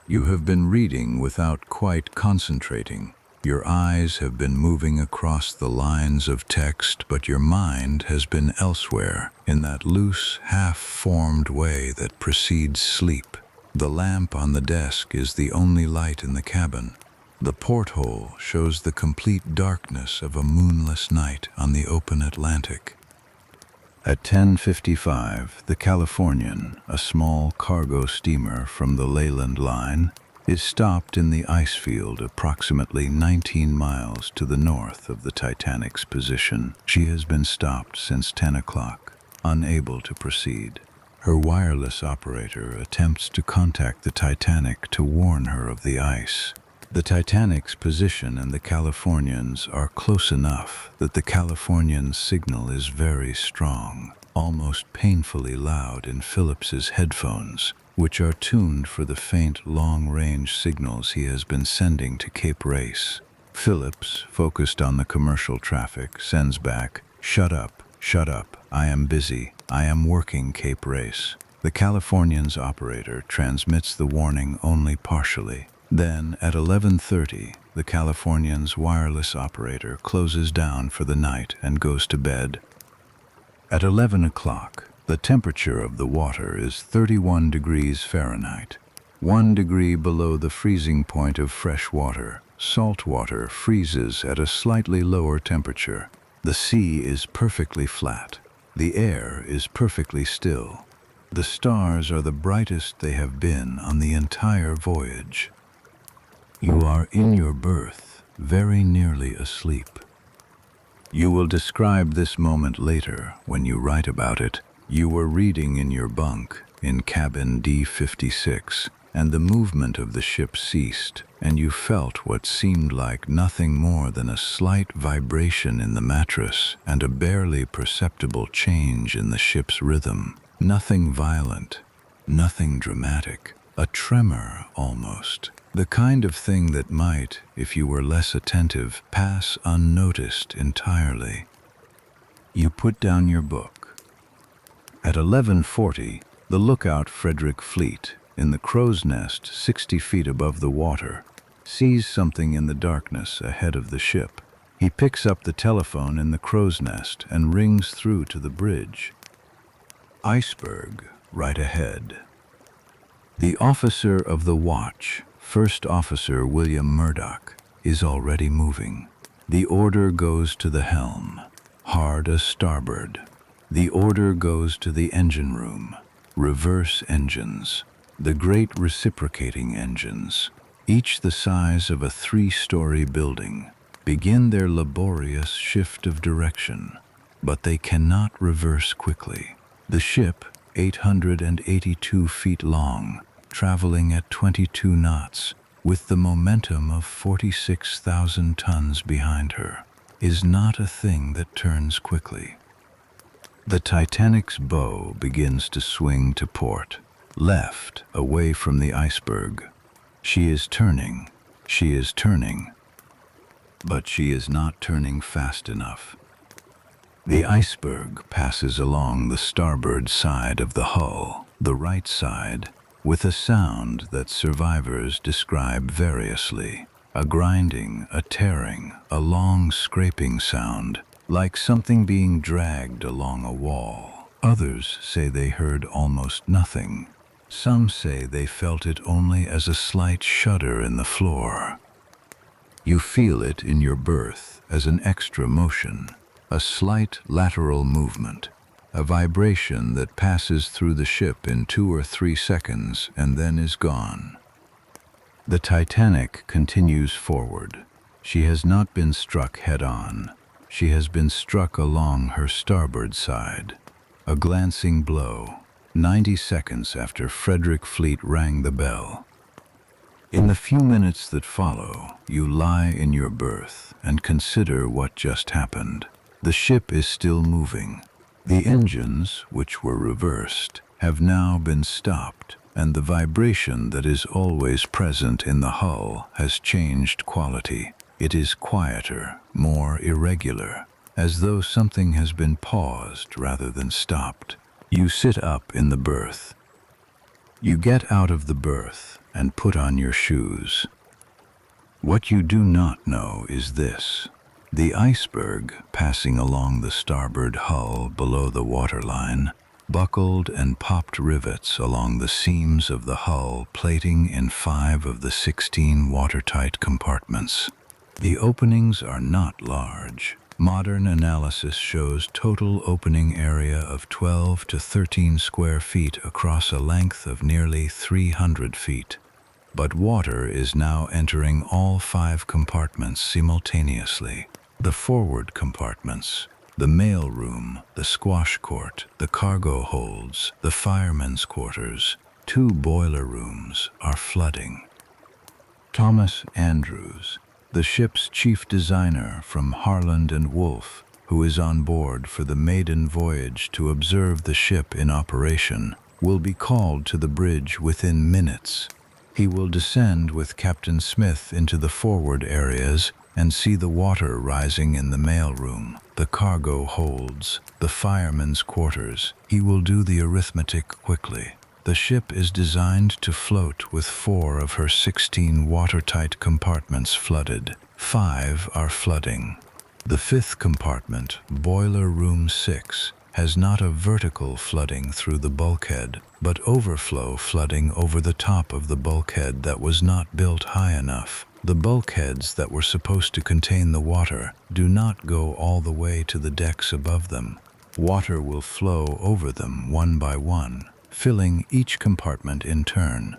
You have been reading without quite concentrating. Your eyes have been moving across the lines of text, but your mind has been elsewhere, in that loose, half-formed way that precedes sleep. The lamp on the desk is the only light in the cabin. The porthole shows the complete darkness of a moonless night on the open Atlantic. At 10:55, the Californian, a small cargo steamer from the Leyland Line, is stopped in the ice field approximately 19 miles to the north of the Titanic's position. She has been stopped since 10 o'clock, unable to proceed. Her wireless operator attempts to contact the Titanic to warn her of the ice. The Titanic's position and the Californian's are close enough that the Californian's signal is very strong, almost painfully loud in Phillips's headphones, which are tuned for the faint long-range signals he has been sending to Cape Race. Phillips, focused on the commercial traffic, sends back, shut up, I am busy, I am working Cape Race." The Californian's operator transmits the warning only partially. Then, at 11:30, the Californian's wireless operator closes down for the night and goes to bed. At 11 o'clock, the temperature of the water is 31 degrees Fahrenheit, 1 degree below the freezing point of fresh water. Salt water freezes at a slightly lower temperature. The sea is perfectly flat. The air is perfectly still. The stars are the brightest they have been on the entire voyage. You are in your berth, very nearly asleep. You will describe this moment later when you write about it. You were reading in your bunk in cabin D56, and the movement of the ship ceased, and you felt what seemed like nothing more than a slight vibration in the mattress and a barely perceptible change in the ship's rhythm. Nothing violent, nothing dramatic, a tremor almost. The kind of thing that might, if you were less attentive, pass unnoticed entirely. You put down your book. At 11:40, the lookout Frederick Fleet, in the crow's nest 60 feet above the water, sees something in the darkness ahead of the ship. He picks up the telephone in the crow's nest and rings through to the bridge. Iceberg, right ahead. The officer of the watch, First Officer William Murdoch, is already moving. The order goes to the helm, hard a starboard. The order goes to the engine room, reverse engines, the great reciprocating engines, each the size of a 3-story building, begin their laborious shift of direction, but they cannot reverse quickly. The ship, 882 feet long, traveling at 22 knots, with the momentum of 46,000 tons behind her, is not a thing that turns quickly. The Titanic's bow begins to swing to port, left, away from the iceberg. She is turning, but she is not turning fast enough. The iceberg passes along the starboard side of the hull, the right side, with a sound that survivors describe variously. A grinding, a tearing, a long scraping sound, like something being dragged along a wall. Others say they heard almost nothing. Some say they felt it only as a slight shudder in the floor. You feel it in your berth as an extra motion, a slight lateral movement, a vibration that passes through the ship in 2 or 3 seconds and then is gone. The Titanic continues forward. She has not been struck head-on. She has been struck along her starboard side. A glancing blow, 90 seconds after Frederick Fleet rang the bell. In the few minutes that follow, you lie in your berth and consider what just happened. The ship is still moving. The engines, which were reversed, have now been stopped, and the vibration that is always present in the hull has changed quality. It is quieter, more irregular, as though something has been paused rather than stopped. You sit up in the berth. You get out of the berth and put on your shoes. What you do not know is this. The iceberg passing along the starboard hull below the waterline buckled and popped rivets along the seams of the hull plating in 5 of the 16 watertight compartments. The openings are not large. Modern analysis shows total opening area of 12 to 13 square feet across a length of nearly 300 feet. But water is now entering all 5 compartments simultaneously. The forward compartments, the mail room, the squash court, the cargo holds, the firemen's quarters, 2 boiler rooms are flooding. Thomas Andrews, the ship's chief designer from Harland and Wolff, who is on board for the maiden voyage to observe the ship in operation, will be called to the bridge within minutes. He will descend with Captain Smith into the forward areas and see the water rising in the mail room, the cargo holds, the firemen's quarters. He will do the arithmetic quickly. The ship is designed to float with 4 of her 16 watertight compartments flooded. 5 are flooding. The 5th compartment, Boiler Room 6, has not a vertical flooding through the bulkhead, but overflow flooding over the top of the bulkhead that was not built high enough. The bulkheads that were supposed to contain the water do not go all the way to the decks above them. Water will flow over them one by one, filling each compartment in turn.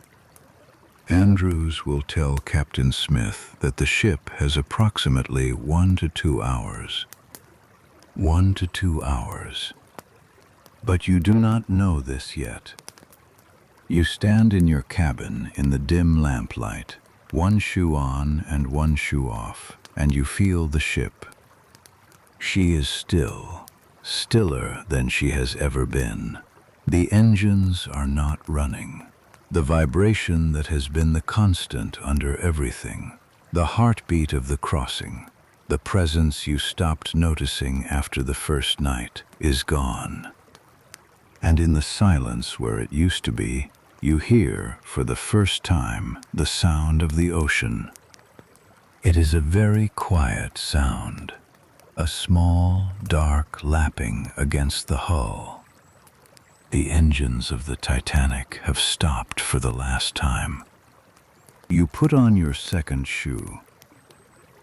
Andrews will tell Captain Smith that the ship has approximately 1 to 2 hours. 1 to 2 hours. But you do not know this yet. You stand in your cabin in the dim lamplight, 1 shoe on and 1 shoe off, and you feel the ship. She is still, stiller than she has ever been. The engines are not running. The vibration that has been the constant under everything, the heartbeat of the crossing, the presence you stopped noticing after the first night, is gone. And in the silence where it used to be, you hear, for the first time, the sound of the ocean. It is a very quiet sound, a small, dark lapping against the hull. The engines of the Titanic have stopped for the last time. You put on your 2nd shoe.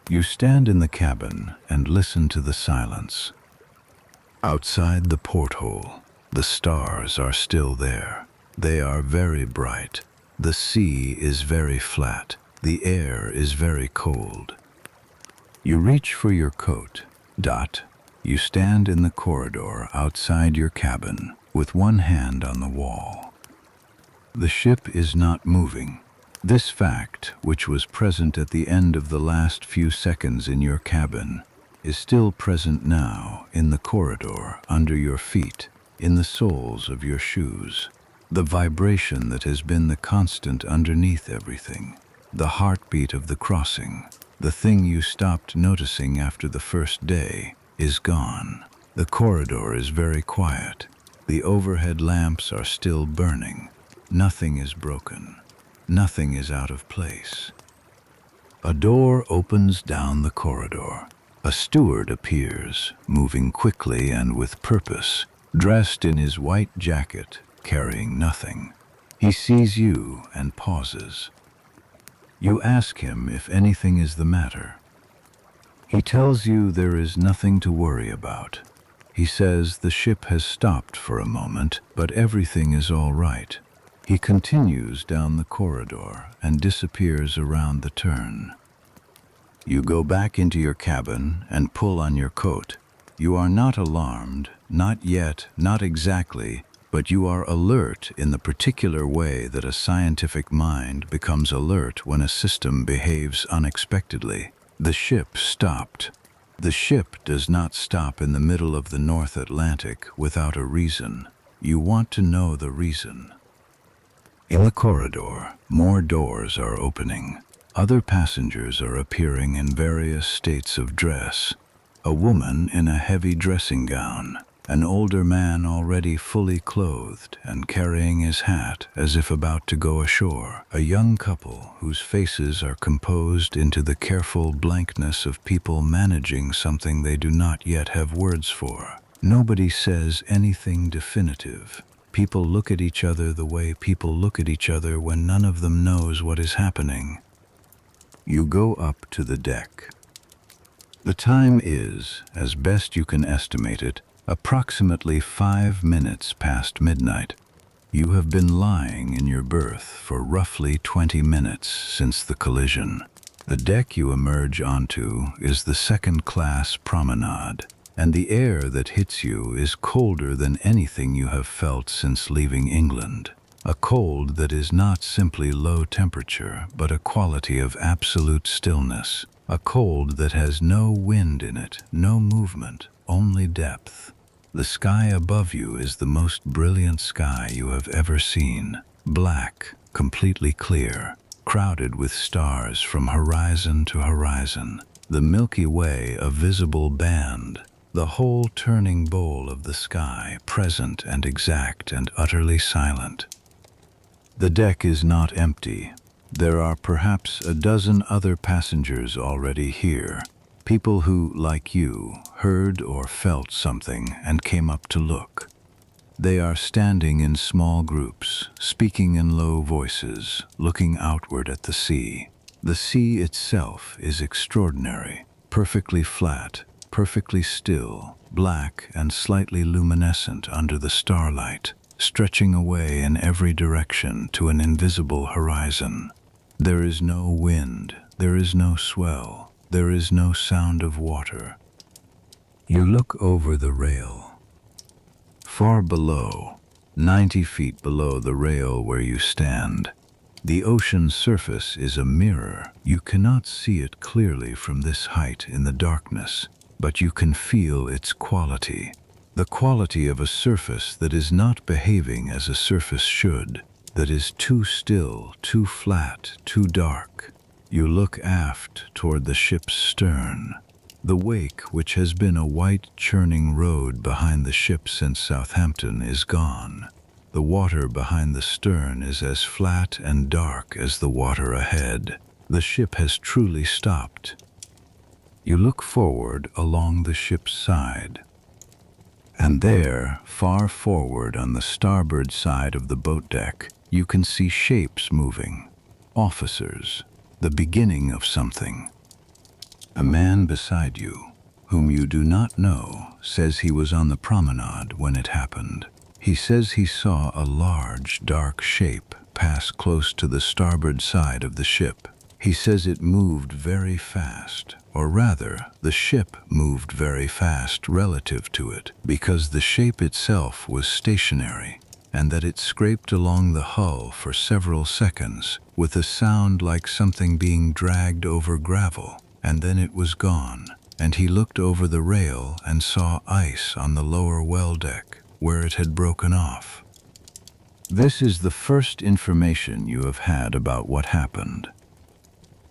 You stand in the cabin and listen to the silence. Outside the porthole, the stars are still there. They are very bright. The sea is very flat. The air is very cold. You reach for your coat. You stand in the corridor outside your cabin with one hand on the wall. The ship is not moving. This fact, which was present at the end of the last few seconds in your cabin, is still present now in the corridor, under your feet, in the soles of your shoes. The vibration that has been the constant underneath everything, the heartbeat of the crossing, the thing you stopped noticing after the first day, is gone. The corridor is very quiet. The overhead lamps are still burning. Nothing is broken. Nothing is out of place. A door opens down the corridor. A steward appears, moving quickly and with purpose, dressed in his white jacket, carrying nothing. He sees you and pauses. You ask him if anything is the matter. He tells you there is nothing to worry about. He says the ship has stopped for a moment, but everything is all right. He continues down the corridor and disappears around the turn. You go back into your cabin and pull on your coat. You are not alarmed, not yet, not exactly, but you are alert in the particular way that a scientific mind becomes alert when a system behaves unexpectedly. The ship stopped. The ship does not stop in the middle of the North Atlantic without a reason. You want to know the reason. In the corridor, more doors are opening. Other passengers are appearing in various states of dress. A woman in a heavy dressing gown, an older man already fully clothed and carrying his hat as if about to go ashore, a young couple whose faces are composed into the careful blankness of people managing something they do not yet have words for. Nobody says anything definitive. People look at each other the way people look at each other when none of them knows what is happening. You go up to the deck. The time is, as best you can estimate it, approximately 5 minutes past midnight. You have been lying in your berth for roughly 20 minutes since the collision. The deck you emerge onto is the second-class promenade, and the air that hits you is colder than anything you have felt since leaving England. A cold that is not simply low temperature, but a quality of absolute stillness. A cold that has no wind in it, no movement, only depth. The sky above you is the most brilliant sky you have ever seen. Black, completely clear, crowded with stars from horizon to horizon. The Milky Way a visible band. The whole turning bowl of the sky present and exact and utterly silent. The deck is not empty. There are perhaps a dozen other passengers already here, people who, like you, heard or felt something and came up to look. They are standing in small groups, speaking in low voices, looking outward at the sea. The sea itself is extraordinary, perfectly flat, perfectly still, black and slightly luminescent under the starlight, stretching away in every direction to an invisible horizon. There is no wind, there is no swell, there is no sound of water. You look over the rail. Far below, 90 feet below the rail where you stand, the ocean's surface is a mirror. You cannot see it clearly from this height in the darkness, but you can feel its quality. The quality of a surface that is not behaving as a surface should, that is too still, too flat, too dark. You look aft toward the ship's stern. The wake, which has been a white churning road behind the ship since Southampton, is gone. The water behind the stern is as flat and dark as the water ahead. The ship has truly stopped. You look forward along the ship's side. And there, far forward on the starboard side of the boat deck, you can see shapes moving. Officers, the beginning of something. A man beside you, whom you do not know, says he was on the promenade when it happened. He says he saw a large, dark shape pass close to the starboard side of the ship. He says it moved very fast, or rather, the ship moved very fast relative to it, because the shape itself was stationary, and that it scraped along the hull for several seconds, with a sound like something being dragged over gravel, and then it was gone, and he looked over the rail and saw ice on the lower well deck, where it had broken off. This is the first information you have had about what happened.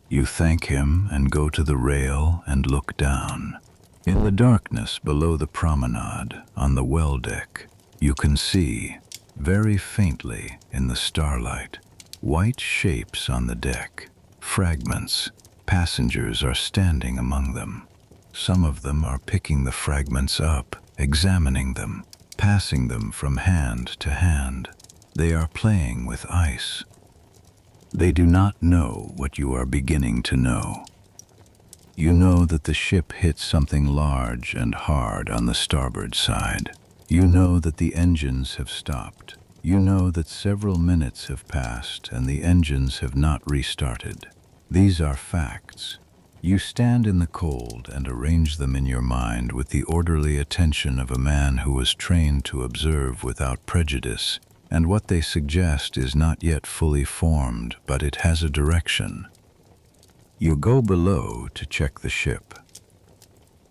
You thank him and go to the rail and look down. In the darkness below the promenade, on the well deck, you can see, very faintly in the starlight, white shapes on the deck, fragments. Passengers are standing among them. Some of them are picking the fragments up, examining them, passing them from hand to hand. They are playing with ice. They do not know what you are beginning to know. You know that the ship hit something large and hard on the starboard side. You know that the engines have stopped. You know that several minutes have passed and the engines have not restarted. These are facts. You stand in the cold and arrange them in your mind with the orderly attention of a man who was trained to observe without prejudice, and what they suggest is not yet fully formed, but it has a direction. You go below to check the ship.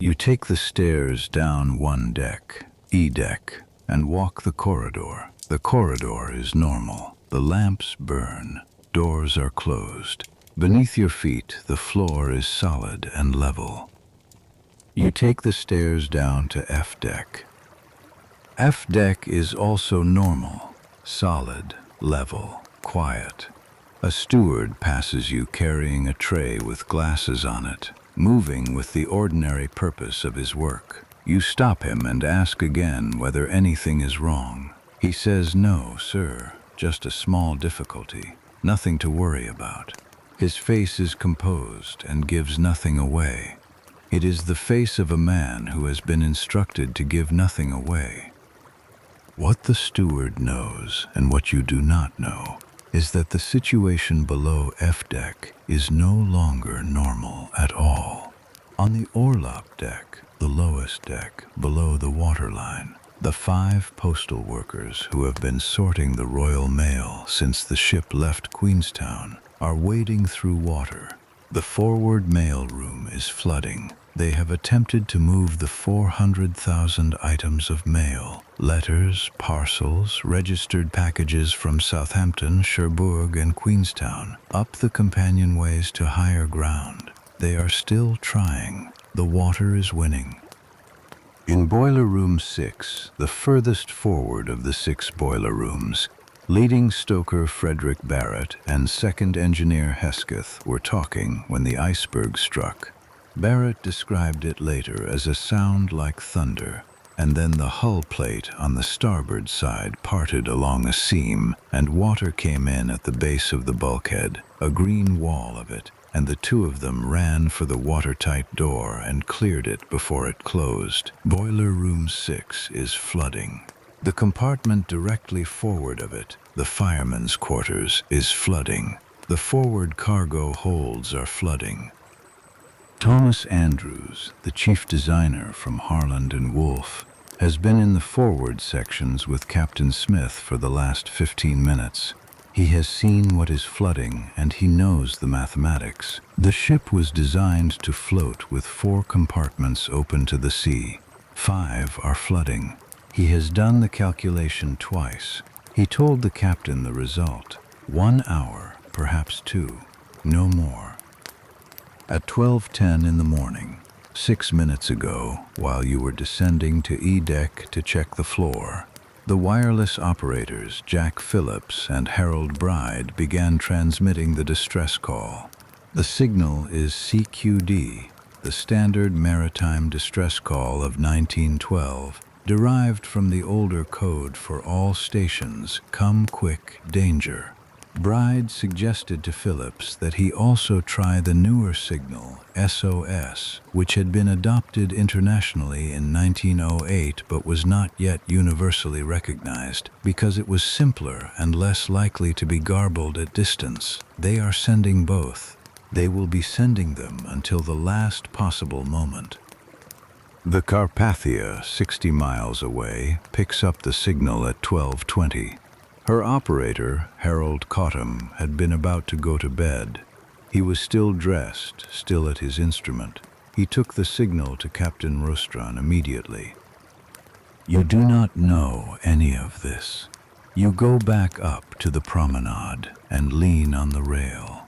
You take the stairs down one deck, E deck, and walk the corridor. The corridor is normal. The lamps burn. Doors are closed. Beneath your feet, the floor is solid and level. You take the stairs down to F deck. F deck is also normal, solid, level, quiet. A steward passes you carrying a tray with glasses on it, moving with the ordinary purpose of his work. You stop him and ask again whether anything is wrong. He says, "No, sir, just a small difficulty, nothing to worry about." His face is composed and gives nothing away. It is the face of a man who has been instructed to give nothing away. What the steward knows, and what you do not know, is that the situation below F deck is no longer normal at all. On the orlop deck, the lowest deck below the waterline, the 5 postal workers who have been sorting the Royal Mail since the ship left Queenstown are wading through water. The forward mail room is flooding. They have attempted to move the 400,000 items of mail, letters, parcels, registered packages from Southampton, Cherbourg and Queenstown, up the companionways to higher ground. They are still trying. The water is winning. In Boiler Room 6, the furthest forward of the 6 boiler rooms, leading stoker Frederick Barrett and second engineer Hesketh were talking when the iceberg struck. Barrett described it later as a sound like thunder, and then the hull plate on the starboard side parted along a seam, and water came in at the base of the bulkhead, a green wall of it, and the 2 of them ran for the watertight door and cleared it before it closed. Boiler Room 6 is flooding. The compartment directly forward of it, the firemen's quarters, is flooding. The forward cargo holds are flooding. Thomas Andrews, the chief designer from Harland and Wolff, has been in the forward sections with Captain Smith for the last 15 minutes. He has seen what is flooding and he knows the mathematics. The ship was designed to float with 4 compartments open to the sea. 5 are flooding. He has done the calculation twice. He told the captain the result. 1 hour, perhaps 2, no more. At 12:10 in the morning, 6 minutes ago, while you were descending to E deck to check the floor, the wireless operators Jack Phillips and Harold Bride began transmitting the distress call. The signal is CQD, the standard maritime distress call of 1912, derived from the older code for all stations, "Come quick, danger." Bride suggested to Phillips that he also try the newer signal, SOS, which had been adopted internationally in 1908 but was not yet universally recognized because it was simpler and less likely to be garbled at distance. They are sending both. They will be sending them until the last possible moment. The Carpathia, 60 miles away, picks up the signal at 12:20. Her operator, Harold Cottam, had been about to go to bed. He was still dressed, still at his instrument. He took the signal to Captain Rostron immediately. "You do not know any of this. You go back up to the promenade and lean on the rail."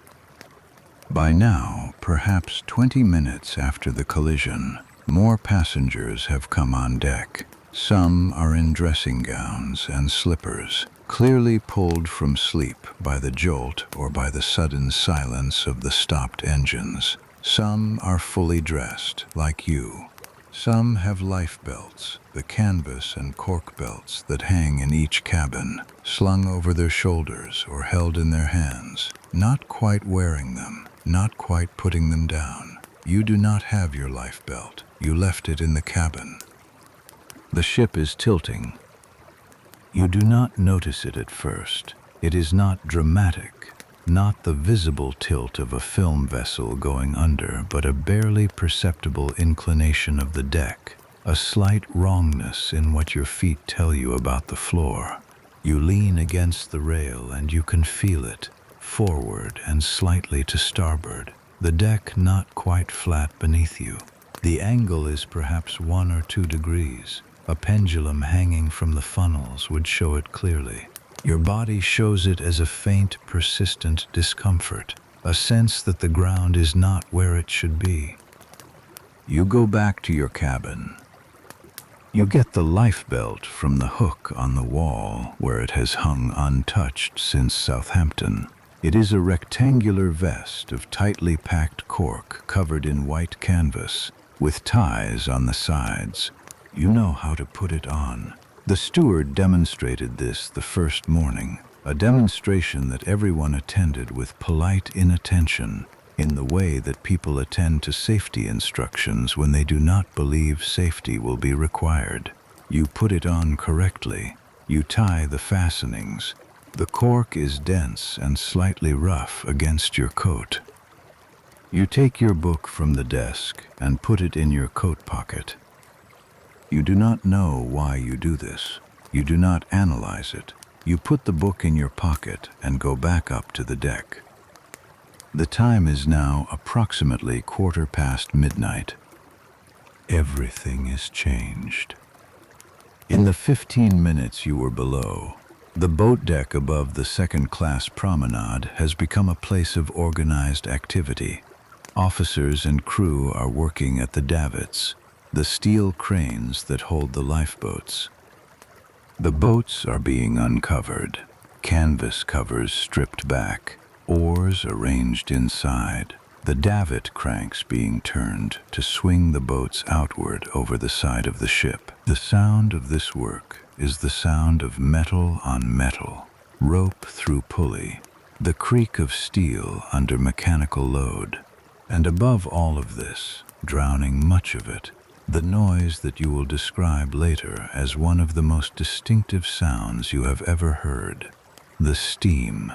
By now, perhaps 20 minutes after the collision, more passengers have come on deck. Some are in dressing gowns and slippers, clearly pulled from sleep by the jolt or by the sudden silence of the stopped engines. Some are fully dressed, like you. Some have life belts, the canvas and cork belts that hang in each cabin, slung over their shoulders or held in their hands, not quite wearing them, not quite putting them down. You do not have your life belt. You left it in the cabin. The ship is tilting. You do not notice it at first. It is not dramatic, not the visible tilt of a film vessel going under, but a barely perceptible inclination of the deck, a slight wrongness in what your feet tell you about the floor. You lean against the rail and you can feel it, forward and slightly to starboard, the deck not quite flat beneath you. The angle is perhaps 1 or 2 degrees. A pendulum hanging from the funnels would show it clearly. Your body shows it as a faint, persistent discomfort, a sense that the ground is not where it should be. You go back to your cabin. You get the life belt from the hook on the wall where it has hung untouched since Southampton. It is a rectangular vest of tightly packed cork covered in white canvas, with ties on the sides. You know how to put it on. The steward demonstrated this the first morning, a demonstration that everyone attended with polite inattention, in the way that people attend to safety instructions when they do not believe safety will be required. You put it on correctly. You tie the fastenings. The cork is dense and slightly rough against your coat. You take your book from the desk and put it in your coat pocket. You do not know why you do this. You do not analyze it. You put the book in your pocket and go back up to the deck. The time is now approximately midnight. Everything is changed. In the 15 minutes you were below, the boat deck above the second-class promenade has become a place of organized activity. Officers and crew are working at the davits, the steel cranes that hold the lifeboats. The boats are being uncovered, canvas covers stripped back, oars arranged inside, the davit cranks being turned to swing the boats outward over the side of the ship. The sound of this work is the sound of metal on metal, rope through pulley, the creak of steel under mechanical load, and above all of this, drowning much of it, the noise that you will describe later as one of the most distinctive sounds you have ever heard, the steam.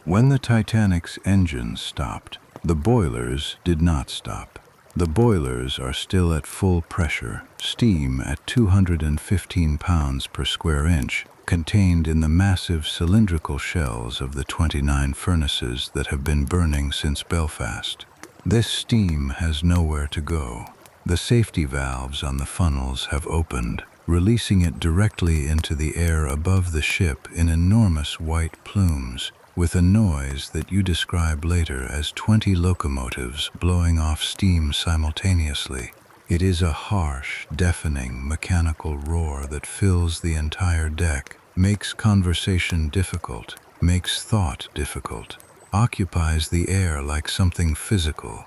When the Titanic's engines stopped, the boilers did not stop. The boilers are still at full pressure, steam at 215 pounds per square inch, contained in the massive cylindrical shells of the 29 furnaces that have been burning since Belfast. This steam has nowhere to go. The safety valves on the funnels have opened, releasing it directly into the air above the ship in enormous white plumes, with a noise that you describe later as 20 locomotives blowing off steam simultaneously. It is a harsh, deafening, mechanical roar that fills the entire deck, makes conversation difficult, makes thought difficult, occupies the air like something physical.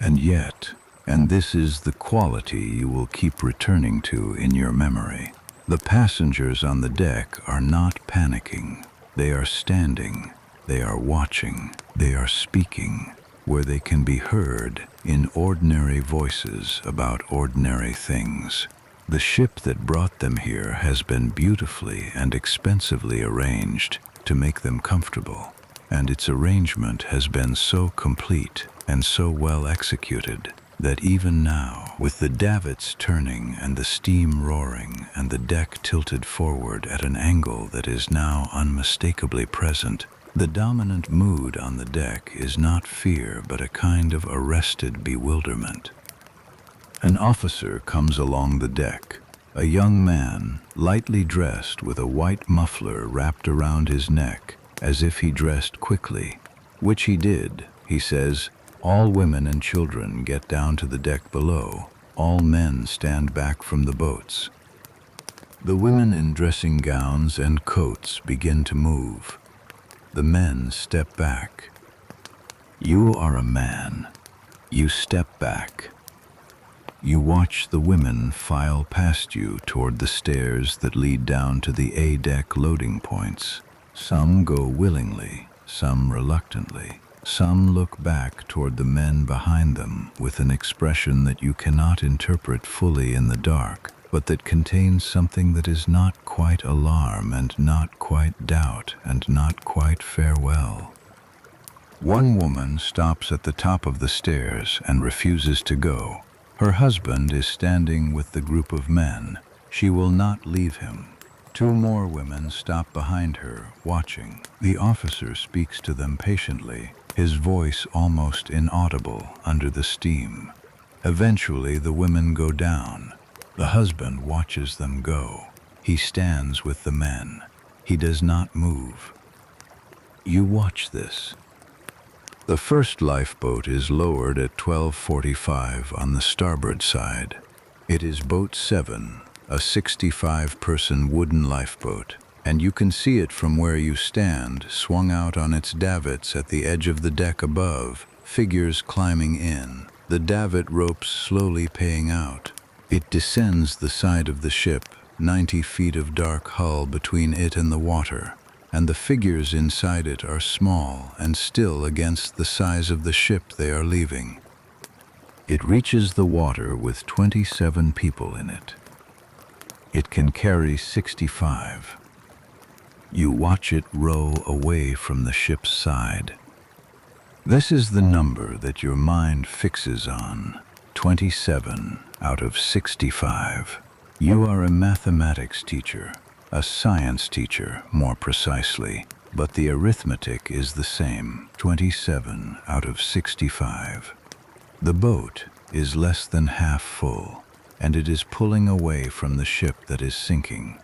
And yet, and this is the quality you will keep returning to in your memory, the passengers on the deck are not panicking. They are standing, they are watching, they are speaking, where they can be heard in ordinary voices about ordinary things. The ship that brought them here has been beautifully and expensively arranged to make them comfortable, and its arrangement has been so complete and so well executed that even now, with the davits turning and the steam roaring and the deck tilted forward at an angle that is now unmistakably present, the dominant mood on the deck is not fear but a kind of arrested bewilderment. An officer comes along the deck, a young man, lightly dressed with a white muffler wrapped around his neck, as if he dressed quickly, which he did. He says, "All women and children get down to the deck below. All men stand back from the boats." The women in dressing gowns and coats begin to move. The men step back. You are a man. You step back. You watch the women file past you toward the stairs that lead down to the A-deck loading points. Some go willingly, some reluctantly. Some look back toward the men behind them with an expression that you cannot interpret fully in the dark, but that contains something that is not quite alarm and not quite doubt and not quite farewell. One woman stops at the top of the stairs and refuses to go. Her husband is standing with the group of men. She will not leave him. Two more women stop behind her, watching. The officer speaks to them patiently, his voice almost inaudible under the steam. Eventually, the women go down. The husband watches them go. He stands with the men. He does not move. You watch this. The first lifeboat is lowered at 12:45 on the starboard side. It is Boat 7, a 65-person wooden lifeboat, and you can see it from where you stand, swung out on its davits at the edge of the deck above, figures climbing in, the davit ropes slowly paying out. It descends the side of the ship, 90 feet of dark hull between it and the water, and the figures inside it are small and still against the size of the ship they are leaving. It reaches the water with 27 people in it. It can carry 65. You watch it row away from the ship's side. This is the number that your mind fixes on, 27 out of 65. You are a mathematics teacher, a science teacher more precisely, but the arithmetic is the same, 27 out of 65. The boat is less than half full, and it is pulling away from the ship that is sinking.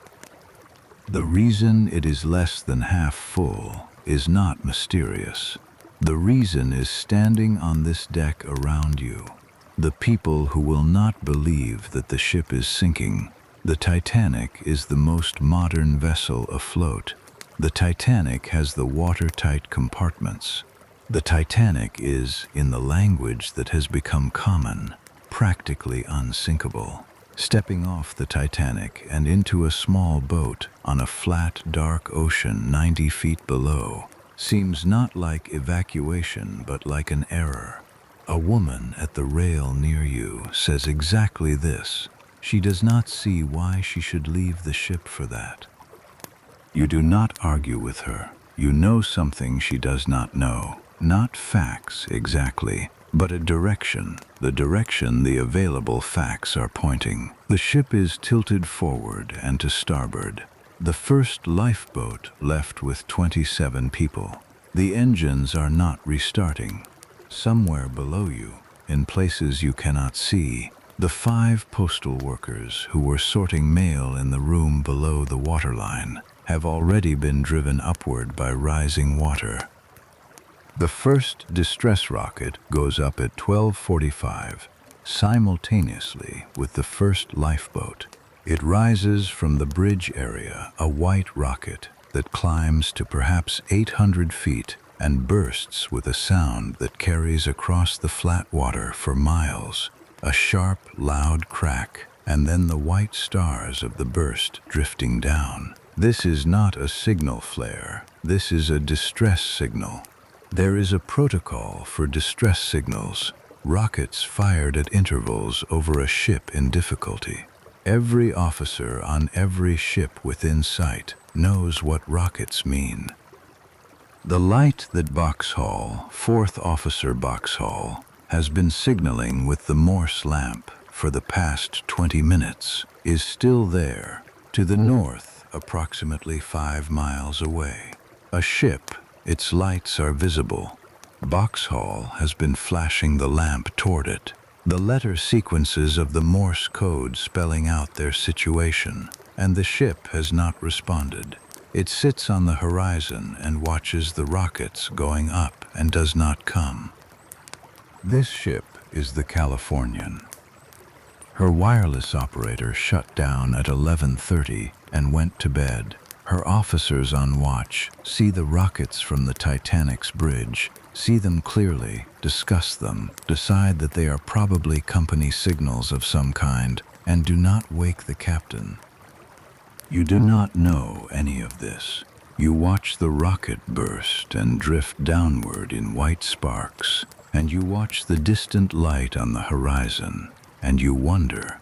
The reason it is less than half full is not mysterious. The reason is standing on this deck around you. The people who will not believe that the ship is sinking. The Titanic is the most modern vessel afloat. The Titanic has the watertight compartments. The Titanic is, in the language that has become common, practically unsinkable. Stepping off the Titanic and into a small boat on a flat, dark ocean 90 feet below seems not like evacuation but like an error. A woman at the rail near you says exactly this. She does not see why she should leave the ship for that. You do not argue with her. You know something she does not know. Not facts exactly, but a direction. The direction the available facts are pointing. The ship is tilted forward and to starboard. The first lifeboat left with 27 people. The engines are not restarting. Somewhere below you, in places you cannot see, the 5 postal workers who were sorting mail in the room below the waterline have already been driven upward by rising water. The first distress rocket goes up at 12:45, simultaneously with the first lifeboat. It rises from the bridge area, a white rocket that climbs to perhaps 800 feet and bursts with a sound that carries across the flat water for miles. A sharp, loud crack, and then the white stars of the burst drifting down. This is not a signal flare. This is a distress signal. There is a protocol for distress signals, rockets fired at intervals over a ship in difficulty. Every officer on every ship within sight knows what rockets mean. The light that Boxhall, 4th Officer Boxhall, has been signaling with the Morse lamp for the past 20 minutes is still there, to the north, approximately 5 miles away. A ship. Its lights are visible. Boxhall has been flashing the lamp toward it, the letter sequences of the Morse code spelling out their situation, and the ship has not responded. It sits on the horizon and watches the rockets going up and does not come. This ship is the Californian. Her wireless operator shut down at 11:30 and went to bed. Her officers on watch see the rockets from the Titanic's bridge, see them clearly, discuss them, decide that they are probably company signals of some kind, and do not wake the captain. You do not know any of this. You watch the rocket burst and drift downward in white sparks, and you watch the distant light on the horizon, and you wonder.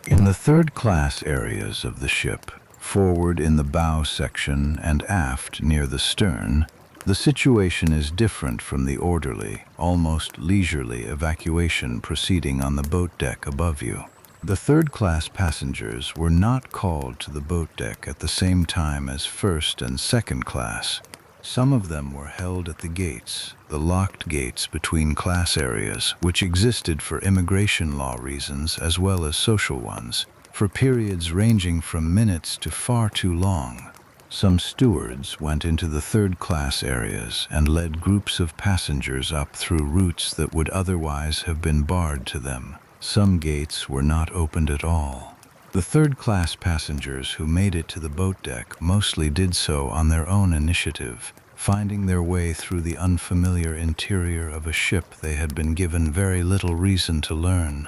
In the third-class areas of the ship, forward in the bow section and aft near the stern, the situation is different from the orderly, almost leisurely evacuation proceeding on the boat deck above you. The third-class passengers were not called to the boat deck at the same time as first and second class. Some of them were held at the gates, the locked gates between class areas, which existed for immigration law reasons as well as social ones, for periods ranging from minutes to far too long. Some stewards went into the third-class areas and led groups of passengers up through routes that would otherwise have been barred to them. Some gates were not opened at all. The third-class passengers who made it to the boat deck mostly did so on their own initiative, finding their way through the unfamiliar interior of a ship they had been given very little reason to learn.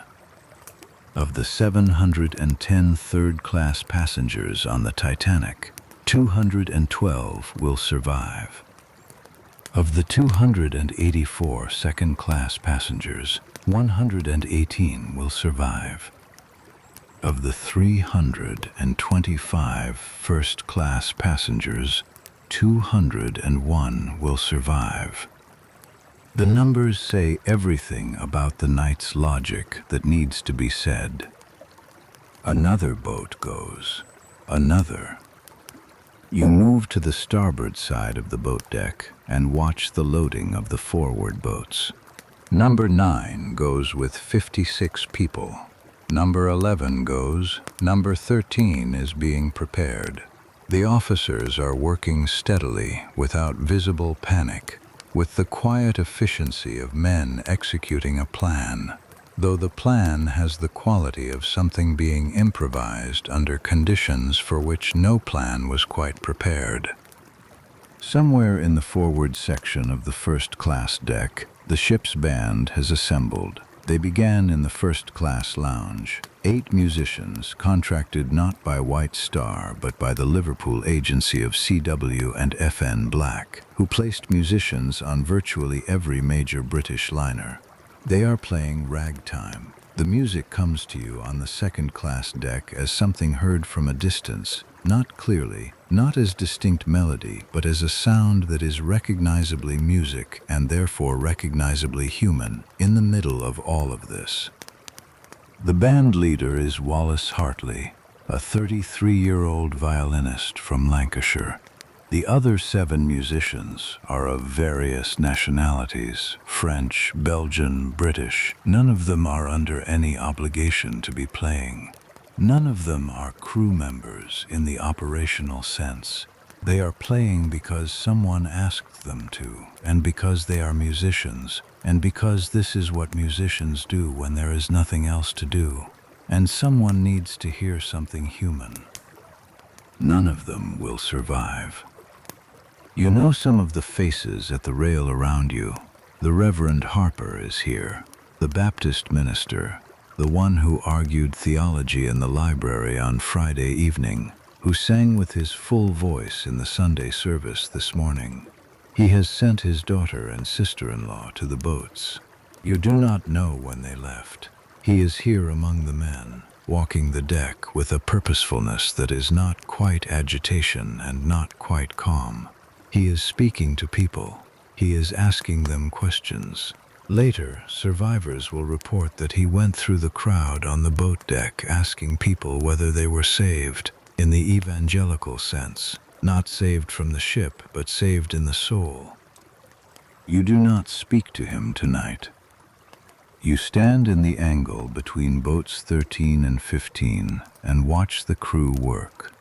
Of the 710 third-class passengers on the Titanic, 212 will survive. Of the 284 second-class passengers, 118 will survive. Of the 325 first-class passengers, 201 will survive. The numbers say everything about the night's logic that needs to be said. Another boat goes. Another. You move to the starboard side of the boat deck and watch the loading of the forward boats. Number 9 goes with 56 people. Number 11 goes. Number 13 is being prepared. The officers are working steadily, without visible panic, with the quiet efficiency of men executing a plan, though the plan has the quality of something being improvised under conditions for which no plan was quite prepared. Somewhere in the forward section of the first-class deck, the ship's band has assembled. They began in the first-class lounge. 8 musicians, contracted not by White Star but by the Liverpool agency of CW and FN Black, who placed musicians on virtually every major British liner. They are playing ragtime. The music comes to you on the second-class deck as something heard from a distance, not clearly, not as distinct melody, but as a sound that is recognizably music and therefore recognizably human, in the middle of all of this. The band leader is Wallace Hartley, a 33-year-old violinist from Lancashire. The other 7 musicians are of various nationalities, French, Belgian, British. None of them are under any obligation to be playing. None of them are crew members in the operational sense. They are playing because someone asked them to, and because they are musicians, and because this is what musicians do when there is nothing else to do, and someone needs to hear something human. None of them will survive. You know some of the faces at the rail around you. The Reverend Harper is here, the Baptist minister, the one who argued theology in the library on Friday evening, who sang with his full voice in the Sunday service this morning. He has sent his daughter and sister-in-law to the boats. You do not know when they left. He is here among the men, walking the deck with a purposefulness that is not quite agitation and not quite calm. He is speaking to people. He is asking them questions. Later, survivors will report that he went through the crowd on the boat deck asking people whether they were saved, in the evangelical sense, not saved from the ship, but saved in the soul. You do not speak to him tonight. You stand in the angle between boats 13 and 15 and watch the crew work.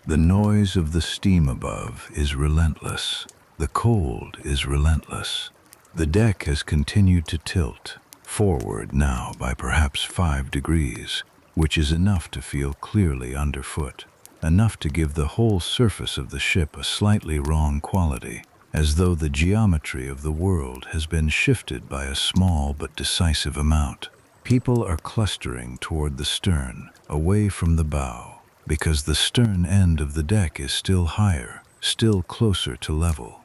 The noise of the steam above is relentless. The cold is relentless. The deck has continued to tilt, forward now by perhaps 5 degrees, which is enough to feel clearly underfoot, enough to give the whole surface of the ship a slightly wrong quality, as though the geometry of the world has been shifted by a small but decisive amount. People are clustering toward the stern, away from the bow, because the stern end of the deck is still higher, still closer to level.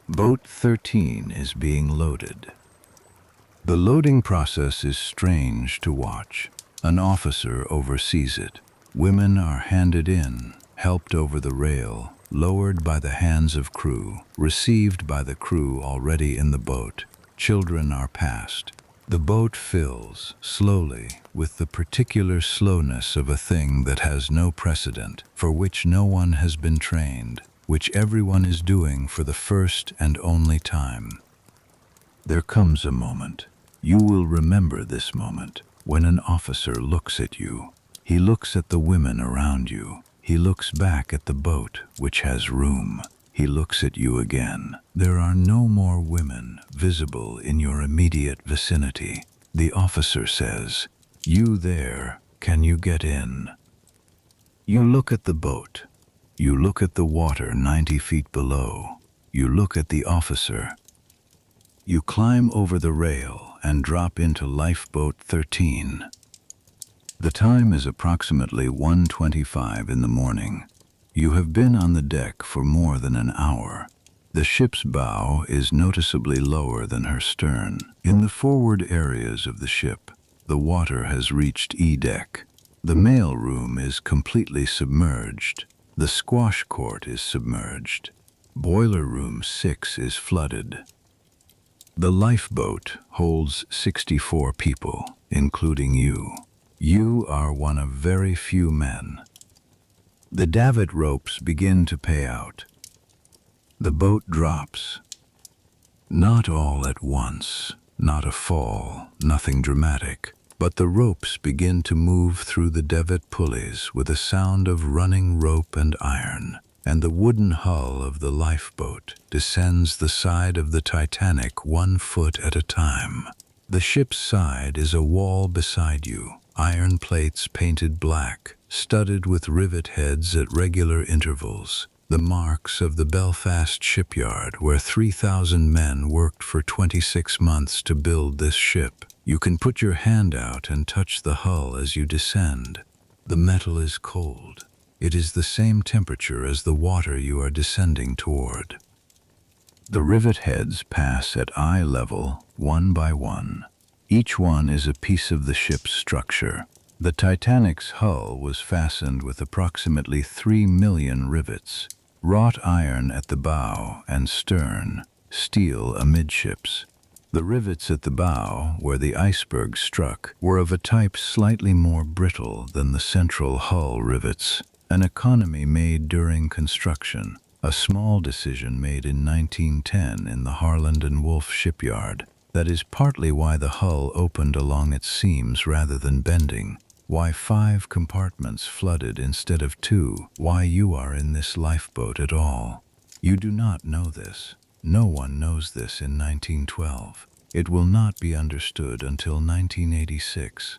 Boat 13 is being loaded. The loading process is strange to watch. An officer oversees it. Women are handed in, helped over the rail, lowered by the hands of crew, received by the crew already in the boat. Children are passed. The boat fills, slowly, with the particular slowness of a thing that has no precedent, for which no one has been trained. which everyone is doing for the first and only time. There comes a moment. You will remember this moment when an officer looks at you. He looks at the women around you. He looks back at the boat, which has room. He looks at you again. There are no more women visible in your immediate vicinity. The officer says, "You there, can you get in?" You look at the boat. You look at the water 90 feet below. You look at the officer. You climb over the rail and drop into lifeboat 13. The time is approximately 1:25 in the morning. You have been on the deck for more than an hour. The ship's bow is noticeably lower than her stern. In the forward areas of the ship, the water has reached E-deck. The mail room is completely submerged. The squash court is submerged. Boiler room 6 is flooded. The lifeboat holds 64 people, including you. You are one of very few men. The davit ropes begin to pay out. The boat drops. Not all at once, not a fall, nothing dramatic, but the ropes begin to move through the davit pulleys with a sound of running rope and iron, and the wooden hull of the lifeboat descends the side of the Titanic 1 foot at a time. The ship's side is a wall beside you, iron plates painted black, studded with rivet heads at regular intervals, the marks of the Belfast shipyard where 3,000 men worked for 26 months to build this ship. You can put your hand out and touch the hull as you descend. The metal is cold. It is the same temperature as the water you are descending toward. The rivet heads pass at eye level, one by one. Each one is a piece of the ship's structure. The Titanic's hull was fastened with approximately 3 million rivets, wrought iron at the bow and stern, steel amidships. The rivets at the bow, where the iceberg struck, were of a type slightly more brittle than the central hull rivets, an economy made during construction, a small decision made in 1910 in the Harland and Wolff shipyard. That is partly why the hull opened along its seams rather than bending, why 5 compartments flooded instead of 2, why you are in this lifeboat at all. You do not know this. No one knows this in 1912. It will not be understood until 1986.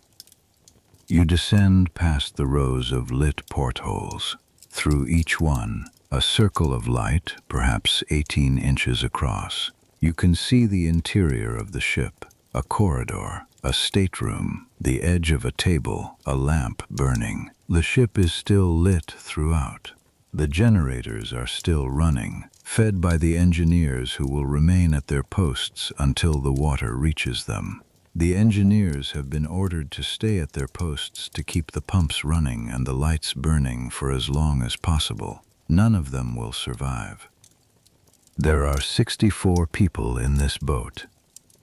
You descend past the rows of lit portholes. Through each one, a circle of light, perhaps 18 inches across. You can see the interior of the ship, a corridor, a stateroom, the edge of a table, a lamp burning. The ship is still lit throughout. The generators are still running, fed by the engineers who will remain at their posts until the water reaches them. The engineers have been ordered to stay at their posts to keep the pumps running and the lights burning for as long as possible. None of them will survive. There are 64 people in this boat.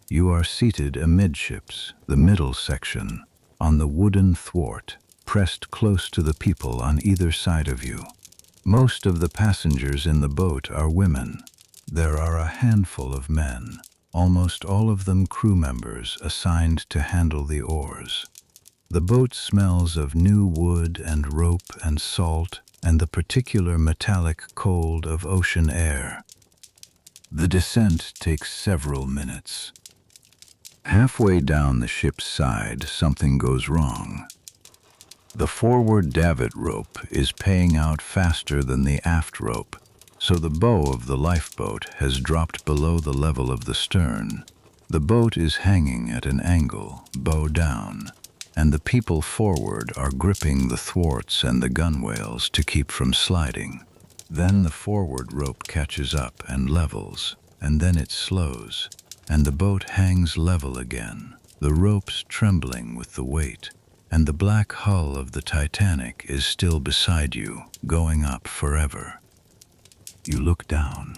You are seated amidships, the middle section, on the wooden thwart, pressed close to the people on either side of you. Most of the passengers in the boat are women. There are a handful of men, almost all of them crew members assigned to handle the oars. The boat smells of new wood and rope and salt and the particular metallic cold of ocean air. The descent takes several minutes. Halfway down the ship's side, something goes wrong. The forward davit rope is paying out faster than the aft rope, so the bow of the lifeboat has dropped below the level of the stern. The boat is hanging at an angle, bow down, and the people forward are gripping the thwarts and the gunwales to keep from sliding. Then the forward rope catches up and levels, and then it slows, and the boat hangs level again, the ropes trembling with the weight, and the black hull of the Titanic is still beside you, going up forever. You look down.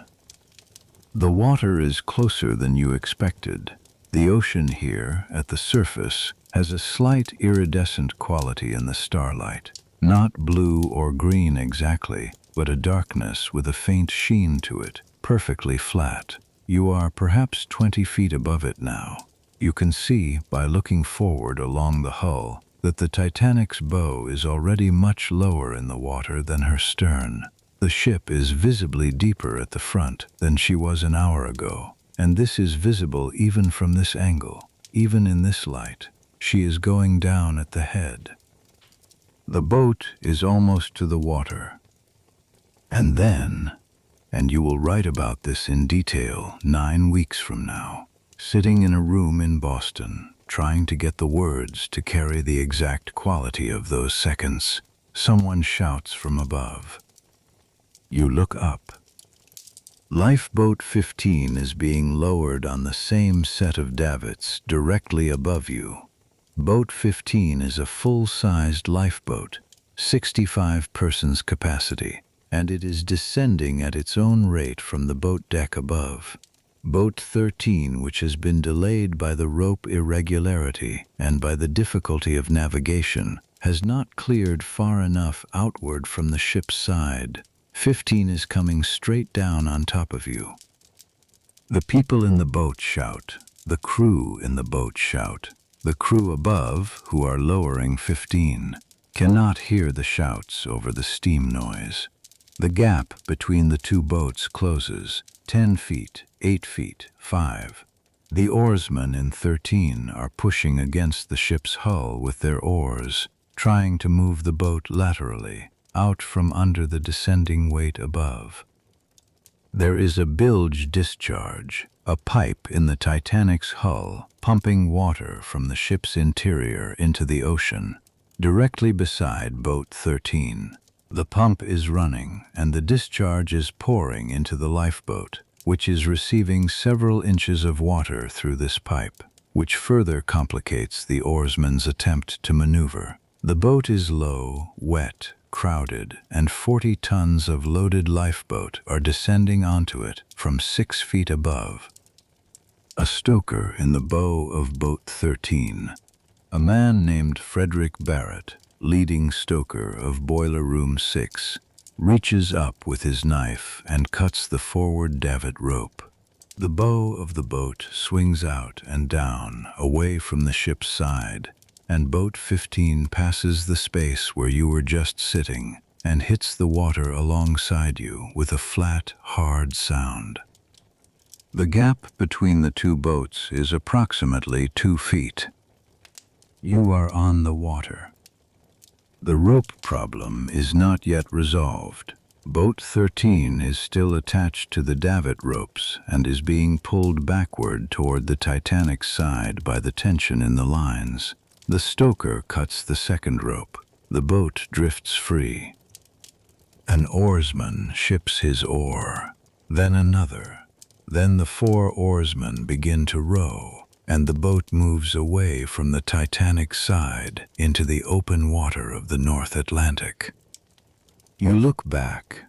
The water is closer than you expected. The ocean here, at the surface, has a slight iridescent quality in the starlight. Not blue or green exactly, but a darkness with a faint sheen to it, perfectly flat. You are perhaps 20 feet above it now. You can see, by looking forward along the hull, that the Titanic's bow is already much lower in the water than her stern. The ship is visibly deeper at the front than she was an hour ago, and this is visible even from this angle. Even in this light, she is going down at the head. The boat is almost to the water. And then, and you will write about this in detail 9 weeks from now, sitting in a room in Boston, trying to get the words to carry the exact quality of those seconds, someone shouts from above. You look up. Lifeboat 15 is being lowered on the same set of davits directly above you. Boat 15 is a full-sized lifeboat, 65 persons capacity, and it is descending at its own rate from the boat deck above. Boat 13, which has been delayed by the rope irregularity and by the difficulty of navigation, has not cleared far enough outward from the ship's side. 15 is coming straight down on top of you. The people in the boat shout. The crew in the boat shout. The crew above, who are lowering 15, cannot hear the shouts over the steam noise. The gap between the two boats closes, 10 feet, 8 feet, 5. The oarsmen in 13 are pushing against the ship's hull with their oars, trying to move the boat laterally, out from under the descending weight above. There is a bilge discharge, a pipe in the Titanic's hull, pumping water from the ship's interior into the ocean, directly beside Boat 13. The pump is running, and the discharge is pouring into the lifeboat, which is receiving several inches of water through this pipe, which further complicates the oarsman's attempt to maneuver. The boat is low, wet, crowded, and 40 tons of loaded lifeboat are descending onto it from 6 feet above. A stoker in the bow of Boat 13, a man named Frederick Barrett, leading stoker of Boiler Room 6, reaches up with his knife and cuts the forward davit rope. The bow of the boat swings out and down, away from the ship's side, and Boat 15 passes the space where you were just sitting and hits the water alongside you with a flat, hard sound. The gap between the two boats is approximately 2 feet. You are on the water. The rope problem is not yet resolved. Boat 13 is still attached to the davit ropes and is being pulled backward toward the Titanic's side by the tension in the lines. The stoker cuts the second rope. The boat drifts free. An oarsman ships his oar, then another. Then the 4 oarsmen begin to row, and the boat moves away from the Titanic's side into the open water of the North Atlantic. You look back.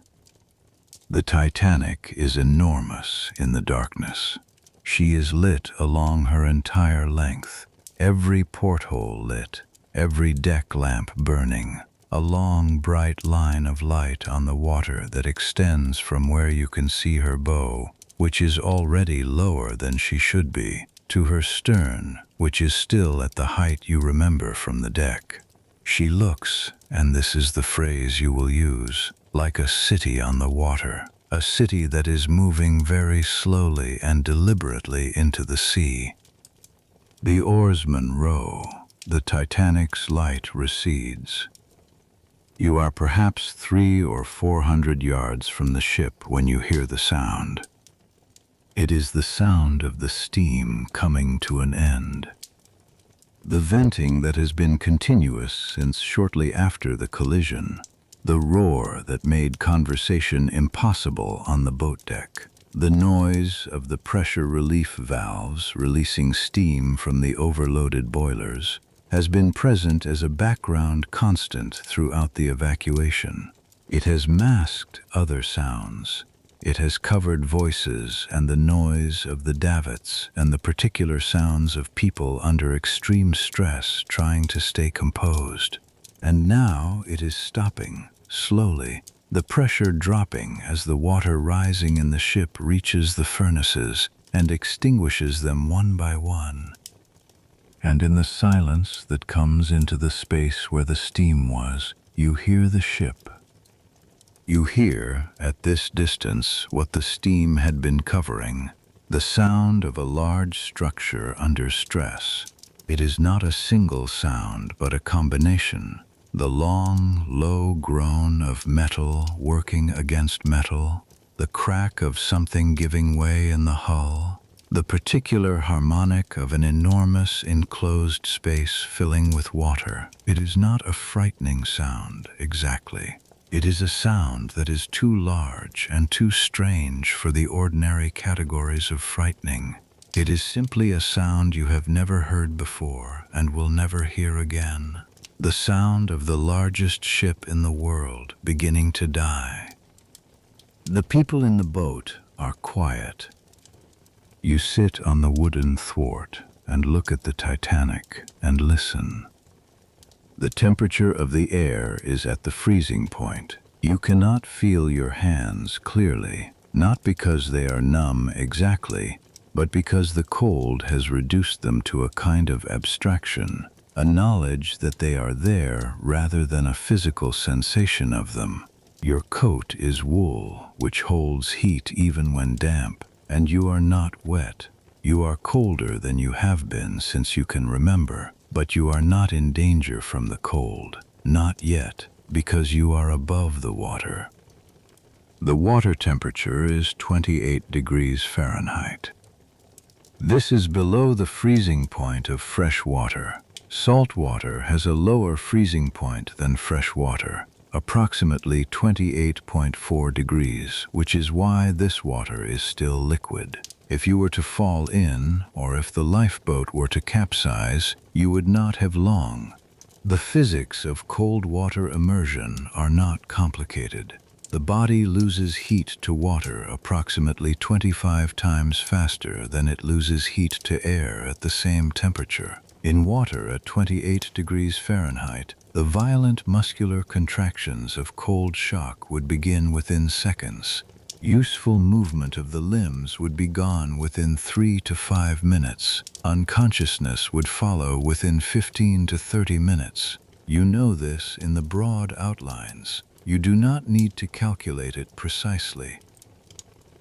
The Titanic is enormous in the darkness. She is lit along her entire length, every porthole lit, every deck lamp burning, a long bright line of light on the water that extends from where you can see her bow, which is already lower than she should be, to her stern, which is still at the height you remember from the deck. She looks, and this is the phrase you will use, like a city on the water, a city that is moving very slowly and deliberately into the sea. The oarsmen row. The Titanic's light recedes. You are perhaps 300 or 400 yards from the ship when you hear the sound. It is the sound of the steam coming to an end. The venting that has been continuous since shortly after the collision, the roar that made conversation impossible on the boat deck, the noise of the pressure relief valves releasing steam from the overloaded boilers, has been present as a background constant throughout the evacuation. It has masked other sounds. It has covered voices and the noise of the davits and the particular sounds of people under extreme stress trying to stay composed. And now it is stopping, slowly, the pressure dropping as the water rising in the ship reaches the furnaces and extinguishes them one by one. And in the silence that comes into the space where the steam was, you hear the ship. You hear, at this distance, what the steam had been covering, the sound of a large structure under stress. It is not a single sound, but a combination. The long, low groan of metal working against metal, the crack of something giving way in the hull, the particular harmonic of an enormous enclosed space filling with water. It is not a frightening sound, exactly. It is a sound that is too large and too strange for the ordinary categories of frightening. It is simply a sound you have never heard before and will never hear again. The sound of the largest ship in the world beginning to die. The people in the boat are quiet. You sit on the wooden thwart and look at the Titanic and listen. The temperature of the air is at the freezing point. You cannot feel your hands clearly, not because they are numb exactly, but because the cold has reduced them to a kind of abstraction, a knowledge that they are there rather than a physical sensation of them. Your coat is wool, which holds heat even when damp, and you are not wet. You are colder than you have been since you can remember, but you are not in danger from the cold, not yet, because you are above the water. The water temperature is 28 degrees Fahrenheit. This is below the freezing point of fresh water. Salt water has a lower freezing point than fresh water, approximately 28.4 degrees, which is why this water is still liquid. If you were to fall in, or if the lifeboat were to capsize, you would not have long. The physics of cold water immersion are not complicated. The body loses heat to water approximately 25 times faster than it loses heat to air at the same temperature. In water at 28 degrees Fahrenheit, the violent muscular contractions of cold shock would begin within seconds. Useful movement of the limbs would be gone within 3 to 5 minutes. Unconsciousness would follow within 15 to 30 minutes. You know this in the broad outlines. You do not need to calculate it precisely.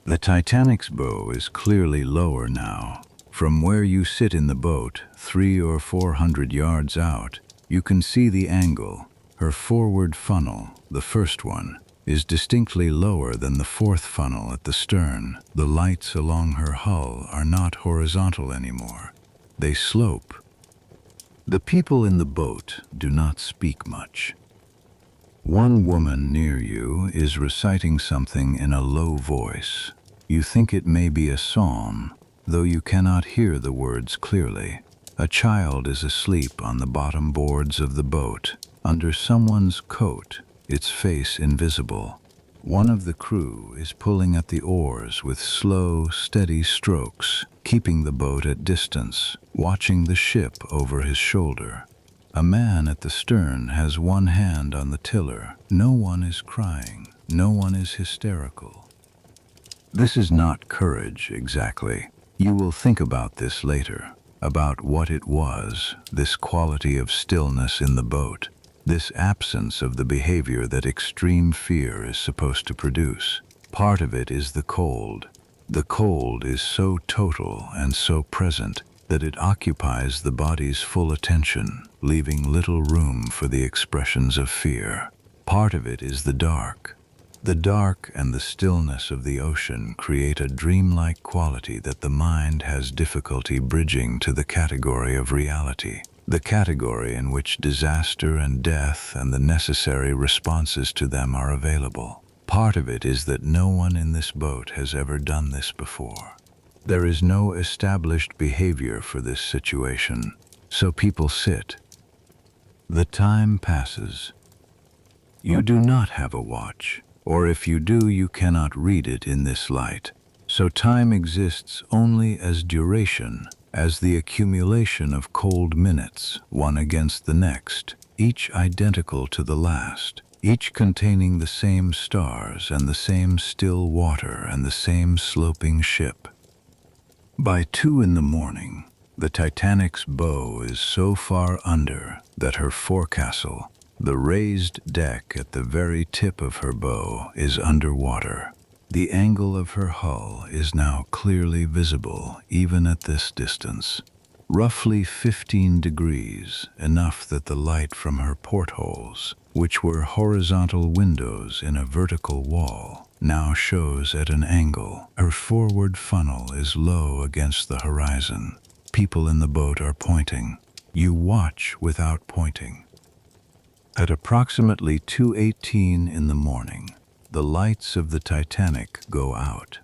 The Titanic's bow is clearly lower now. From where you sit in the boat, 300 or 400 yards out, you can see the angle. Her forward funnel, the first one, is distinctly lower than the fourth funnel at the stern. The lights along her hull are not horizontal anymore. They slope. The people in the boat do not speak much. One woman near you is reciting something in a low voice. You think it may be a psalm, though you cannot hear the words clearly. A child is asleep on the bottom boards of the boat, under someone's coat, its face invisible. One of the crew is pulling at the oars with slow, steady strokes, keeping the boat at distance, watching the ship over his shoulder. A man at the stern has one hand on the tiller. No one is crying. No one is hysterical. This is not courage, exactly. You will think about this later, about what it was, this quality of stillness in the boat, this absence of the behavior that extreme fear is supposed to produce. Part of it is the cold. The cold is so total and so present that it occupies the body's full attention, leaving little room for the expressions of fear. Part of it is the dark. The dark and the stillness of the ocean create a dreamlike quality that the mind has difficulty bridging to the category of reality, the category in which disaster and death and the necessary responses to them are available. Part of it is that no one in this boat has ever done this before. There is no established behavior for this situation, so people sit. The time passes. You do not have a watch, or if you do, you cannot read it in this light. So time exists only as duration, as the accumulation of cold minutes, one against the next, each identical to the last. each containing the same stars and the same still water and the same sloping ship. By 2 in the morning, the Titanic's bow is so far under that her forecastle, the raised deck at the very tip of her bow, is underwater. The angle of her hull is now clearly visible even at this distance. Roughly 15 degrees, enough that the light from her portholes, which were horizontal windows in a vertical wall, now shows at an angle. Her forward funnel is low against the horizon. People in the boat are pointing. You watch without pointing. At approximately 2:18 in the morning, the lights of the Titanic go out.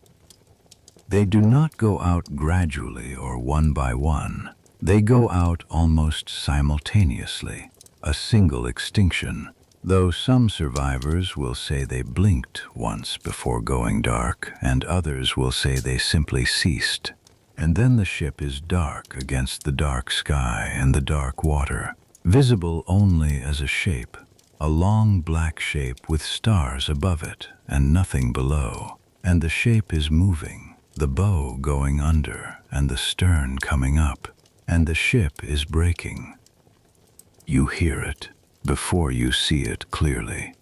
They do not go out gradually or one by one. They go out almost simultaneously, a single extinction, though some survivors will say they blinked once before going dark, and others will say they simply ceased. And then the ship is dark against the dark sky and the dark water, visible only as a shape, a long black shape with stars above it and nothing below. And the shape is moving, the bow going under and the stern coming up, and the ship is breaking. You hear it before you see it clearly.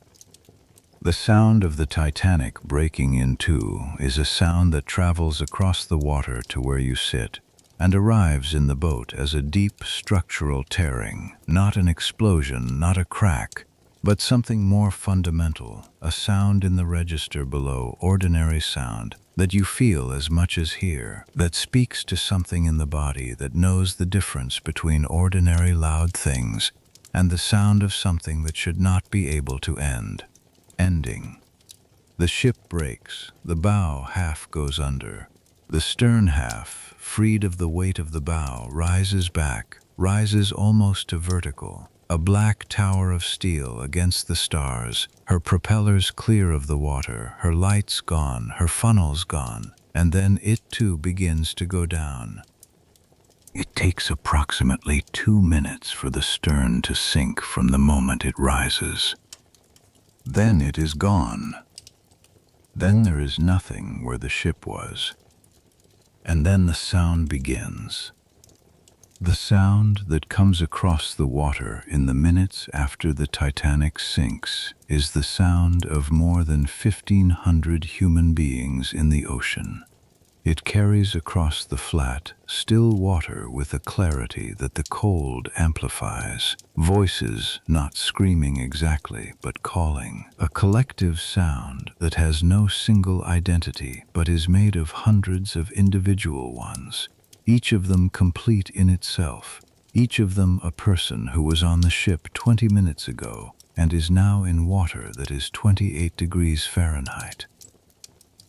The sound of the Titanic breaking in two is a sound that travels across the water to where you sit and arrives in the boat as a deep structural tearing, not an explosion, not a crack, but something more fundamental, a sound in the register below ordinary sound that you feel as much as hear, that speaks to something in the body that knows the difference between ordinary loud things and the sound of something that should not be able to end. Ending. The ship breaks, the bow half goes under. The stern half, freed of the weight of the bow, rises back, rises almost to vertical, a black tower of steel against the stars, her propellers clear of the water, her lights gone, her funnels gone, and then it too begins to go down. It takes approximately 2 minutes for the stern to sink from the moment it rises. Then it is gone. Then there is nothing where the ship was. And then the sound begins. The sound that comes across the water in the minutes after the Titanic sinks is the sound of more than 1,500 human beings in the ocean. It carries across the flat, still water with a clarity that the cold amplifies. Voices not screaming exactly, but calling. A collective sound that has no single identity, but is made of hundreds of individual ones, each of them complete in itself, each of them a person who was on the ship 20 minutes ago and is now in water that is 28 degrees Fahrenheit.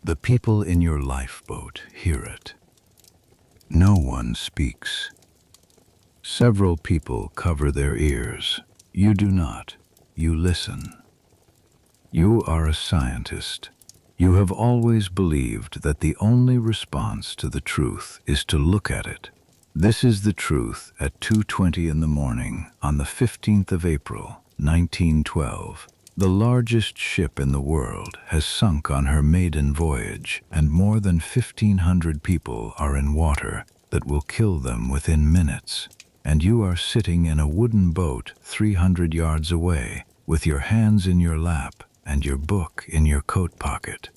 The people in your lifeboat hear it. No one speaks. Several people cover their ears. You do not. You listen. You are a scientist. You have always believed that the only response to the truth is to look at it. This is the truth at 2:20 in the morning on the 15th of April, 1912. The largest ship in the world has sunk on her maiden voyage, and more than 1,500 people are in water that will kill them within minutes. And you are sitting in a wooden boat 300 yards away, with your hands in your lap and your book in your coat pocket.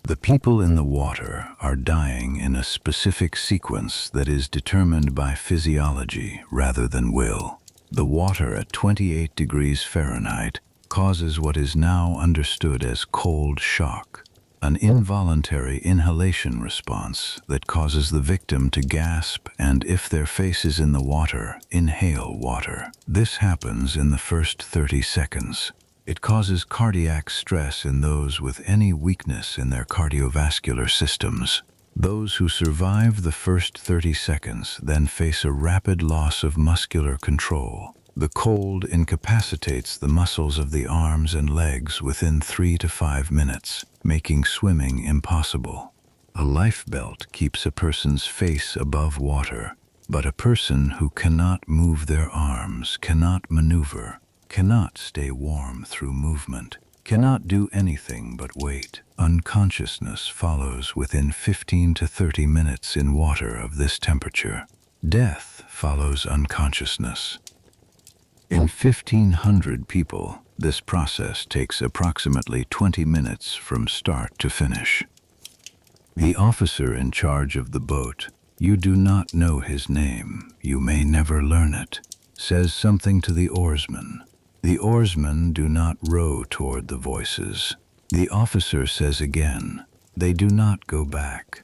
The people in the water are dying in a specific sequence that is determined by physiology rather than will. The water at 28 degrees Fahrenheit causes what is now understood as cold shock, an involuntary inhalation response that causes the victim to gasp and, if their face is in the water, inhale water. This happens in the first 30 seconds. It causes cardiac stress in those with any weakness in their cardiovascular systems. Those who survive the first 30 seconds then face a rapid loss of muscular control. The cold incapacitates the muscles of the arms and legs within 3 to 5 minutes, making swimming impossible. A life belt keeps a person's face above water, but a person who cannot move their arms, cannot maneuver, cannot stay warm through movement, cannot do anything but wait. Unconsciousness follows within 15 to 30 minutes in water of this temperature. Death follows unconsciousness. In 1,500 people, this process takes approximately 20 minutes from start to finish. The officer in charge of the boat, you do not know his name, you may never learn it, says something to the oarsmen. The oarsmen do not row toward the voices. The officer says again, they do not go back.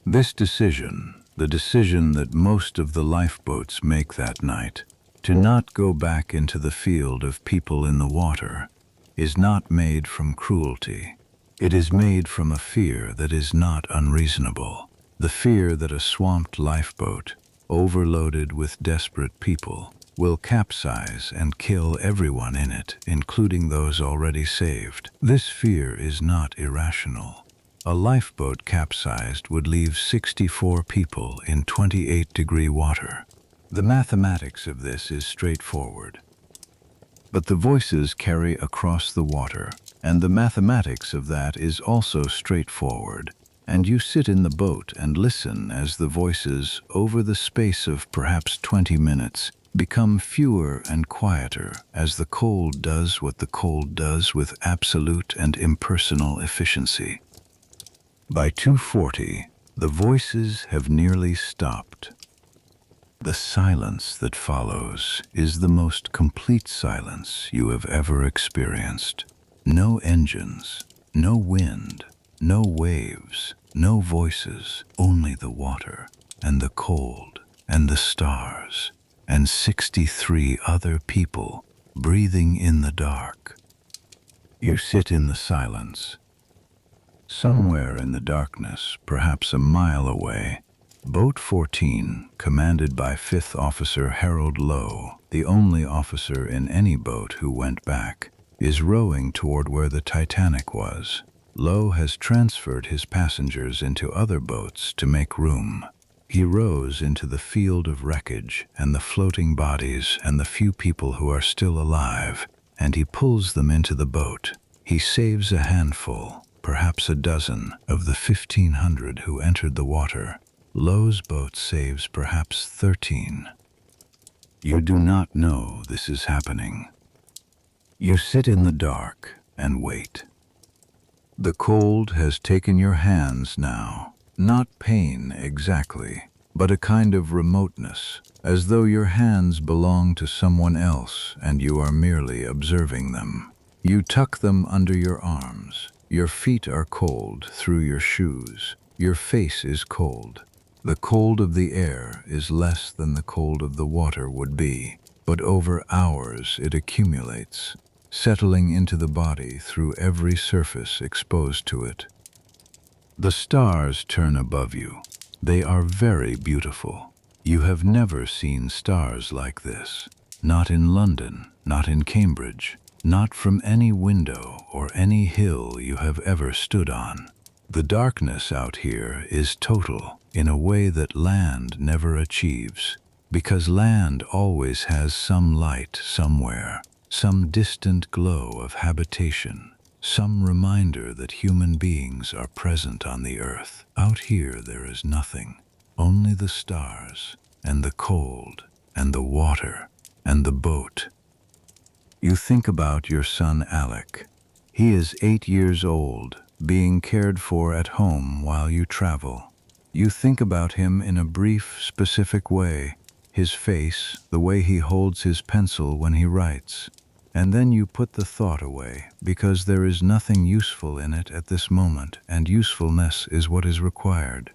This decision, the decision that most of the lifeboats make that night, to not go back into the field of people in the water, is not made from cruelty. It is made from a fear that is not unreasonable. The fear that a swamped lifeboat, overloaded with desperate people, will capsize and kill everyone in it, including those already saved. This fear is not irrational. A lifeboat capsized would leave 64 people in 28-degree water. The mathematics of this is straightforward. But the voices carry across the water, and the mathematics of that is also straightforward. And you sit in the boat and listen as the voices, over the space of perhaps 20 minutes, become fewer and quieter as the cold does what the cold does with absolute and impersonal efficiency. By 2:40, the voices have nearly stopped. The silence that follows is the most complete silence you have ever experienced. No engines, no wind, no waves, no voices, only the water, and the cold, and the stars, and 63 other people breathing in the dark. You sit in the silence. Somewhere in the darkness, perhaps a mile away, Boat 14, commanded by 5th Officer Harold Lowe, the only officer in any boat who went back, is rowing toward where the Titanic was. Lowe has transferred his passengers into other boats to make room. He rows into the field of wreckage and the floating bodies and the few people who are still alive, and he pulls them into the boat. He saves a handful, perhaps a dozen, of the 1,500 who entered the water. Lowe's boat saves perhaps 13. You do not know this is happening. You sit in the dark and wait. The cold has taken your hands now, not pain exactly, but a kind of remoteness, as though your hands belong to someone else and you are merely observing them. You tuck them under your arms. Your feet are cold through your shoes. Your face is cold. The cold of the air is less than the cold of the water would be, but over hours it accumulates, settling into the body through every surface exposed to it. The stars turn above you. They are very beautiful. You have never seen stars like this. Not in London, not in Cambridge, not from any window or any hill you have ever stood on. The darkness out here is total in a way that land never achieves, because land always has some light somewhere, some distant glow of habitation, some reminder that human beings are present on the earth. Out here there is nothing, only the stars, and the cold, and the water, and the boat. You think about your son Alec. He is 8 years old, being cared for at home while you travel. You think about him in a brief, specific way, his face, the way he holds his pencil when he writes, and then you put the thought away because there is nothing useful in it at this moment, and usefulness is what is required.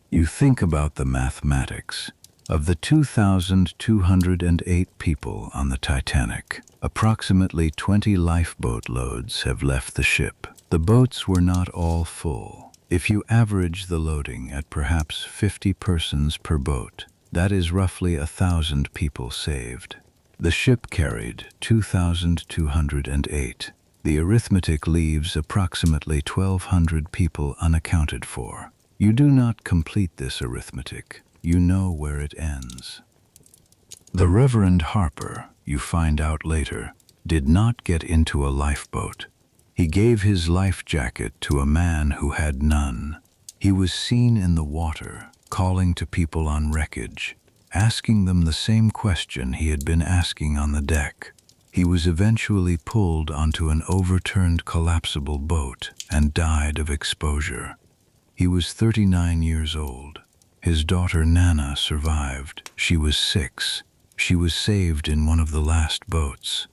You think about the mathematics. Of the 2,208 people on the Titanic, approximately 20 lifeboat loads have left the ship. The boats were not all full. If you average the loading at perhaps 50 persons per boat, that is roughly 1,000 people saved. The ship carried 2,208. The arithmetic leaves approximately 1,200 people unaccounted for. You do not complete this arithmetic. You know where it ends. The Reverend Harper, you find out later, did not get into a lifeboat. He gave his life jacket to a man who had none. He was seen in the water, calling to people on wreckage, asking them the same question he had been asking on the deck. He was eventually pulled onto an overturned collapsible boat and died of exposure. He was 39 years old. His daughter Nana survived. She was 6. She was saved in one of the last boats.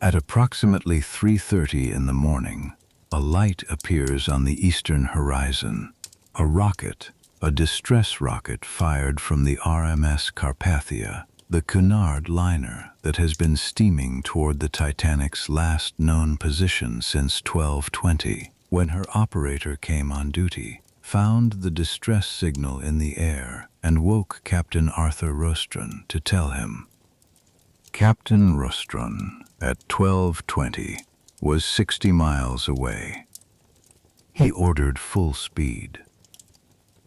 At approximately 3:30 in the morning, a light appears on the eastern horizon. A rocket, a distress rocket fired from the RMS Carpathia, the Cunard liner that has been steaming toward the Titanic's last known position since 1220, when her operator came on duty, found the distress signal in the air and woke Captain Arthur Rostron to tell him. Captain Rostron, at 12:20, was 60 miles away. He ordered full speed.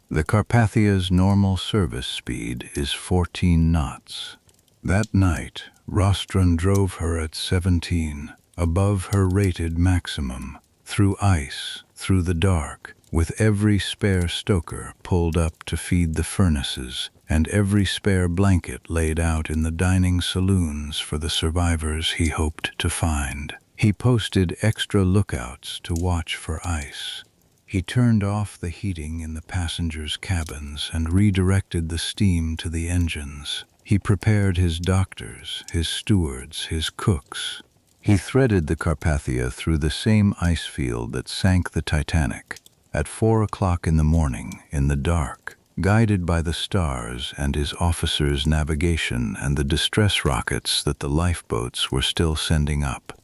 The Carpathia's normal service speed is 14 knots. That night, Rostron drove her at 17, above her rated maximum, through ice, through the dark, with every spare stoker pulled up to feed the furnaces, and every spare blanket laid out in the dining saloons for the survivors he hoped to find. He posted extra lookouts to watch for ice. He turned off the heating in the passengers' cabins and redirected the steam to the engines. He prepared his doctors, his stewards, his cooks. He threaded the Carpathia through the same ice field that sank the Titanic at 4 o'clock in the morning, in the dark, guided by the stars and his officers' navigation and the distress rockets that the lifeboats were still sending up.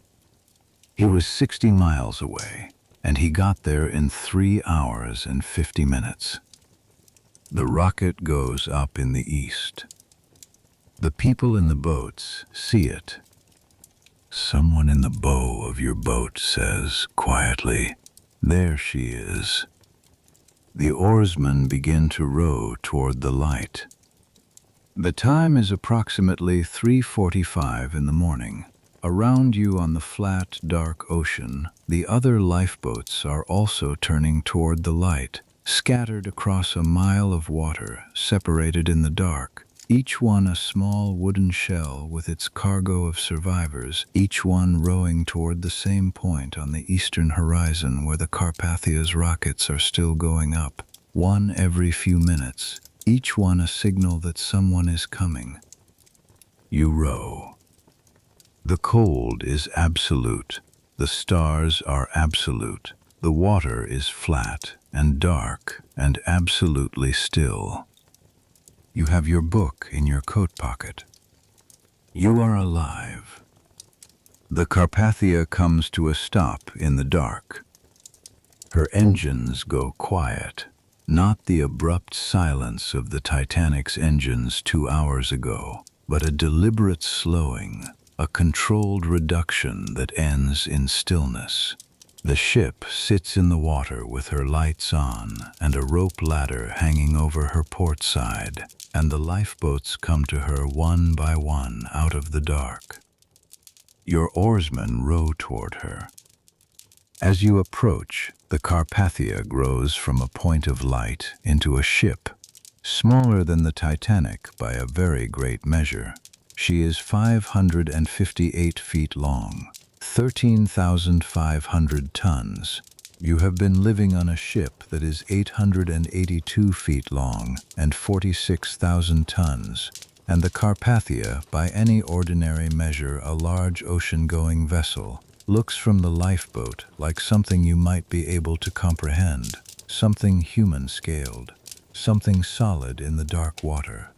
He was 60 miles away, and he got there in 3 hours and 50 minutes. The rocket goes up in the east. The people in the boats see it. Someone in the bow of your boat says quietly, "There she is." The oarsmen begin to row toward the light. The time is approximately 3:45 in the morning. Around you on the flat, dark ocean, the other lifeboats are also turning toward the light, scattered across a mile of water, separated in the dark. Each one a small wooden shell with its cargo of survivors, each one rowing toward the same point on the eastern horizon where the Carpathia's rockets are still going up, one every few minutes, each one a signal that someone is coming. You row. The cold is absolute. The stars are absolute. The water is flat and dark and absolutely still. You have your book in your coat pocket. You are alive. The Carpathia comes to a stop in the dark. Her engines go quiet, not the abrupt silence of the Titanic's engines 2 hours ago, but a deliberate slowing, a controlled reduction that ends in stillness. The ship sits in the water with her lights on and a rope ladder hanging over her port side, and the lifeboats come to her one by one out of the dark. Your oarsmen row toward her. As you approach, the Carpathia grows from a point of light into a ship, smaller than the Titanic by a very great measure. She is 558 feet long, 13,500 tons. You have been living on a ship that is 882 feet long and 46,000 tons, and the Carpathia, by any ordinary measure a large ocean-going vessel, looks from the lifeboat like something you might be able to comprehend, something human-scaled, something solid in the dark water.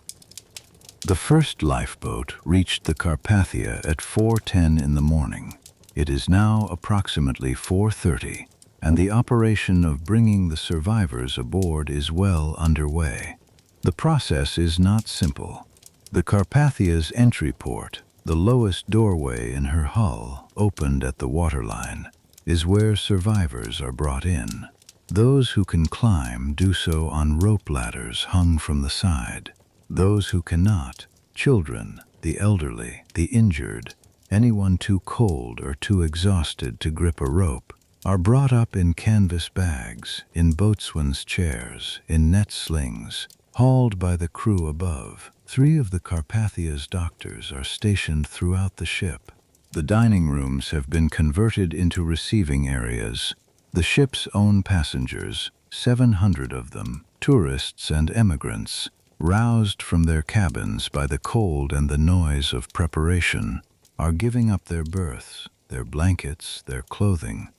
The first lifeboat reached the Carpathia at 4:10 in the morning. It is now approximately 4:30, and the operation of bringing the survivors aboard is well underway. The process is not simple. The Carpathia's entry port, the lowest doorway in her hull, opened at the waterline, is where survivors are brought in. Those who can climb do so on rope ladders hung from the side. Those who cannot, children, the elderly, the injured, anyone too cold or too exhausted to grip a rope, are brought up in canvas bags, in boatswain's chairs, in net slings, hauled by the crew above. 3 of the Carpathia's doctors are stationed throughout the ship. The dining rooms have been converted into receiving areas. The ship's own passengers, 700 of them, tourists and emigrants, roused from their cabins by the cold and the noise of preparation, are giving up their berths, their blankets, their clothing.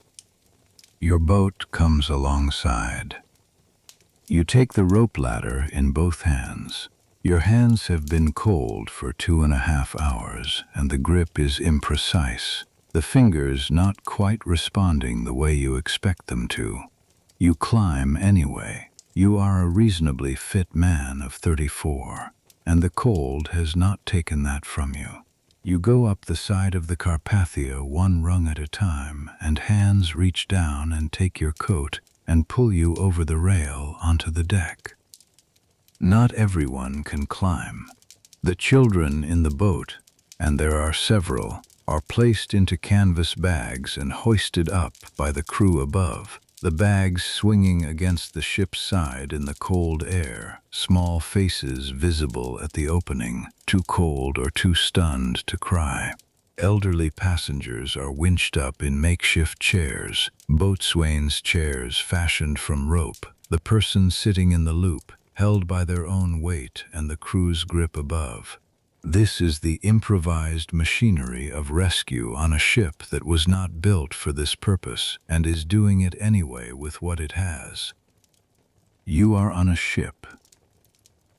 Your boat comes alongside. You take the rope ladder in both hands. Your hands have been cold for 2.5 hours, and the grip is imprecise, the fingers not quite responding the way you expect them to. You climb anyway. You are a reasonably fit man of 34, and the cold has not taken that from you. You go up the side of the Carpathia 1 rung at a time, and hands reach down and take your coat and pull you over the rail onto the deck. Not everyone can climb. The children in the boat, and there are several, are placed into canvas bags and hoisted up by the crew above, the bags swinging against the ship's side in the cold air, small faces visible at the opening, too cold or too stunned to cry. Elderly passengers are winched up in makeshift chairs, boatswain's chairs fashioned from rope, the person sitting in the loop, held by their own weight and the crew's grip above. This is the improvised machinery of rescue on a ship that was not built for this purpose and is doing it anyway with what it has. You are on a ship.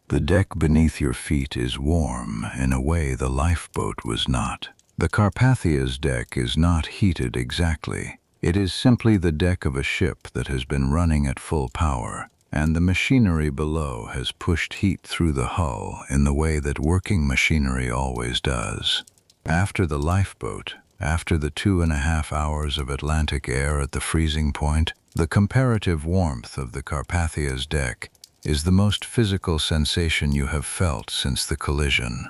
The deck beneath your feet is warm in a way the lifeboat was not. The Carpathia's deck is not heated exactly. It is simply the deck of a ship that has been running at full power, and the machinery below has pushed heat through the hull in the way that working machinery always does. After the lifeboat, after the 2.5 hours of Atlantic air at the freezing point, the comparative warmth of the Carpathia's deck is the most physical sensation you have felt since the collision.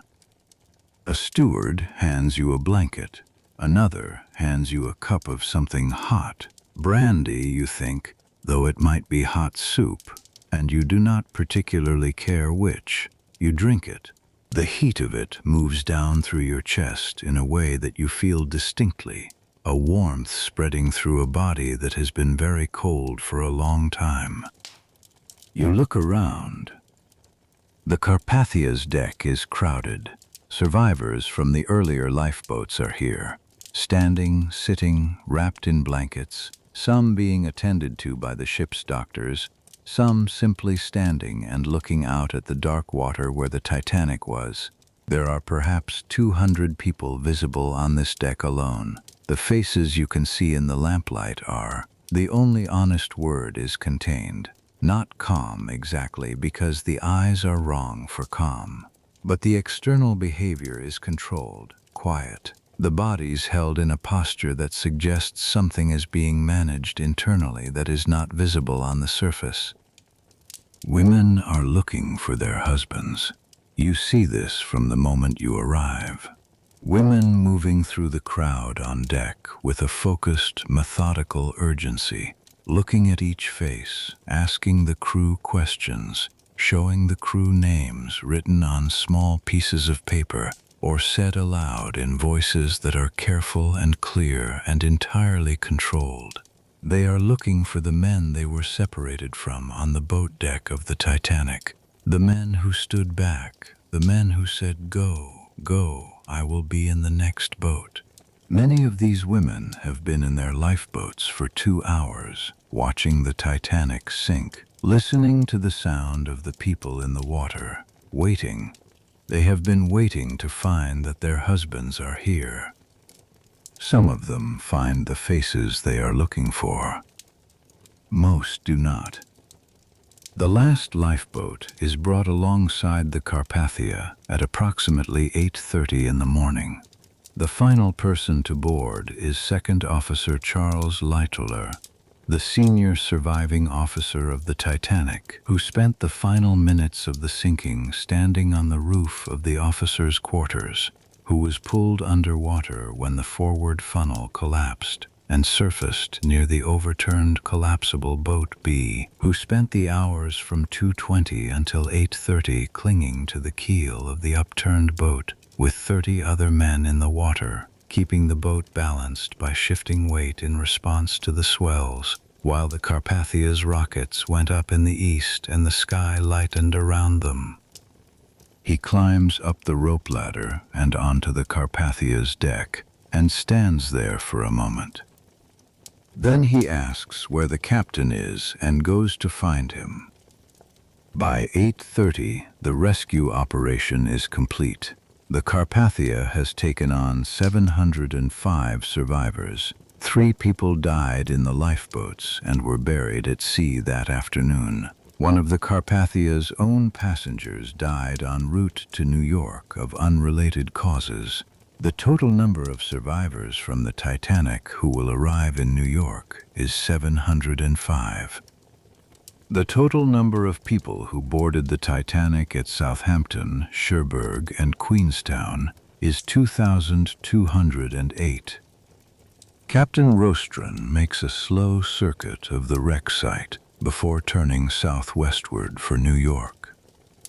A steward hands you a blanket. Another hands you a cup of something hot. Brandy, you think, though it might be hot soup, and you do not particularly care which. You drink it. The heat of it moves down through your chest in a way that you feel distinctly, a warmth spreading through a body that has been very cold for a long time. You look around. The Carpathia's deck is crowded. Survivors from the earlier lifeboats are here, standing, sitting, wrapped in blankets, some being attended to by the ship's doctors, some simply standing and looking out at the dark water where the Titanic was. There are perhaps 200 people visible on this deck alone. The faces you can see in the lamplight are, the only honest word is contained. Not calm exactly, because the eyes are wrong for calm. But the external behavior is controlled, quiet. The bodies held in a posture that suggests something is being managed internally that is not visible on the surface. Women are looking for their husbands. You see this from the moment you arrive. Women moving through the crowd on deck with a focused, methodical urgency, looking at each face, asking the crew questions, showing the crew names written on small pieces of paper or said aloud in voices that are careful and clear and entirely controlled. They are looking for the men they were separated from on the boat deck of the Titanic, the men who stood back, the men who said, "Go, go, I will be in the next boat." Many of these women have been in their lifeboats for 2 hours, watching the Titanic sink, listening to the sound of the people in the water, waiting. They have been waiting to find that their husbands are here. Some of them find the faces they are looking for. Most do not. The last lifeboat is brought alongside the Carpathia at approximately 8:30 in the morning. The final person to board is Second Officer Charles Littler. the senior surviving officer of the Titanic, who spent the final minutes of the sinking standing on the roof of the officers' quarters, who was pulled underwater when the forward funnel collapsed and surfaced near the overturned collapsible boat B, who spent the hours from 2:20 until 8:30 clinging to the keel of the upturned boat with 30 other men in the water, keeping the boat balanced by shifting weight in response to the swells, while the Carpathia's rockets went up in the east and the sky lightened around them. He climbs up the rope ladder and onto the Carpathia's deck and stands there for a moment. Then he asks where the captain is and goes to find him. By 8:30, the rescue operation is complete. The Carpathia has taken on 705 survivors. 3 people died in the lifeboats and were buried at sea that afternoon. One of the Carpathia's own passengers died en route to New York of unrelated causes. The total number of survivors from the Titanic who will arrive in New York is 705. The total number of people who boarded the Titanic at Southampton, Cherbourg, and Queenstown is 2,208. Captain Rostron makes a slow circuit of the wreck site before turning southwestward for New York.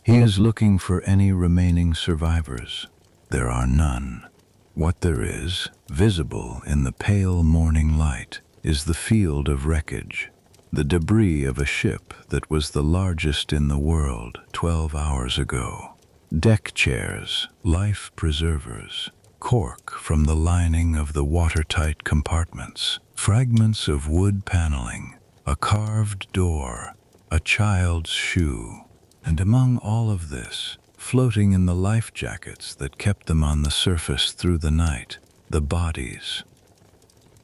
He is looking for any remaining survivors. There are none. What there is, visible in the pale morning light, is the field of wreckage, the debris of a ship that was the largest in the world 12 hours ago. Deck chairs, life preservers, cork from the lining of the watertight compartments, fragments of wood paneling, a carved door, a child's shoe, and among all of this, floating in the life jackets that kept them on the surface through the night, the bodies.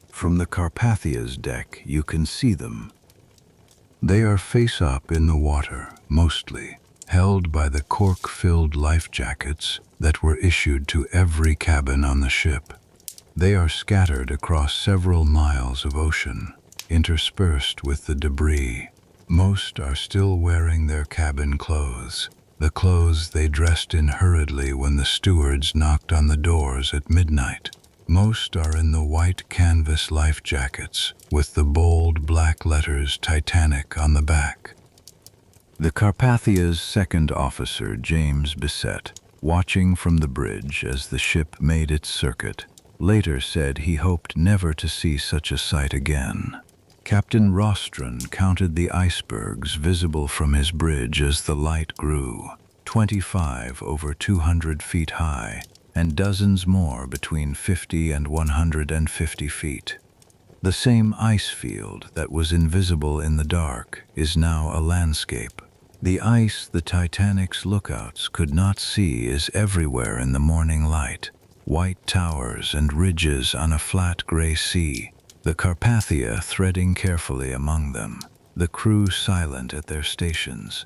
From the Carpathia's deck, you can see them. They are face up in the water, mostly, held by the cork-filled life jackets that were issued to every cabin on the ship. They are scattered across several miles of ocean, interspersed with the debris. Most are still wearing their cabin clothes, the clothes they dressed in hurriedly when the stewards knocked on the doors at midnight. Most are in the white canvas life jackets with the bold black letters Titanic on the back. The Carpathia's second officer, James Bissett, watching from the bridge as the ship made its circuit, later said he hoped never to see such a sight again. Captain Rostron counted the icebergs visible from his bridge as the light grew, 25 over 200 feet high, and dozens more between 50 and 150 feet. The same ice field that was invisible in the dark is now a landscape. The ice the Titanic's lookouts could not see is everywhere in the morning light, white towers and ridges on a flat gray sea, the Carpathia threading carefully among them, the crew silent at their stations.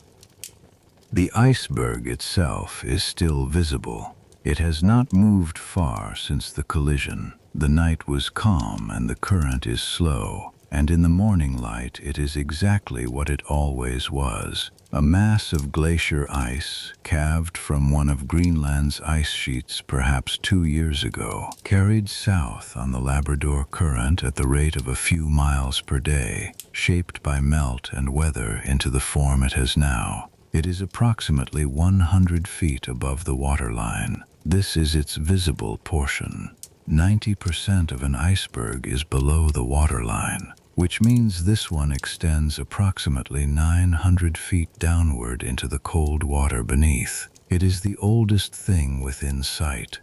The iceberg itself is still visible. It has not moved far since the collision. The night was calm and the current is slow, and in the morning light it is exactly what it always was, a mass of glacier ice calved from one of Greenland's ice sheets perhaps 2 years ago, carried south on the Labrador Current at the rate of a few miles per day, shaped by melt and weather into the form it has now. It is approximately 100 feet above the waterline. This is its visible portion. 90% of an iceberg is below the waterline, which means this one extends approximately 900 feet downward into the cold water beneath. It is the oldest thing within sight.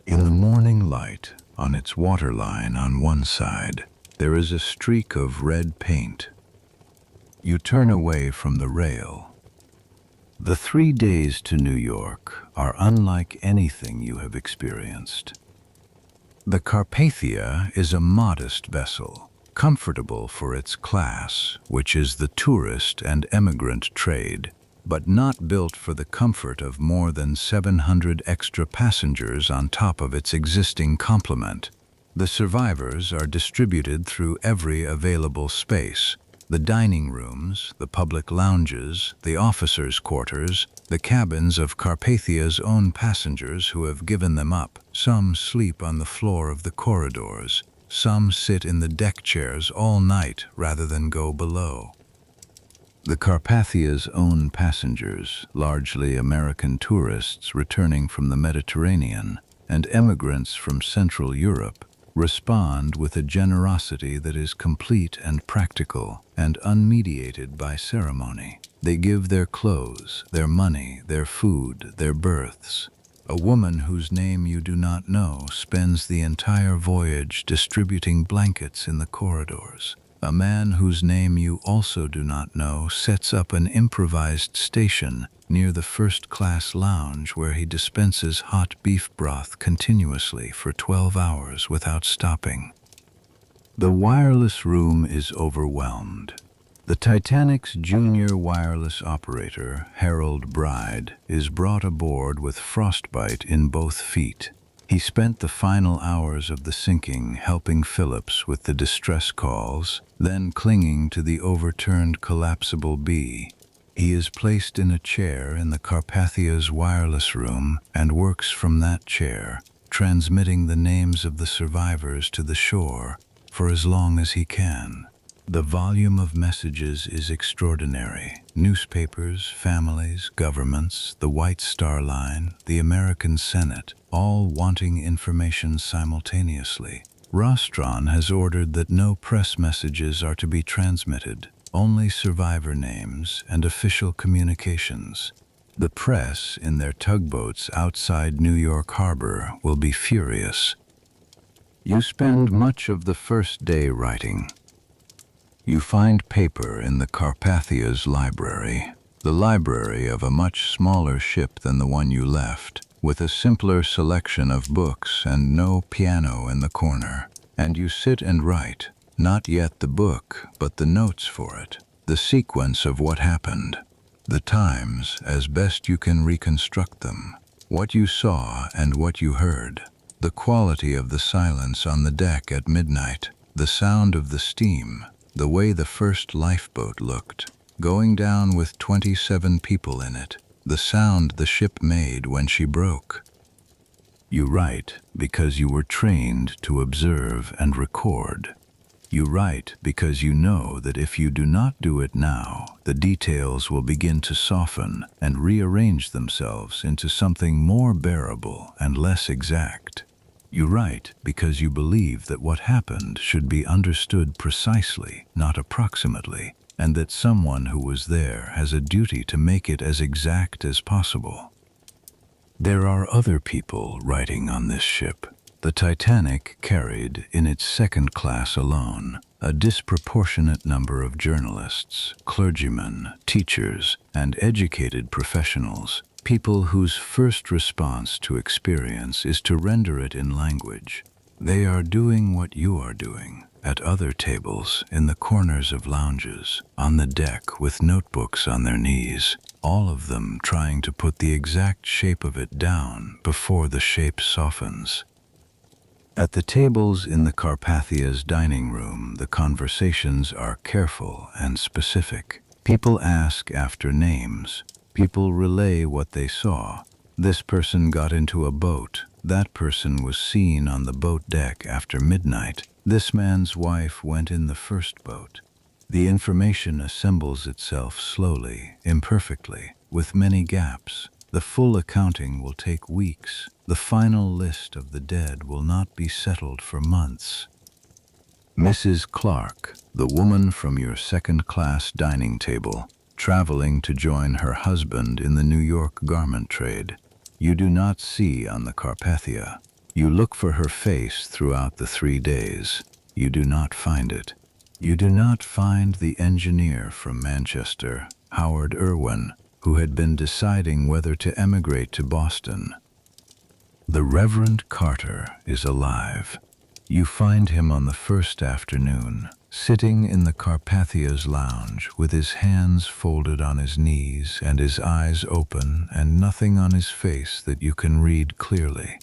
In the morning light, on its waterline on one side, there is a streak of red paint. You turn away from the rail. The 3 days to New York are unlike anything you have experienced. The Carpathia is a modest vessel, comfortable for its class, which is the tourist and emigrant trade, but not built for the comfort of more than 700 extra passengers on top of its existing complement. The survivors are distributed through every available space: the dining rooms, the public lounges, the officers' quarters, the cabins of Carpathia's own passengers who have given them up. Some sleep on the floor of the corridors. Some sit in the deck chairs all night rather than go below. The Carpathia's own passengers, largely American tourists returning from the Mediterranean and emigrants from Central Europe, respond with a generosity that is complete and practical and unmediated by ceremony. They give their clothes, their money, their food, their berths. A woman whose name you do not know spends the entire voyage distributing blankets in the corridors. A man whose name you also do not know sets up an improvised station near the first-class lounge where he dispenses hot beef broth continuously for 12 hours without stopping. The wireless room is overwhelmed. The Titanic's junior wireless operator, Harold Bride, is brought aboard with frostbite in both feet. He spent the final hours of the sinking helping Phillips with the distress calls, then clinging to the overturned collapsible B. He is placed in a chair in the Carpathia's wireless room and works from that chair, transmitting the names of the survivors to the shore for as long as he can. The volume of messages is extraordinary. Newspapers, families, governments, the White Star Line, the American Senate, all wanting information simultaneously. Rostron has ordered that no press messages are to be transmitted, only survivor names and official communications. The press, in their tugboats outside New York Harbor, will be furious. You spend much of the first day writing. You find paper in the Carpathia's library, the library of a much smaller ship than the one you left, with a simpler selection of books and no piano in the corner. And you sit and write, not yet the book, but the notes for it, the sequence of what happened, the times as best you can reconstruct them, what you saw and what you heard, the quality of the silence on the deck at midnight, the sound of the steam, the way the first lifeboat looked, going down with 27 people in it, the sound the ship made when she broke. You write because you were trained to observe and record. You write because you know that if you do not do it now, the details will begin to soften and rearrange themselves into something more bearable and less exact. You write because you believe that what happened should be understood precisely, not approximately, and that someone who was there has a duty to make it as exact as possible. There are other people writing on this ship. The Titanic carried, in its second class alone, a disproportionate number of journalists, clergymen, teachers, and educated professionals, people whose first response to experience is to render it in language. They are doing what you are doing, at other tables, in the corners of lounges, on the deck with notebooks on their knees, all of them trying to put the exact shape of it down before the shape softens. At the tables in the Carpathia's dining room, the conversations are careful and specific. People ask after names. People relay what they saw. This person got into a boat. That person was seen on the boat deck after midnight. This man's wife went in the first boat. The information assembles itself slowly, imperfectly, with many gaps. The full accounting will take weeks. The final list of the dead will not be settled for months. Mrs. Clark, the woman from your second-class dining table, traveling to join her husband in the New York garment trade, you do not see on the Carpathia. You look for her face throughout the 3 days. You do not find it. You do not find the engineer from Manchester, Howard Irwin, who had been deciding whether to emigrate to Boston. The Reverend Carter is alive. You find him on the first afternoon, sitting in the Carpathia's lounge with his hands folded on his knees and his eyes open and nothing on his face that you can read clearly.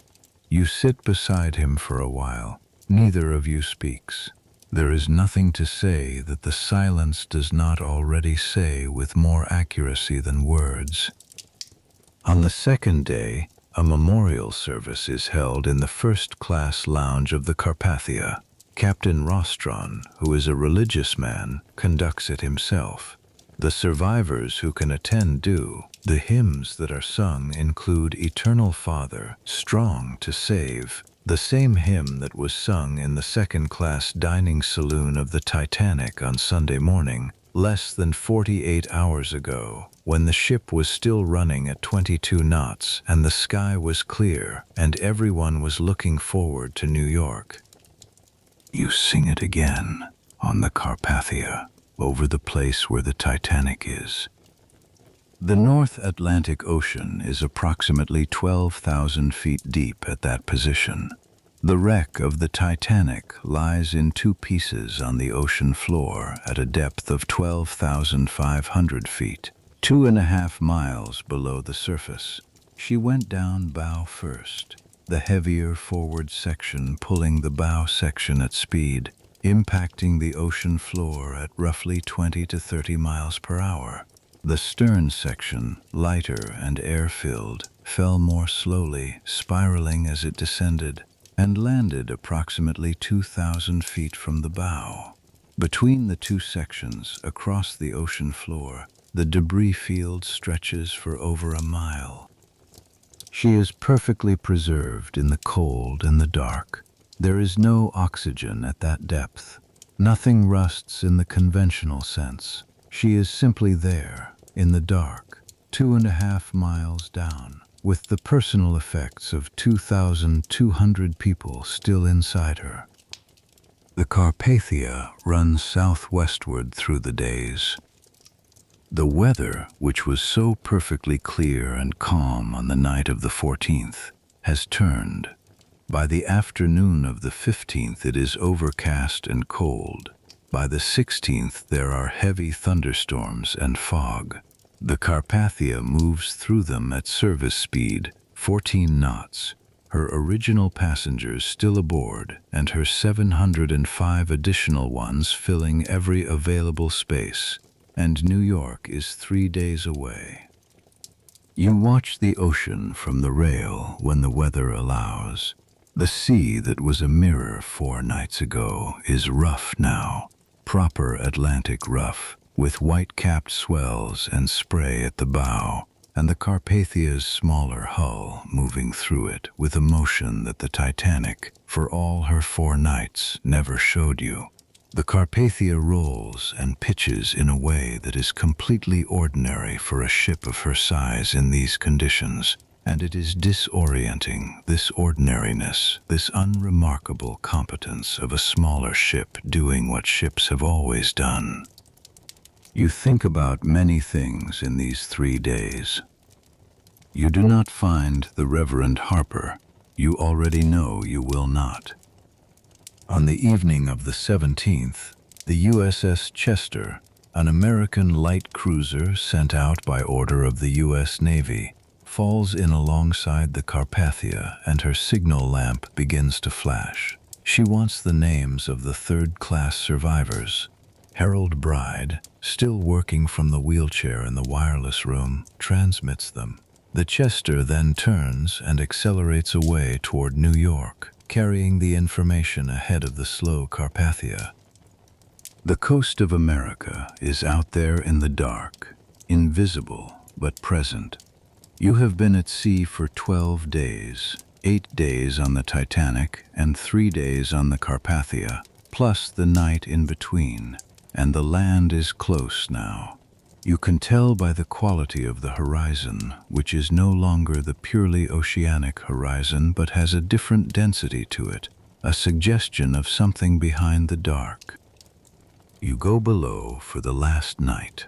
You sit beside him for a while. Neither of you speaks. There is nothing to say that the silence does not already say with more accuracy than words. On the second day, a memorial service is held in the first-class lounge of the Carpathia. Captain Rostron, who is a religious man, conducts it himself. The survivors who can attend do. The hymns that are sung include Eternal Father, Strong to Save, the same hymn that was sung in the second-class dining saloon of the Titanic on Sunday morning, less than 48 hours ago, when the ship was still running at 22 knots and the sky was clear and everyone was looking forward to New York. You sing it again on the Carpathia, over the place where the Titanic is. The North Atlantic Ocean is approximately 12,000 feet deep at that position. The wreck of the Titanic lies in two pieces on the ocean floor at a depth of 12,500 feet, 2.5 miles below the surface. She went down bow first, the heavier forward section pulling the bow section at speed, impacting the ocean floor at roughly 20 to 30 miles per hour. The stern section, lighter and air-filled, fell more slowly, spiraling as it descended, and landed approximately 2,000 feet from the bow. Between the two sections, across the ocean floor, the debris field stretches for over a mile. She is perfectly preserved in the cold and the dark. There is no oxygen at that depth. Nothing rusts in the conventional sense. She is simply there, in the dark, 2.5 miles down, with the personal effects of 2,200 people still inside her. The Carpathia runs southwestward through the days. The weather, which was so perfectly clear and calm on the night of the 14th, has turned. By the afternoon of the 15th it is overcast and cold. By the 16th there are heavy thunderstorms and fog. The Carpathia moves through them at service speed, 14 knots, her original passengers still aboard and her 705 additional ones filling every available space, and New York is 3 days away. You watch the ocean from the rail when the weather allows. The sea that was a mirror 4 nights ago is rough now, proper Atlantic rough, with white-capped swells and spray at the bow, and the Carpathia's smaller hull moving through it with a motion that the Titanic, for all her 4 nights, never showed you. The Carpathia rolls and pitches in a way that is completely ordinary for a ship of her size in these conditions, and it is disorienting, this ordinariness, this unremarkable competence of a smaller ship doing what ships have always done. You think about many things in these 3 days. You do not find the Reverend Harper. You already know you will not. On the evening of the 17th, the USS Chester, an American light cruiser sent out by order of the U.S. Navy, falls in alongside the Carpathia and her signal lamp begins to flash. She wants the names of the third-class survivors. Harold Bride, still working from the wheelchair in the wireless room, transmits them. The Chester then turns and accelerates away toward New York, carrying the information ahead of the slow Carpathia. The coast of America is out there in the dark, invisible but present. You have been at sea for 12 days, 8 days on the Titanic and 3 days on the Carpathia, plus the night in between, and the land is close now. You can tell by the quality of the horizon, which is no longer the purely oceanic horizon but has a different density to it, a suggestion of something behind the dark. You go below for the last night.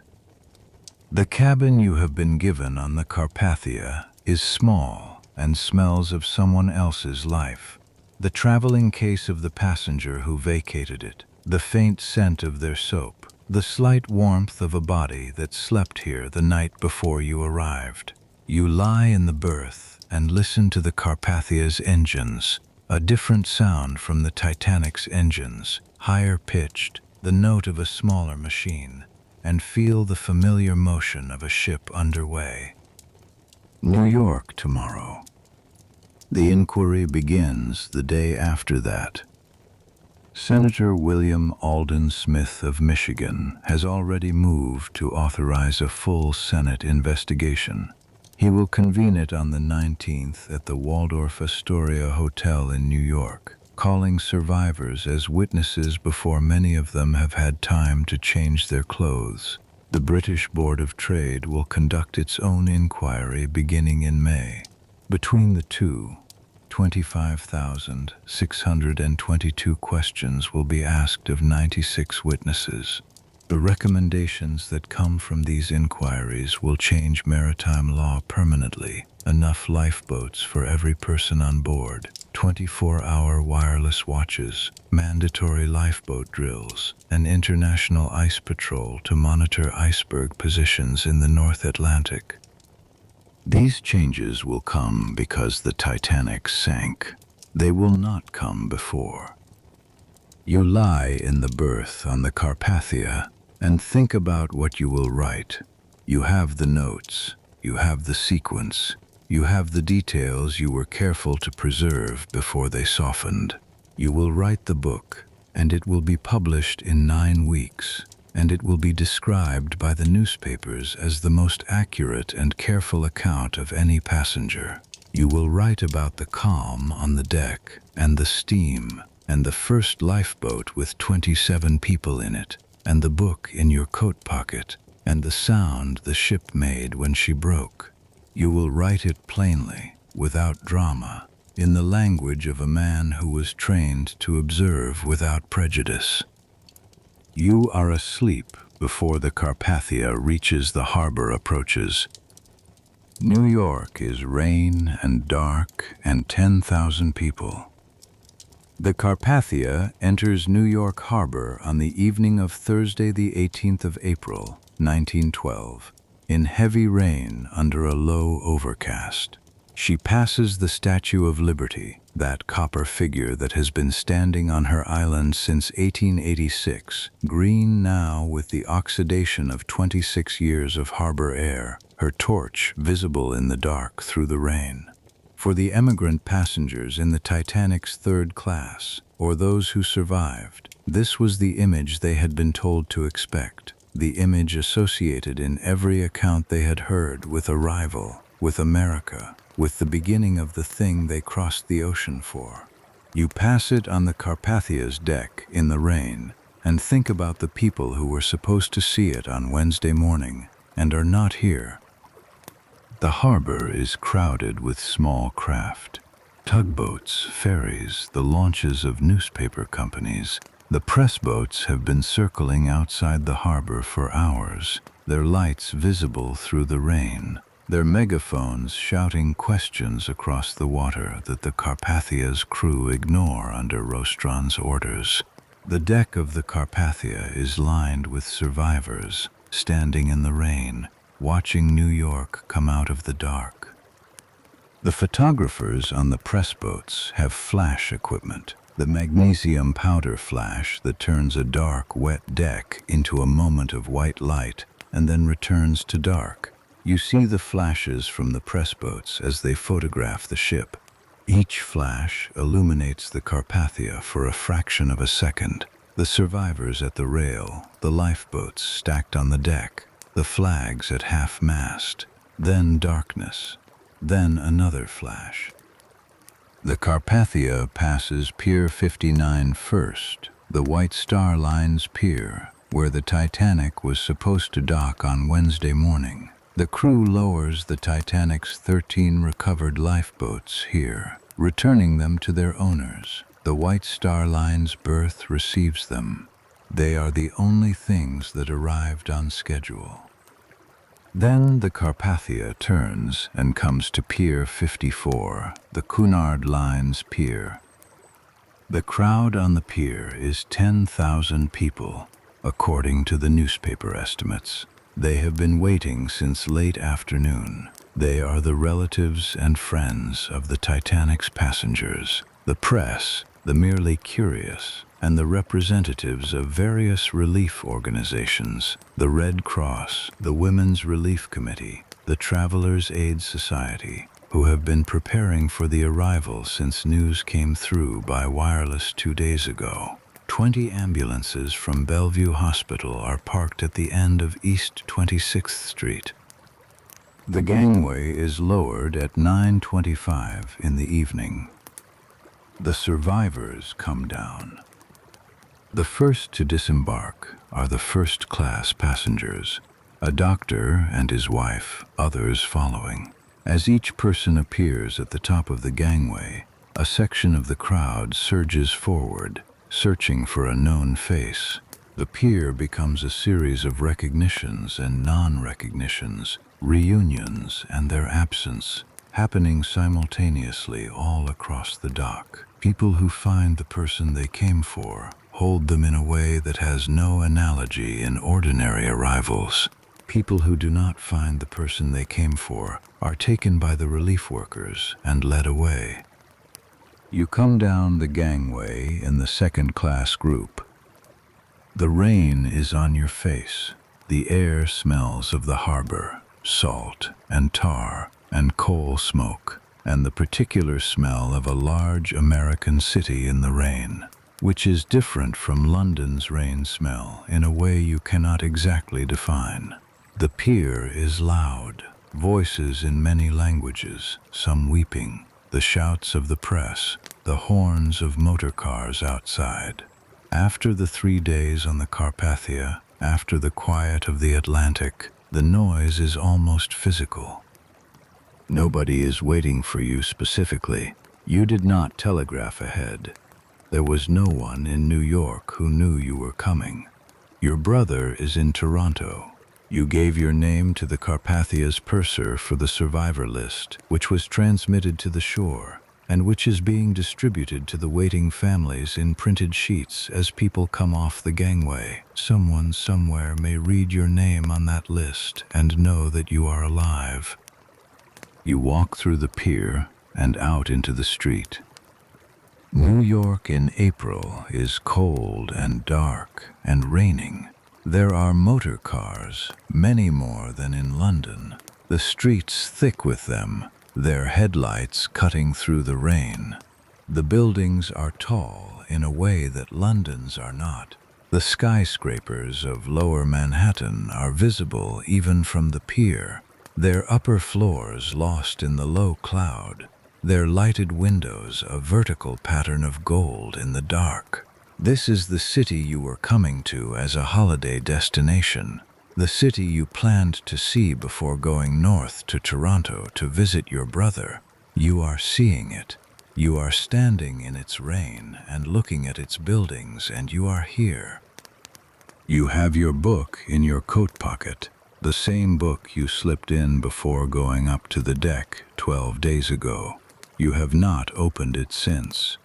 The cabin you have been given on the Carpathia is small and smells of someone else's life. The traveling case of the passenger who vacated it, the faint scent of their soap, the slight warmth of a body that slept here the night before you arrived. You lie in the berth and listen to the Carpathia's engines, A different sound from the Titanic's engines, higher pitched, the note of a smaller machine, and feel the familiar motion of a ship underway. New York tomorrow. The inquiry begins the day after that. Senator William Alden Smith of Michigan has already moved to authorize a full Senate investigation. He will convene it on the 19th at the Waldorf Astoria Hotel in New York, calling survivors as witnesses before many of them have had time to change their clothes. The British Board of Trade will conduct its own inquiry beginning in May. Between the two, 25,622 questions will be asked of 96 witnesses. The recommendations that come from these inquiries will change maritime law permanently. Enough lifeboats for every person on board, 24-hour wireless watches, mandatory lifeboat drills, and international ice patrol to monitor iceberg positions in the North Atlantic. These changes will come because the Titanic sank. They will not come before. You lie in the berth on the Carpathia and think about what you will write. You have the notes, you have the sequence, you have the details you were careful to preserve before they softened. You will write the book, and it will be published in 9 weeks, and it will be described by the newspapers as the most accurate and careful account of any passenger. You will write about the calm on the deck, and the steam, and the first lifeboat with 27 people in it, and the book in your coat pocket, and the sound the ship made when she broke. You will write it plainly, without drama, in the language of a man who was trained to observe without prejudice. You are asleep before the Carpathia reaches the harbor approaches. New York is rain and dark and 10,000 people. The Carpathia enters New York Harbor on the evening of Thursday the 18th of April, 1912, in heavy rain under a low overcast. She passes the Statue of Liberty, that copper figure that has been standing on her island since 1886, green now with the oxidation of 26 years of harbor air, her torch visible in the dark through the rain. For the emigrant passengers in the Titanic's third class, or those who survived, this was the image they had been told to expect, the image associated in every account they had heard with arrival, with America, with the beginning of the thing they crossed the ocean for. You pass it on the Carpathia's deck in the rain, and think about the people who were supposed to see it on Wednesday morning, and are not here. The harbor is crowded with small craft. Tugboats, ferries, the launches of newspaper companies. The press boats have been circling outside the harbor for hours, their lights visible through the rain, their megaphones shouting questions across the water that the Carpathia's crew ignore under Rostron's orders. The deck of the Carpathia is lined with survivors, standing in the rain, watching New York come out of the dark. The photographers on the press boats have flash equipment, the magnesium powder flash that turns a dark, wet deck into a moment of white light and then returns to dark. You see the flashes from the press boats as they photograph the ship. Each flash illuminates the Carpathia for a fraction of a second. The survivors at the rail, the lifeboats stacked on the deck, the flags at half-mast, then darkness, then another flash. The Carpathia passes Pier 59 first, the White Star Line's pier, where the Titanic was supposed to dock on Wednesday morning. The crew lowers the Titanic's 13 recovered lifeboats here, returning them to their owners. The White Star Line's berth receives them. They are the only things that arrived on schedule. Then the Carpathia turns and comes to Pier 54, the Cunard Line's pier. The crowd on the pier is 10,000 people, according to the newspaper estimates. They have been waiting since late afternoon. They are the relatives and friends of the Titanic's passengers. The press, the merely curious, and the representatives of various relief organizations, the Red Cross, the Women's Relief Committee, the Travelers' Aid Society, who have been preparing for the arrival since news came through by wireless 2 days ago. 20 ambulances from Bellevue Hospital are parked at the end of East 26th Street. The gangway is lowered at 9:25 in the evening. The survivors come down. The first to disembark are the first-class passengers, a doctor and his wife, others following. As each person appears at the top of the gangway, a section of the crowd surges forward, searching for a known face. The pier becomes a series of recognitions and non-recognitions, reunions and their absence, happening simultaneously all across the dock. People who find the person they came for hold them in a way that has no analogy in ordinary arrivals. People who do not find the person they came for are taken by the relief workers and led away. You come down the gangway in the second-class group. The rain is on your face. The air smells of the harbor, salt and tar and coal smoke, and the particular smell of a large American city in the rain, which is different from London's rain smell in a way you cannot exactly define. The pier is loud, voices in many languages, some weeping, the shouts of the press, the horns of motor cars outside. After the 3 days on the Carpathia, after the quiet of the Atlantic, the noise is almost physical. Nobody is waiting for you specifically. You did not telegraph ahead. There was no one in New York who knew you were coming. Your brother is in Toronto. You gave your name to the Carpathia's purser for the survivor list, which was transmitted to the shore, and which is being distributed to the waiting families in printed sheets as people come off the gangway. Someone somewhere may read your name on that list and know that you are alive. You walk through the pier and out into the street. New York in April is cold and dark and raining. There are motor cars, many more than in London, the streets thick with them, their headlights cutting through the rain. The buildings are tall in a way that London's are not. The skyscrapers of Lower Manhattan are visible even from the pier, their upper floors lost in the low cloud, their lighted windows a vertical pattern of gold in the dark. This is the city you were coming to as a holiday destination, the city you planned to see before going north to Toronto to visit your brother. You are seeing it. You are standing in its rain and looking at its buildings, and you are here. You have your book in your coat pocket, the same book you slipped in before going up to the deck 12 days ago. You have not opened it since.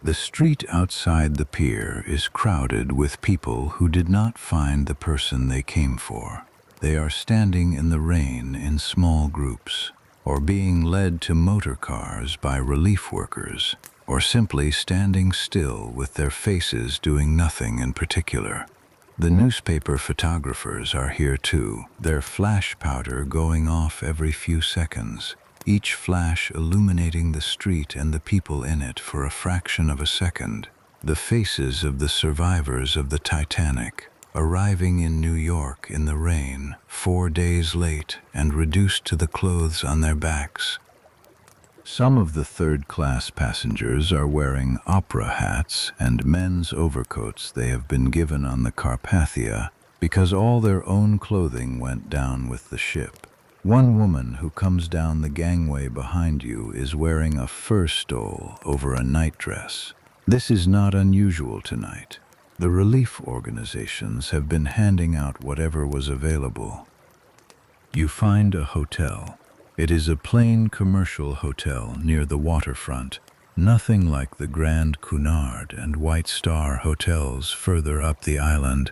The street outside the pier is crowded with people who did not find the person they came for. They are standing in the rain in small groups, or being led to motor cars by relief workers, or simply standing still with their faces doing nothing in particular. The newspaper photographers are here too, their flash powder going off every few seconds, each flash illuminating the street and the people in it for a fraction of a second. The faces of the survivors of the Titanic, arriving in New York in the rain, 4 days late and reduced to the clothes on their backs. Some of the third-class passengers are wearing opera hats and men's overcoats they have been given on the Carpathia because all their own clothing went down with the ship. One woman who comes down the gangway behind you is wearing a fur stole over a nightdress. This is not unusual tonight. The relief organizations have been handing out whatever was available. You find a hotel. It is a plain commercial hotel near the waterfront, nothing like the Grand Cunard and White Star hotels further up the island.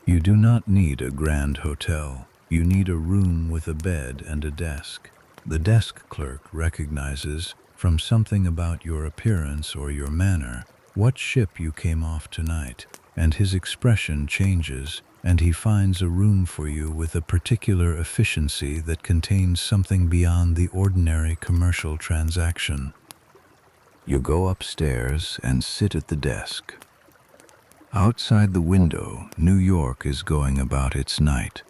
You do not need a grand hotel. You need a room with a bed and a desk. The desk clerk recognizes from something about your appearance or your manner, what ship you came off tonight, and his expression changes, and he finds a room for you with a particular efficiency that contains something beyond the ordinary commercial transaction. You go upstairs and sit at the desk. Outside the window, New York is going about its night.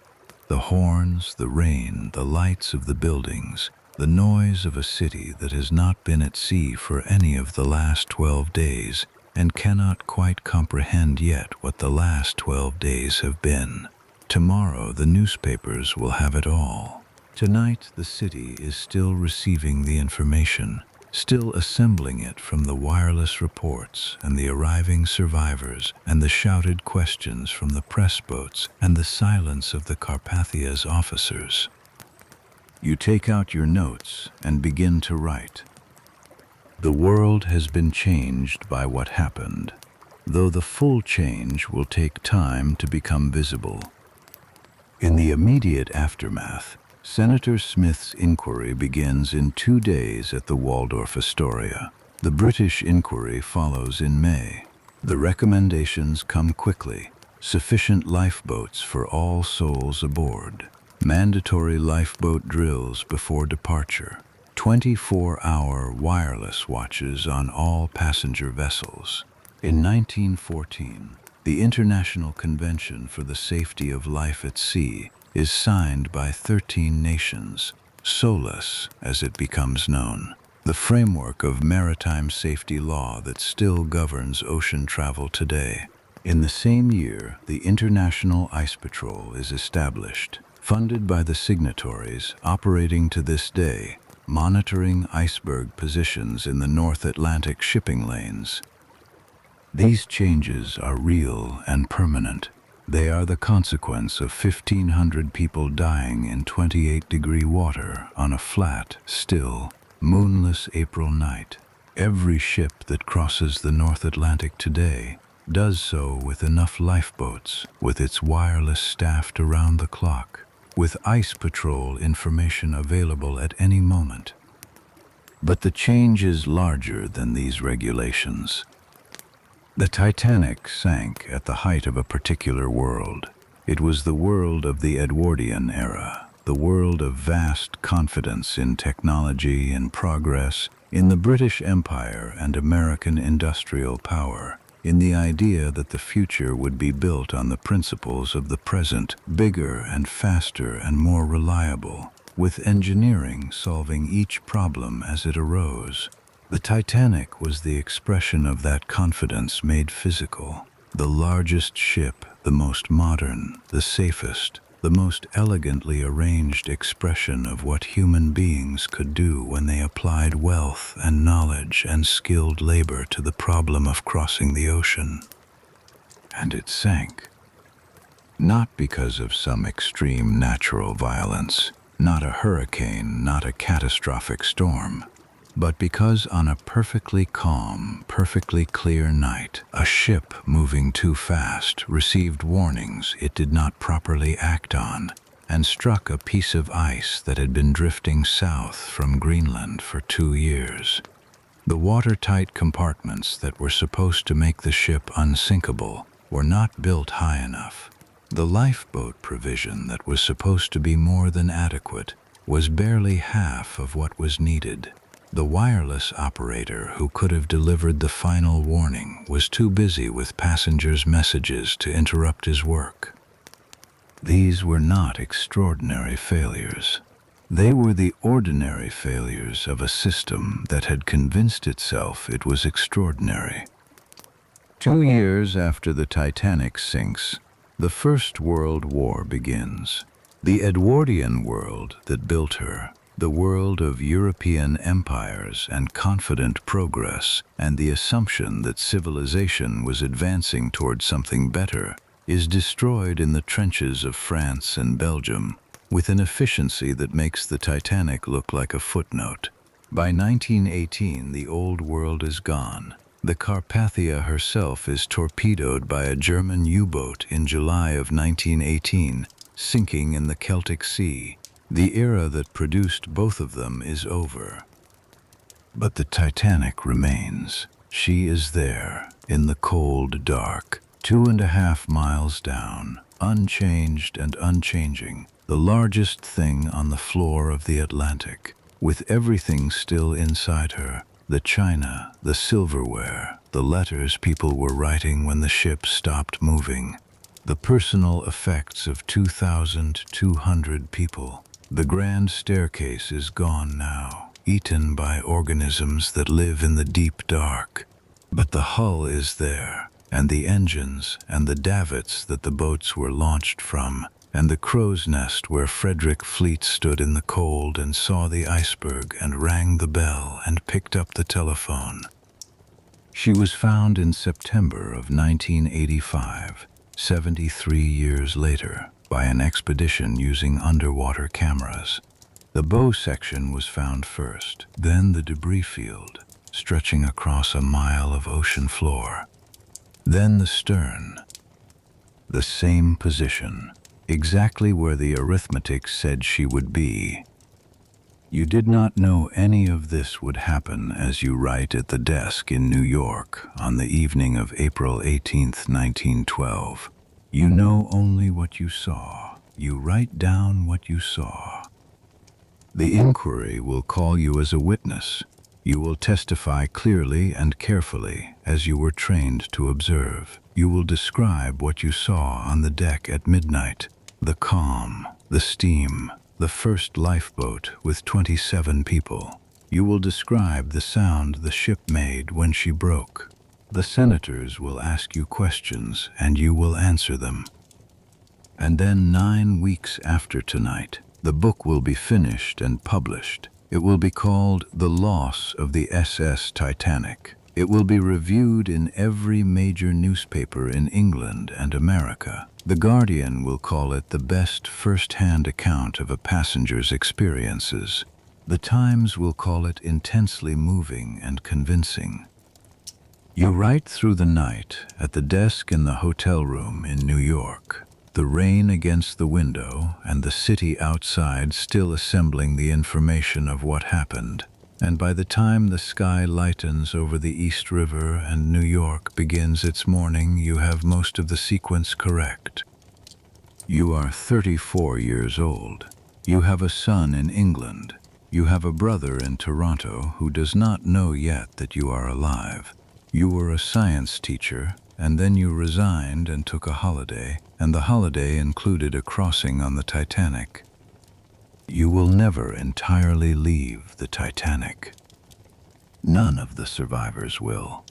The horns, the rain, the lights of the buildings, the noise of a city that has not been at sea for any of the last 12 days and cannot quite comprehend yet what the last 12 days have been. Tomorrow the newspapers will have it all. Tonight the city is still receiving the information, still assembling it from the wireless reports and the arriving survivors and the shouted questions from the press boats and the silence of the Carpathia's officers. You take out your notes and begin to write. The world has been changed by what happened, though the full change will take time to become visible. In the immediate aftermath, Senator Smith's inquiry begins in 2 days at the Waldorf Astoria. The British inquiry follows in May. The recommendations come quickly. Sufficient lifeboats for all souls aboard. Mandatory lifeboat drills before departure. 24-hour wireless watches on all passenger vessels. In 1914, the International Convention for the Safety of Life at Sea is signed by 13 nations, SOLAS as it becomes known, the framework of maritime safety law that still governs ocean travel today. In the same year, the International Ice Patrol is established, funded by the signatories, operating to this day, monitoring iceberg positions in the North Atlantic shipping lanes. These changes are real and permanent. They are the consequence of 1,500 people dying in 28-degree water on a flat, still, moonless April night. Every ship that crosses the North Atlantic today does so with enough lifeboats, with its wireless staffed around the clock, with ice patrol information available at any moment. But the change is larger than these regulations. The Titanic sank at the height of a particular world. It was the world of the Edwardian era, the world of vast confidence in technology and progress, in the British Empire and American industrial power, in the idea that the future would be built on the principles of the present, bigger and faster and more reliable, with engineering solving each problem as it arose. The Titanic was the expression of that confidence made physical. The largest ship, the most modern, the safest, the most elegantly arranged expression of what human beings could do when they applied wealth and knowledge and skilled labor to the problem of crossing the ocean. And it sank. Not because of some extreme natural violence, not a hurricane, not a catastrophic storm, but because on a perfectly calm, perfectly clear night, a ship moving too fast received warnings it did not properly act on and struck a piece of ice that had been drifting south from Greenland for 2 years. The watertight compartments that were supposed to make the ship unsinkable were not built high enough. The lifeboat provision that was supposed to be more than adequate was barely half of what was needed. The wireless operator who could have delivered the final warning was too busy with passengers' messages to interrupt his work. These were not extraordinary failures. They were the ordinary failures of a system that had convinced itself it was extraordinary. 2 years after the Titanic sinks, the First World War begins. The Edwardian world that built her, the world of European empires and confident progress and the assumption that civilization was advancing toward something better, is destroyed in the trenches of France and Belgium with an efficiency that makes the Titanic look like a footnote. By 1918, the old world is gone. The Carpathia herself is torpedoed by a German U-boat in July of 1918, sinking in the Celtic Sea. The era that produced both of them is over. But the Titanic remains. She is there, in the cold dark, 2.5 miles down, unchanged and unchanging, the largest thing on the floor of the Atlantic, with everything still inside her, the china, the silverware, the letters people were writing when the ship stopped moving, the personal effects of 2,200 people. The grand staircase is gone now, eaten by organisms that live in the deep dark. But the hull is there, and the engines, and the davits that the boats were launched from, and the crow's nest where Frederick Fleet stood in the cold and saw the iceberg and rang the bell and picked up the telephone. She was found in September of 1985, 73 years later, by an expedition using underwater cameras. The bow section was found first, then the debris field, stretching across a mile of ocean floor. Then the stern. The same position, exactly where the arithmetic said she would be. You did not know any of this would happen as you write at the desk in New York on the evening of April 18, 1912. You know only what you saw. You write down what you saw. The inquiry will call you as a witness. You will testify clearly and carefully as you were trained to observe. You will describe what you saw on the deck at midnight, the calm, the steam, the first lifeboat with 27 people. You will describe the sound the ship made when she broke. The senators will ask you questions and you will answer them. And then 9 weeks after tonight, the book will be finished and published. It will be called The Loss of the SS Titanic. It will be reviewed in every major newspaper in England and America. The Guardian will call it the best first-hand account of a passenger's experiences. The Times will call it intensely moving and convincing. You write through the night at the desk in the hotel room in New York. The rain against the window and the city outside still assembling the information of what happened. And by the time the sky lightens over the East River and New York begins its morning, you have most of the sequence correct. You are 34 years old. You have a son in England. You have a brother in Toronto who does not know yet that you are alive. You were a science teacher, and then you resigned and took a holiday, and the holiday included a crossing on the Titanic. You will never entirely leave the Titanic. None of the survivors will.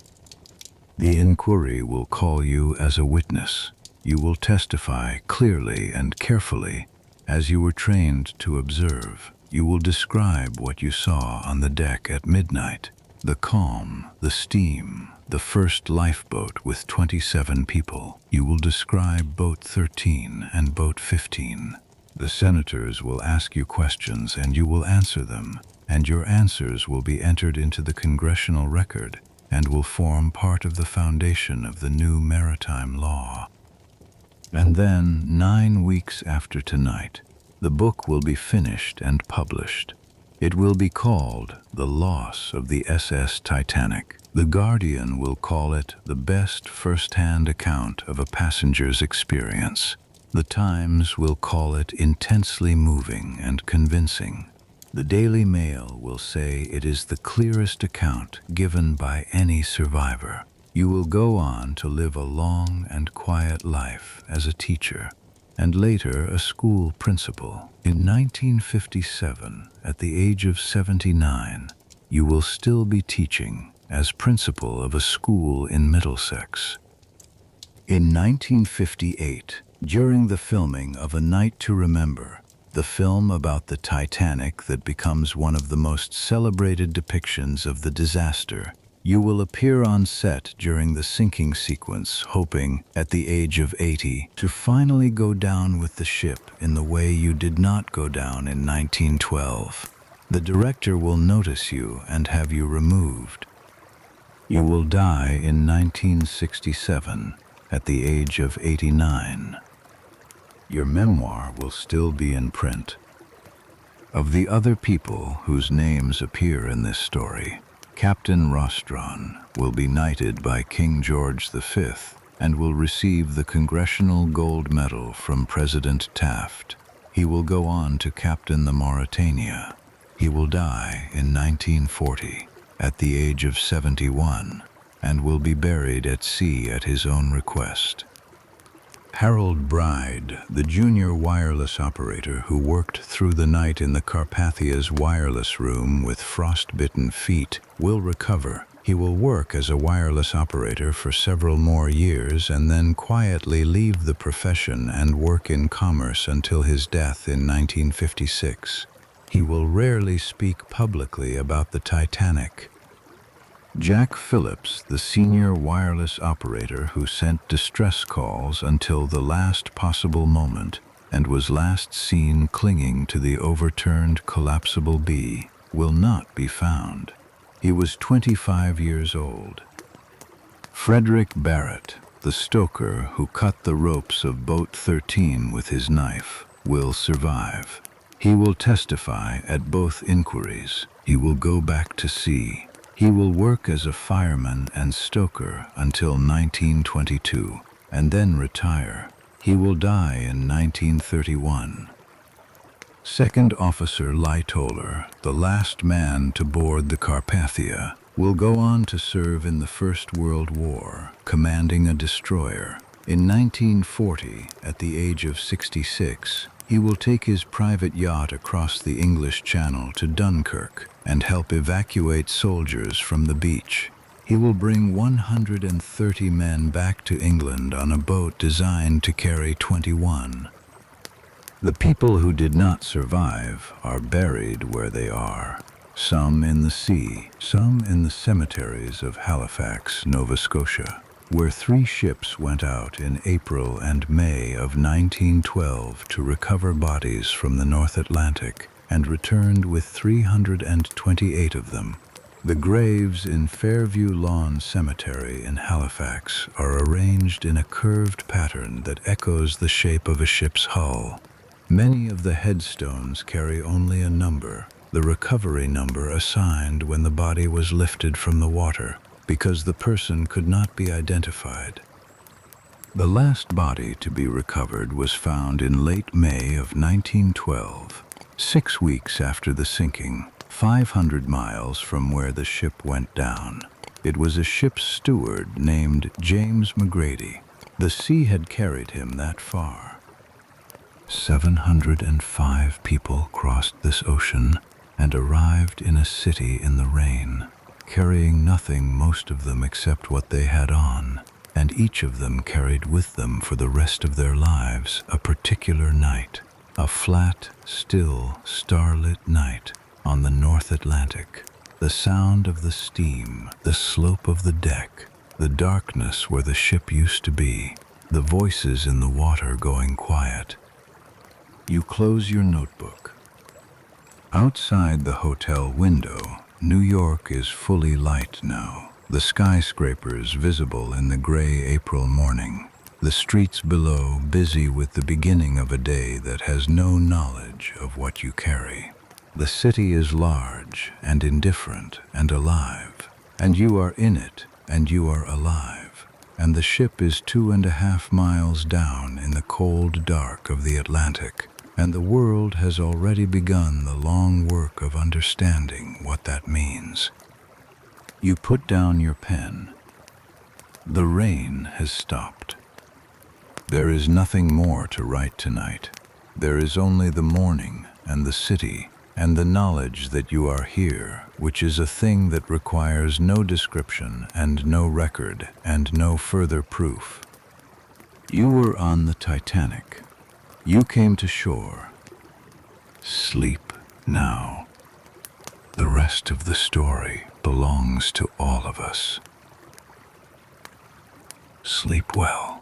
The inquiry will call you as a witness. You will testify clearly and carefully, as you were trained to observe. You will describe what you saw on the deck at midnight, the calm, the steam, the first lifeboat with 27 people. You will describe Boat 13 and Boat 15. The senators will ask you questions and you will answer them, and your answers will be entered into the congressional record and will form part of the foundation of the new maritime law. And then, 9 weeks after tonight, the book will be finished and published. It will be called The Loss of the SS Titanic. The Guardian will call it the best first-hand account of a passenger's experience. The Times will call it intensely moving and convincing. The Daily Mail will say it is the clearest account given by any survivor. You will go on to live a long and quiet life as a teacher, and later a school principal. In 1957, at the age of 79, you will still be teaching as principal of a school in Middlesex. In 1958, during the filming of A Night to Remember, the film about the Titanic that becomes one of the most celebrated depictions of the disaster, you will appear on set during the sinking sequence, hoping, at the age of 80, to finally go down with the ship in the way you did not go down in 1912. The director will notice you and have you removed. You will die in 1967 at the age of 89. Your memoir will still be in print. Of the other people whose names appear in this story, Captain Rostron will be knighted by King George V and will receive the Congressional Gold Medal from President Taft. He will go on to captain the Mauretania. He will die in 1940 at the age of 71 and will be buried at sea at his own request. Harold Bride, the junior wireless operator who worked through the night in the Carpathia's wireless room with frostbitten feet, will recover. He will work as a wireless operator for several more years and then quietly leave the profession and work in commerce until his death in 1956. He will rarely speak publicly about the Titanic. Jack Phillips, the senior wireless operator who sent distress calls until the last possible moment and was last seen clinging to the overturned collapsible B, will not be found. He was 25 years old. Frederick Barrett, the stoker who cut the ropes of Boat 13 with his knife, will survive. He will testify at both inquiries. He will go back to sea. He will work as a fireman and stoker until 1922 and then retire. He will die in 1931. Second Officer Lightoller, the last man to board the Carpathia, will go on to serve in the First World War, commanding a destroyer. In 1940, at the age of 66, he will take his private yacht across the English Channel to Dunkirk and help evacuate soldiers from the beach. He will bring 130 men back to England on a boat designed to carry 21. The people who did not survive are buried where they are, some in the sea, some in the cemeteries of Halifax, Nova Scotia, where 3 ships went out in April and May of 1912 to recover bodies from the North Atlantic and returned with 328 of them. The graves in Fairview Lawn Cemetery in Halifax are arranged in a curved pattern that echoes the shape of a ship's hull. Many of the headstones carry only a number, the recovery number assigned when the body was lifted from the water, because the person could not be identified. The last body to be recovered was found in late May of 1912, 6 weeks after the sinking, 500 miles from where the ship went down. It was a ship's steward named James McGrady. The sea had carried him that far. 705 people crossed this ocean and arrived in a city in the rain, carrying nothing, most of them, except what they had on, and each of them carried with them for the rest of their lives a particular night, a flat, still, starlit night on the North Atlantic. The sound of the steam, the slope of the deck, the darkness where the ship used to be, the voices in the water going quiet. You close your notebook. Outside the hotel window, New York is fully light now, the skyscrapers visible in the gray April morning, the streets below busy with the beginning of a day that has no knowledge of what you carry. The city is large and indifferent and alive, and you are in it and you are alive, and the ship is 2.5 miles down in the cold dark of the Atlantic, and the world has already begun the long work of understanding what that means. You put down your pen. The rain has stopped. There is nothing more to write tonight. There is only the morning and the city and the knowledge that you are here, which is a thing that requires no description and no record and no further proof. You were on the Titanic. You came to shore. Sleep now. The rest of the story belongs to all of us. Sleep well.